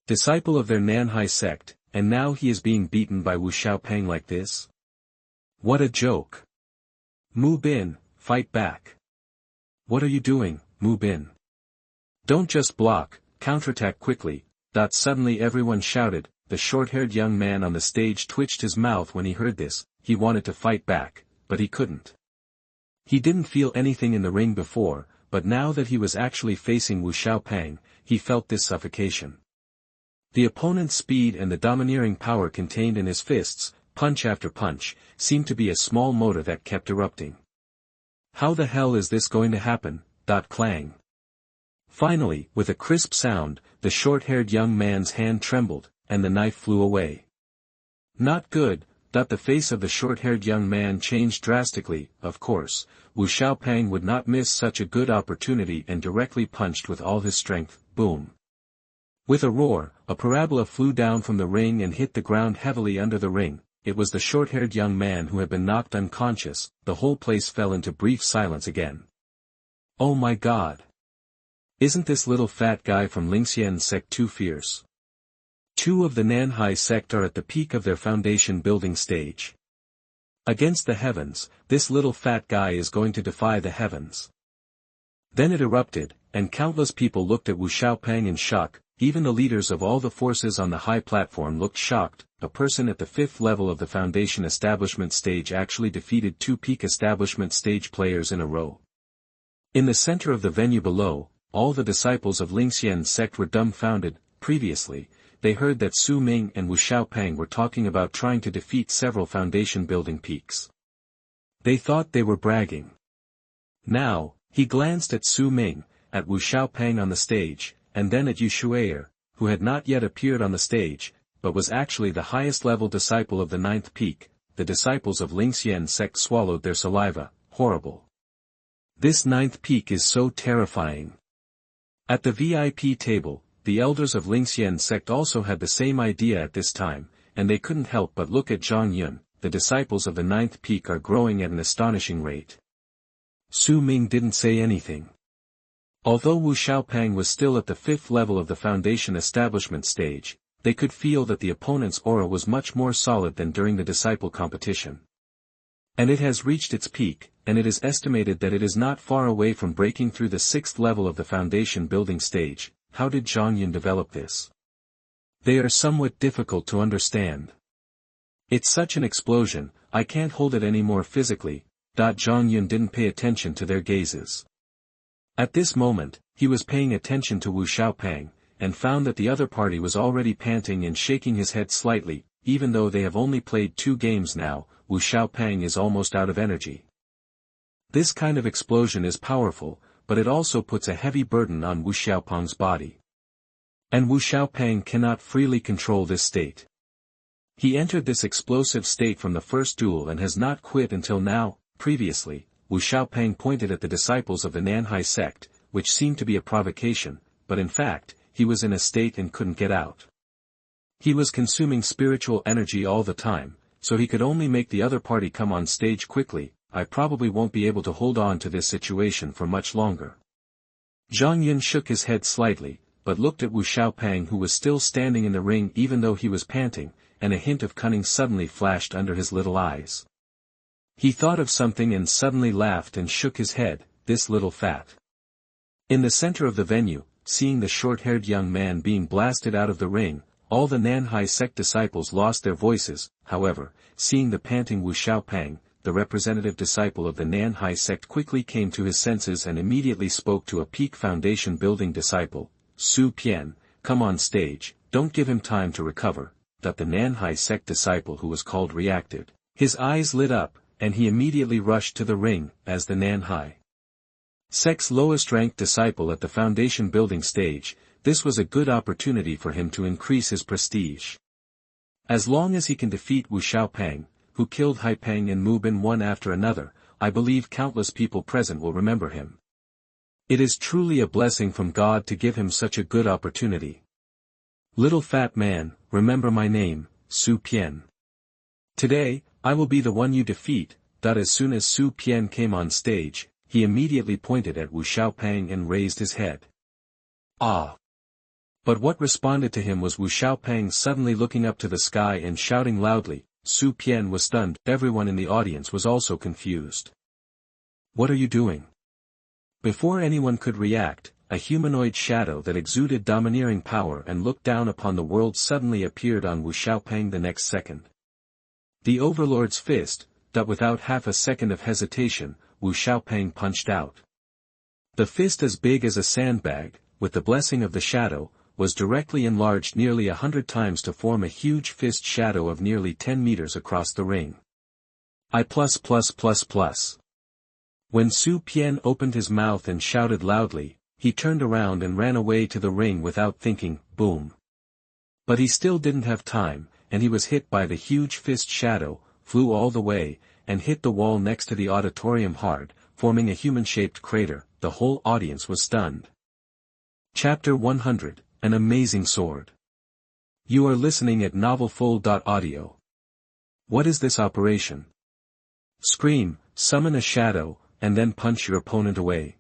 disciple of their Nanhai sect, and now he is being beaten by Wu Xiaopeng like this? What a joke! Mu Bin, fight back. What are you doing, Mu Bin? Don't just block, counterattack quickly. Suddenly everyone shouted. The short-haired young man on the stage twitched his mouth when he heard this. He wanted to fight back, but he couldn't. He didn't feel anything in the ring before, but now that he was actually facing Wu Xiaopeng, he felt this suffocation. The opponent's speed and the domineering power contained in his fists, punch after punch, seemed to be a small motor that kept erupting. How the hell is this going to happen? Clang. Finally, with a crisp sound, the short-haired young man's hand trembled, and the knife flew away. Not good. The face of the short-haired young man changed drastically. Of course, Wu Xiaopeng would not miss such a good opportunity and directly punched with all his strength. Boom. With a roar, a parabola flew down from the ring and hit the ground heavily under the ring. It was the short-haired young man who had been knocked unconscious. The whole place fell into brief silence again. Oh my god! Isn't this little fat guy from Lingxian sect too fierce? Two of the Nanhai sect are at the peak of their foundation building stage. Against the heavens, this little fat guy is going to defy the heavens. Then it erupted, and countless people looked at Wu Xiaopeng in shock. Even the leaders of all the forces on the high platform looked shocked. A person at the 5th level of the foundation establishment stage actually defeated 2 peak establishment stage players in a row. In the center of the venue below, all the disciples of Lingxian sect were dumbfounded. Previously, they heard that Su Ming and Wu Xiaopeng were talking about trying to defeat several foundation building peaks. They thought they were bragging. Now, he glanced at Su Ming, at Wu Xiaopeng on the stage, and then at Yu Shuier, who had not yet appeared on the stage, but was actually the highest level disciple of the 9th peak. The disciples of Lingxian sect swallowed their saliva. Horrible. This 9th peak is so terrifying. At the VIP table, the elders of Lingxian sect also had the same idea at this time, and they couldn't help but look at Zhang Yun. The disciples of the 9th peak are growing at an astonishing rate. Su Ming didn't say anything. Although Wu Xiaopeng was still at the 5th level of the foundation establishment stage, they could feel that the opponent's aura was much more solid than during the disciple competition. And it has reached its peak, and it is estimated that it is not far away from breaking through the 6th level of the foundation building stage. How did Zhang Yun develop this? They are somewhat difficult to understand. It's such an explosion, I can't hold it anymore physically. Zhang Yun didn't pay attention to their gazes. At this moment, he was paying attention to Wu Xiaopeng, and found that the other party was already panting and shaking his head slightly. Even though they have only played 2 games now, Wu Xiaopeng is almost out of energy. This kind of explosion is powerful, but it also puts a heavy burden on Wu Xiaopeng's body. And Wu Xiaopeng cannot freely control this state. He entered this explosive state from the first duel and has not quit until now. Previously, Wu Xiaopeng pointed at the disciples of the Nanhai sect, which seemed to be a provocation, but in fact, he was in a state and couldn't get out. He was consuming spiritual energy all the time, so he could only make the other party come on stage quickly. I probably won't be able to hold on to this situation for much longer. Zhang Yun shook his head slightly, but looked at Wu Xiaopeng, who was still standing in the ring even though he was panting, and a hint of cunning suddenly flashed under his little eyes. He thought of something and suddenly laughed and shook his head. This little fat. In the center of the venue, seeing the short-haired young man being blasted out of the ring, all the Nanhai sect disciples lost their voices. However, seeing the panting Wu Xiaopeng, the representative disciple of the Nanhai sect quickly came to his senses and immediately spoke to a peak foundation building disciple. Su Pian, come on stage, don't give him time to recover. The Nanhai sect disciple who was called reacted. His eyes lit up, and he immediately rushed to the ring, as the Nanhai Sect's lowest-ranked disciple at the foundation building stage. This was a good opportunity for him to increase his prestige. As long as he can defeat Wu Xiaopeng, who killed Haipeng and Mu Bin one after another, I believe countless people present will remember him. It is truly a blessing from God to give him such a good opportunity. Little fat man, remember my name, Su Pian. Today, I will be the one you defeat. As soon as Su Pian came on stage, he immediately pointed at Wu Xiaopeng and raised his head. Ah! But what responded to him was Wu Xiaopeng suddenly looking up to the sky and shouting loudly. Su Pian was stunned. Everyone in the audience was also confused. What are you doing? Before anyone could react, a humanoid shadow that exuded domineering power and looked down upon the world suddenly appeared on Wu Xiaopeng the next second. The Overlord's fist, that without half a second of hesitation, Wu Xiaopeng punched out. The fist, as big as a sandbag, with the blessing of the shadow, was directly enlarged nearly 100 times to form a huge fist shadow of nearly 10 meters across the ring. When Su Pian opened his mouth and shouted loudly, he turned around and ran away to the ring without thinking. Boom. But he still didn't have time, and he was hit by the huge fist shadow, flew all the way, and hit the wall next to the auditorium hard, forming a human-shaped crater. The whole audience was stunned. Chapter 100, An Amazing Sword. You are listening at novelfold.audio. What is this operation? Scream, summon a shadow, and then punch your opponent away.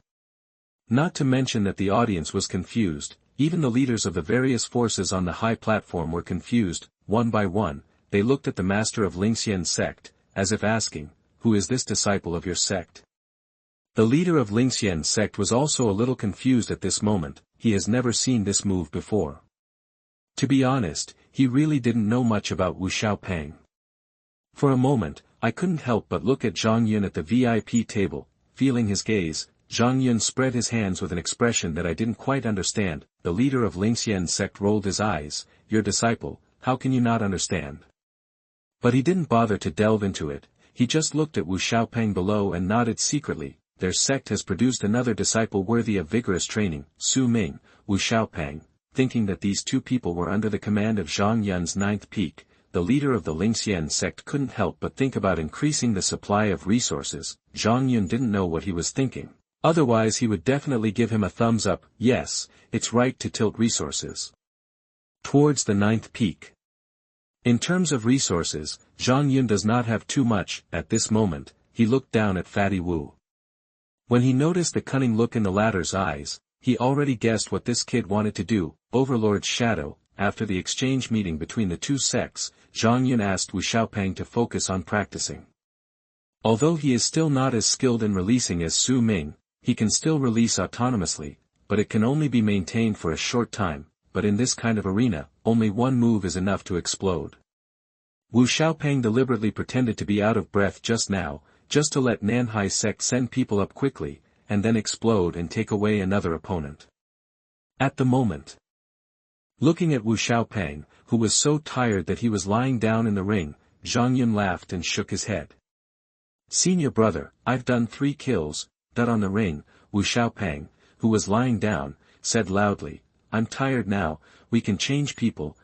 Not to mention that the audience was confused, even the leaders of the various forces on the high platform were confused. One by one, they looked at the master of Lingxian sect, as if asking, who is this disciple of your sect? The leader of Lingxian sect was also a little confused at this moment. He has never seen this move before. To be honest, he really didn't know much about Wu Xiaopeng. For a moment, I couldn't help but look at Zhang Yun at the VIP table. Feeling his gaze, Zhang Yun spread his hands with an expression that I didn't quite understand. The leader of Lingxian sect rolled his eyes. Your disciple, how can you not understand? But he didn't bother to delve into it. He just looked at Wu Xiaopeng below and nodded secretly. Their sect has produced another disciple worthy of vigorous training. Su Ming, Wu Xiaopeng. Thinking that these two people were under the command of Zhang Yun's ninth peak, the leader of the Lingxian sect couldn't help but think about increasing the supply of resources. Zhang Yun didn't know what he was thinking. Otherwise he would definitely give him a thumbs up. Yes, it's right to tilt resources towards the ninth peak. In terms of resources, Zhang Yun does not have too much. At this moment, he looked down at Fatty Wu. When he noticed the cunning look in the latter's eyes, he already guessed what this kid wanted to do. Overlord's shadow. After the exchange meeting between the two sects, Zhang Yun asked Wu Xiaopeng to focus on practicing. Although he is still not as skilled in releasing as Su Ming, he can still release autonomously, but it can only be maintained for a short time. But in this kind of arena, only one move is enough to explode. Wu Xiaopeng deliberately pretended to be out of breath just now, just to let Nanhai sect send people up quickly, and then explode and take away another opponent. At the moment, looking at Wu Xiaopeng, who was so tired that he was lying down in the ring, Zhang Yun laughed and shook his head. Senior brother, I've done 3 kills. That on the ring, Wu Xiaopeng, who was lying down, said loudly, I'm tired now, we can change people.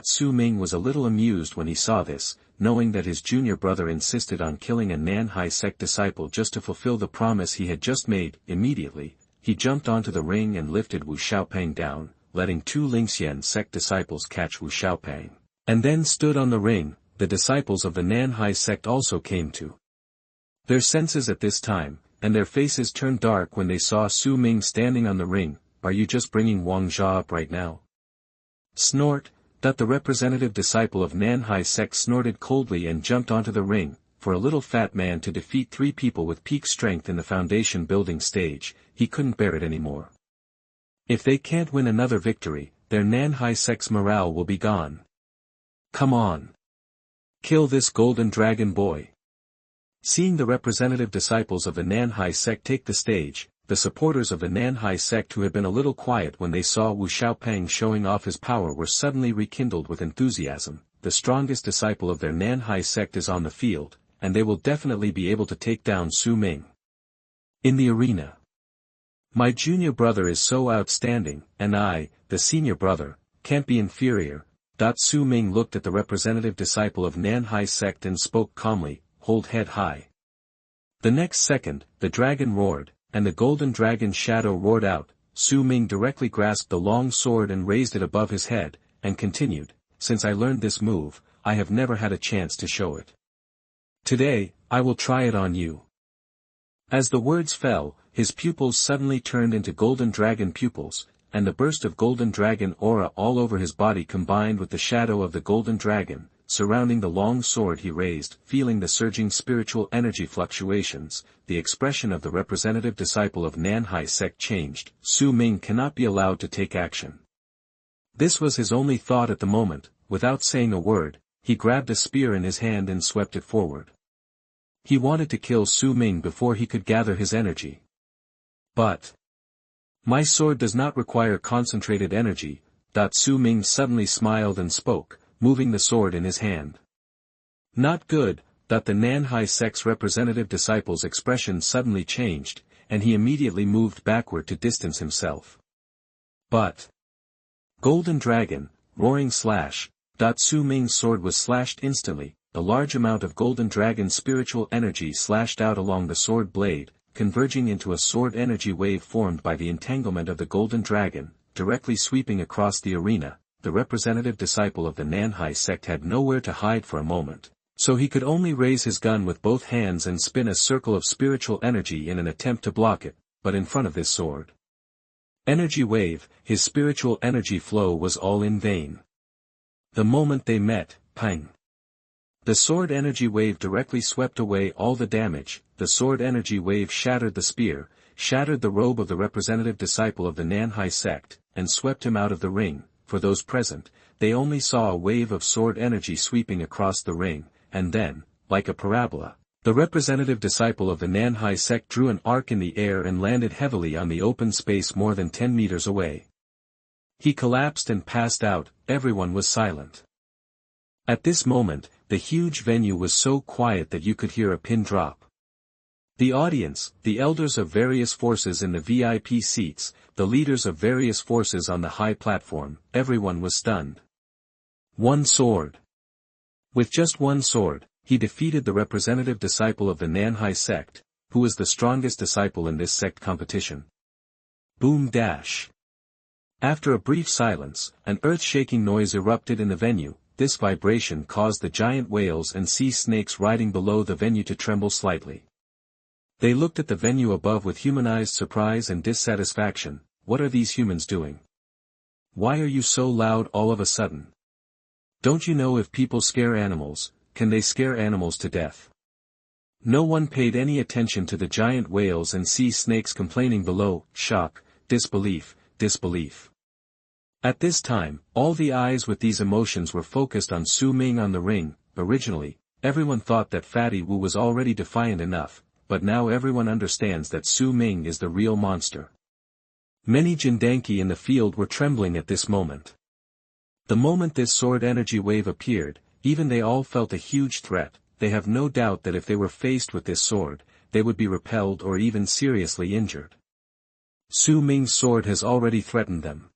Su Ming was a little amused when he saw this, knowing that his junior brother insisted on killing a Nanhai sect disciple just to fulfill the promise he had just made. Immediately, he jumped onto the ring and lifted Wu Xiaopeng down, letting 2 Lingxian sect disciples catch Wu Xiaopeng, and then stood on the ring. The disciples of the Nanhai sect also came to their senses at this time, and their faces turned dark when they saw Su Ming standing on the ring. Are you just bringing Wang Zha up right now? Snort. The representative disciple of Nanhai sect snorted coldly and jumped onto the ring. For a little fat man to defeat 3 people with peak strength in the foundation building stage, he couldn't bear it anymore. If they can't win another victory, their Nanhai sect's morale will be gone. Come on. Kill this golden dragon boy. Seeing the representative disciples of the Nanhai sect take the stage, the supporters of the Nanhai sect who had been a little quiet when they saw Wu Xiaopeng showing off his power were suddenly rekindled with enthusiasm. The strongest disciple of their Nanhai sect is on the field, and they will definitely be able to take down Su Ming. In the arena. My junior brother is so outstanding, and I, the senior brother, can't be inferior. Su Ming looked at the representative disciple of Nanhai sect and spoke calmly, hold head high. The next second, the dragon roared, and the golden dragon's shadow roared out. Su Ming directly grasped the long sword and raised it above his head, and continued, since I learned this move, I have never had a chance to show it. Today, I will try it on you. As the words fell, his pupils suddenly turned into golden dragon pupils, and the burst of golden dragon aura all over his body combined with the shadow of the golden dragon, surrounding the long sword he raised. Feeling the surging spiritual energy fluctuations, the expression of the representative disciple of Nanhai sect changed. Su Ming cannot be allowed to take action. This was his only thought at the moment. Without saying a word, he grabbed a spear in his hand and swept it forward. He wanted to kill Su Ming before he could gather his energy. But my sword does not require concentrated energy. Su Ming suddenly smiled and spoke, moving the sword in his hand. Not good. The Nanhai sect's representative disciple's expression suddenly changed, and he immediately moved backward to distance himself. But golden dragon, roaring slash. Su Ming's sword was slashed instantly. A large amount of golden dragon spiritual energy slashed out along the sword blade, converging into a sword energy wave formed by the entanglement of the golden dragon, directly sweeping across the arena. The representative disciple of the Nanhai sect had nowhere to hide for a moment, so he could only raise his gun with both hands and spin a circle of spiritual energy in an attempt to block it, but in front of this sword energy wave, his spiritual energy flow was all in vain. The moment they met, pang! The sword energy wave directly swept away all the damage. The sword energy wave shattered the spear, shattered the robe of the representative disciple of the Nanhai sect, and swept him out of the ring. For those present, they only saw a wave of sword energy sweeping across the ring, and then, like a parabola, the representative disciple of the Nanhai sect drew an arc in the air and landed heavily on the open space more than 10 meters away. He collapsed and passed out. Everyone was silent. At this moment, the huge venue was so quiet that you could hear a pin drop. The audience, the elders of various forces in the VIP seats, the leaders of various forces on the high platform, everyone was stunned. One sword. With just one sword, he defeated the representative disciple of the Nanhai sect, who was the strongest disciple in this sect competition. Boom dash. After a brief silence, an earth-shaking noise erupted in the venue. This vibration caused the giant whales and sea snakes riding below the venue to tremble slightly. They looked at the venue above with humanized surprise and dissatisfaction. What are these humans doing? Why are you so loud all of a sudden? Don't you know if people scare animals, can they scare animals to death? No one paid any attention to the giant whales and sea snakes complaining below. Shock, disbelief, disbelief. At this time, all the eyes with these emotions were focused on Su Ming on the ring. Originally, everyone thought that Fatty Wu was already defiant enough, but now everyone understands that Su Ming is the real monster. Many Jindanki in the field were trembling at this moment. The moment this sword energy wave appeared, even they all felt a huge threat. They have no doubt that if they were faced with this sword, they would be repelled or even seriously injured. Su Ming's sword has already threatened them.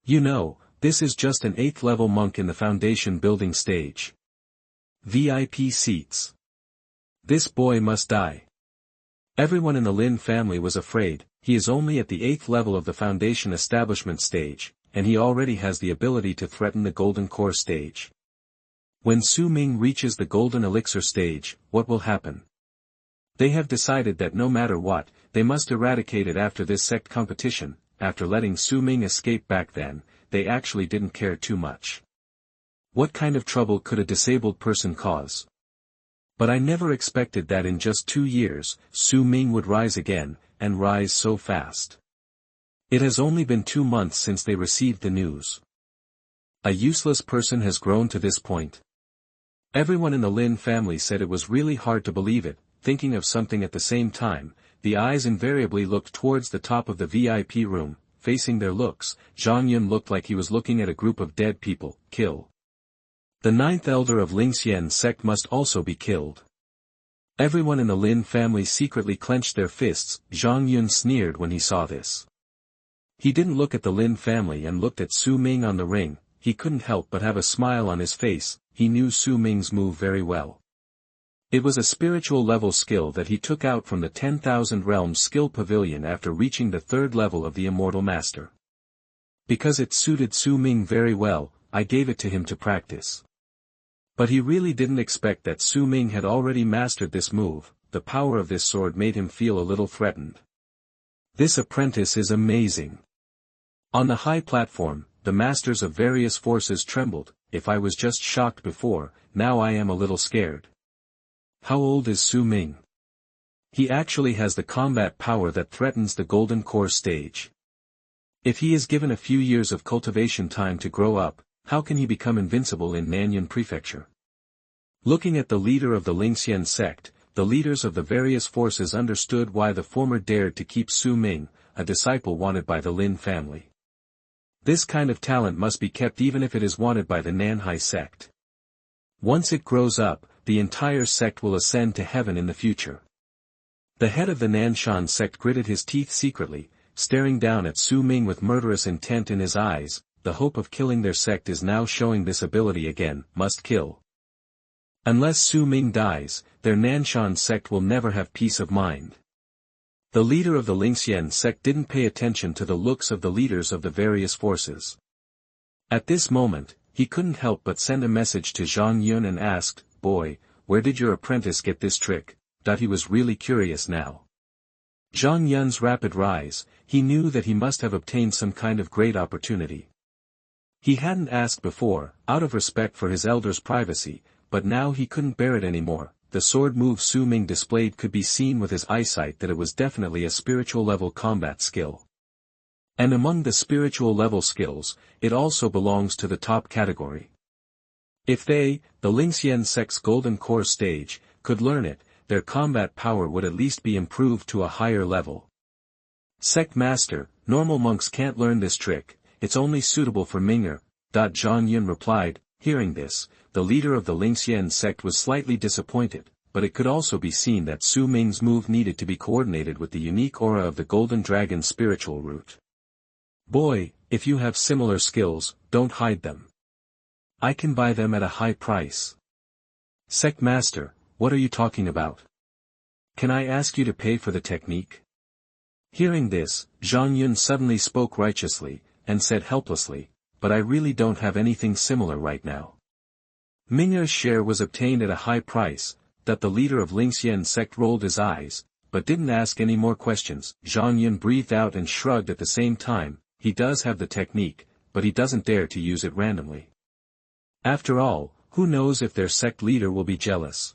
You know, this is just an 8th level monk in the foundation building stage. VIP seats. This boy must die. Everyone in the Lin family was afraid. He is only at the 8th level of the foundation establishment stage, and he already has the ability to threaten the golden core stage. When Su Ming reaches the golden elixir stage, what will happen? They have decided that no matter what, they must eradicate it after this sect competition. After letting Su Ming escape back then, they actually didn't care too much. What kind of trouble could a disabled person cause? But I never expected that in just 2 years, Su Ming would rise again, and rise so fast. It has only been 2 months since they received the news. A useless person has grown to this point. Everyone in the Lin family said it was really hard to believe it. Thinking of something at the same time, the eyes invariably looked towards the top of the VIP room. Facing their looks, Zhang Yun looked like he was looking at a group of dead people. Kill. The 9th elder of Lingxian sect must also be killed. Everyone in the Lin family secretly clenched their fists. Zhang Yun sneered when he saw this. He didn't look at the Lin family and looked at Su Ming on the ring. He couldn't help but have a smile on his face. He knew Su Ming's move very well. It was a spiritual level skill that he took out from the 10,000 Realms skill pavilion after reaching the 3rd level of the Immortal Master. Because it suited Su Ming very well, I gave it to him to practice. But he really didn't expect that Su Ming had already mastered this move. The power of this sword made him feel a little threatened. This apprentice is amazing. On the high platform, the masters of various forces trembled. If I was just shocked before, now I am a little scared. How old is Su Ming? He actually has the combat power that threatens the Golden Core stage. If he is given a few years of cultivation time to grow up, how can he become invincible in Nanhai Prefecture? Looking at the leader of the Lingxian sect, the leaders of the various forces understood why the former dared to keep Su Ming, a disciple wanted by the Lin family. This kind of talent must be kept even if it is wanted by the Nanhai sect. Once it grows up, the entire sect will ascend to heaven in the future. The head of the Nanshan sect gritted his teeth secretly, staring down at Su Ming with murderous intent in his eyes. The hope of killing their sect is now showing this ability again. Must kill. Unless Su Ming dies, their Nanshan sect will never have peace of mind. The leader of the Lingxian sect didn't pay attention to the looks of the leaders of the various forces. At this moment, he couldn't help but send a message to Zhang Yun and asked, "Boy, where did your apprentice get this trick?" He was really curious now. Zhang Yun's rapid rise, he knew that he must have obtained some kind of great opportunity. He hadn't asked before, out of respect for his elder's privacy, but now he couldn't bear it anymore. The sword move Su Ming displayed could be seen with his eyesight that it was definitely a spiritual level combat skill. And among the spiritual level skills, it also belongs to the top category. If they, the Lingxian sect's Golden Core stage, could learn it, their combat power would at least be improved to a higher level. Sect Master, normal monks can't learn this trick, it's only suitable for Minger. Zhang Yun replied. Hearing this, the leader of the Lingxian sect was slightly disappointed, but it could also be seen that Su Ming's move needed to be coordinated with the unique aura of the Golden Dragon's spiritual root. Boy, if you have similar skills, don't hide them. I can buy them at a high price. Sect Master, what are you talking about? Can I ask you to pay for the technique? Hearing this, Zhang Yun suddenly spoke righteously, and said helplessly, but I really don't have anything similar right now. Minger's share was obtained at a high price. The leader of Lingxian sect rolled his eyes, but didn't ask any more questions. Zhang Yun breathed out and shrugged at the same time. He does have the technique, but he doesn't dare to use it randomly. After all, who knows if their sect leader will be jealous?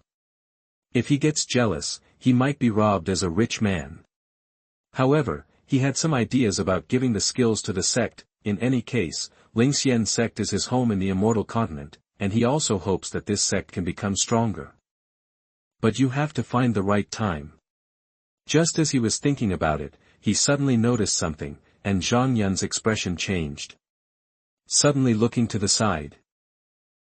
If he gets jealous, he might be robbed as a rich man. However, he had some ideas about giving the skills to the sect. In any case, Lingxian sect is his home in the immortal continent, and he also hopes that this sect can become stronger. But you have to find the right time. Just as he was thinking about it, he suddenly noticed something, and Zhang Yun's expression changed. Suddenly looking to the side.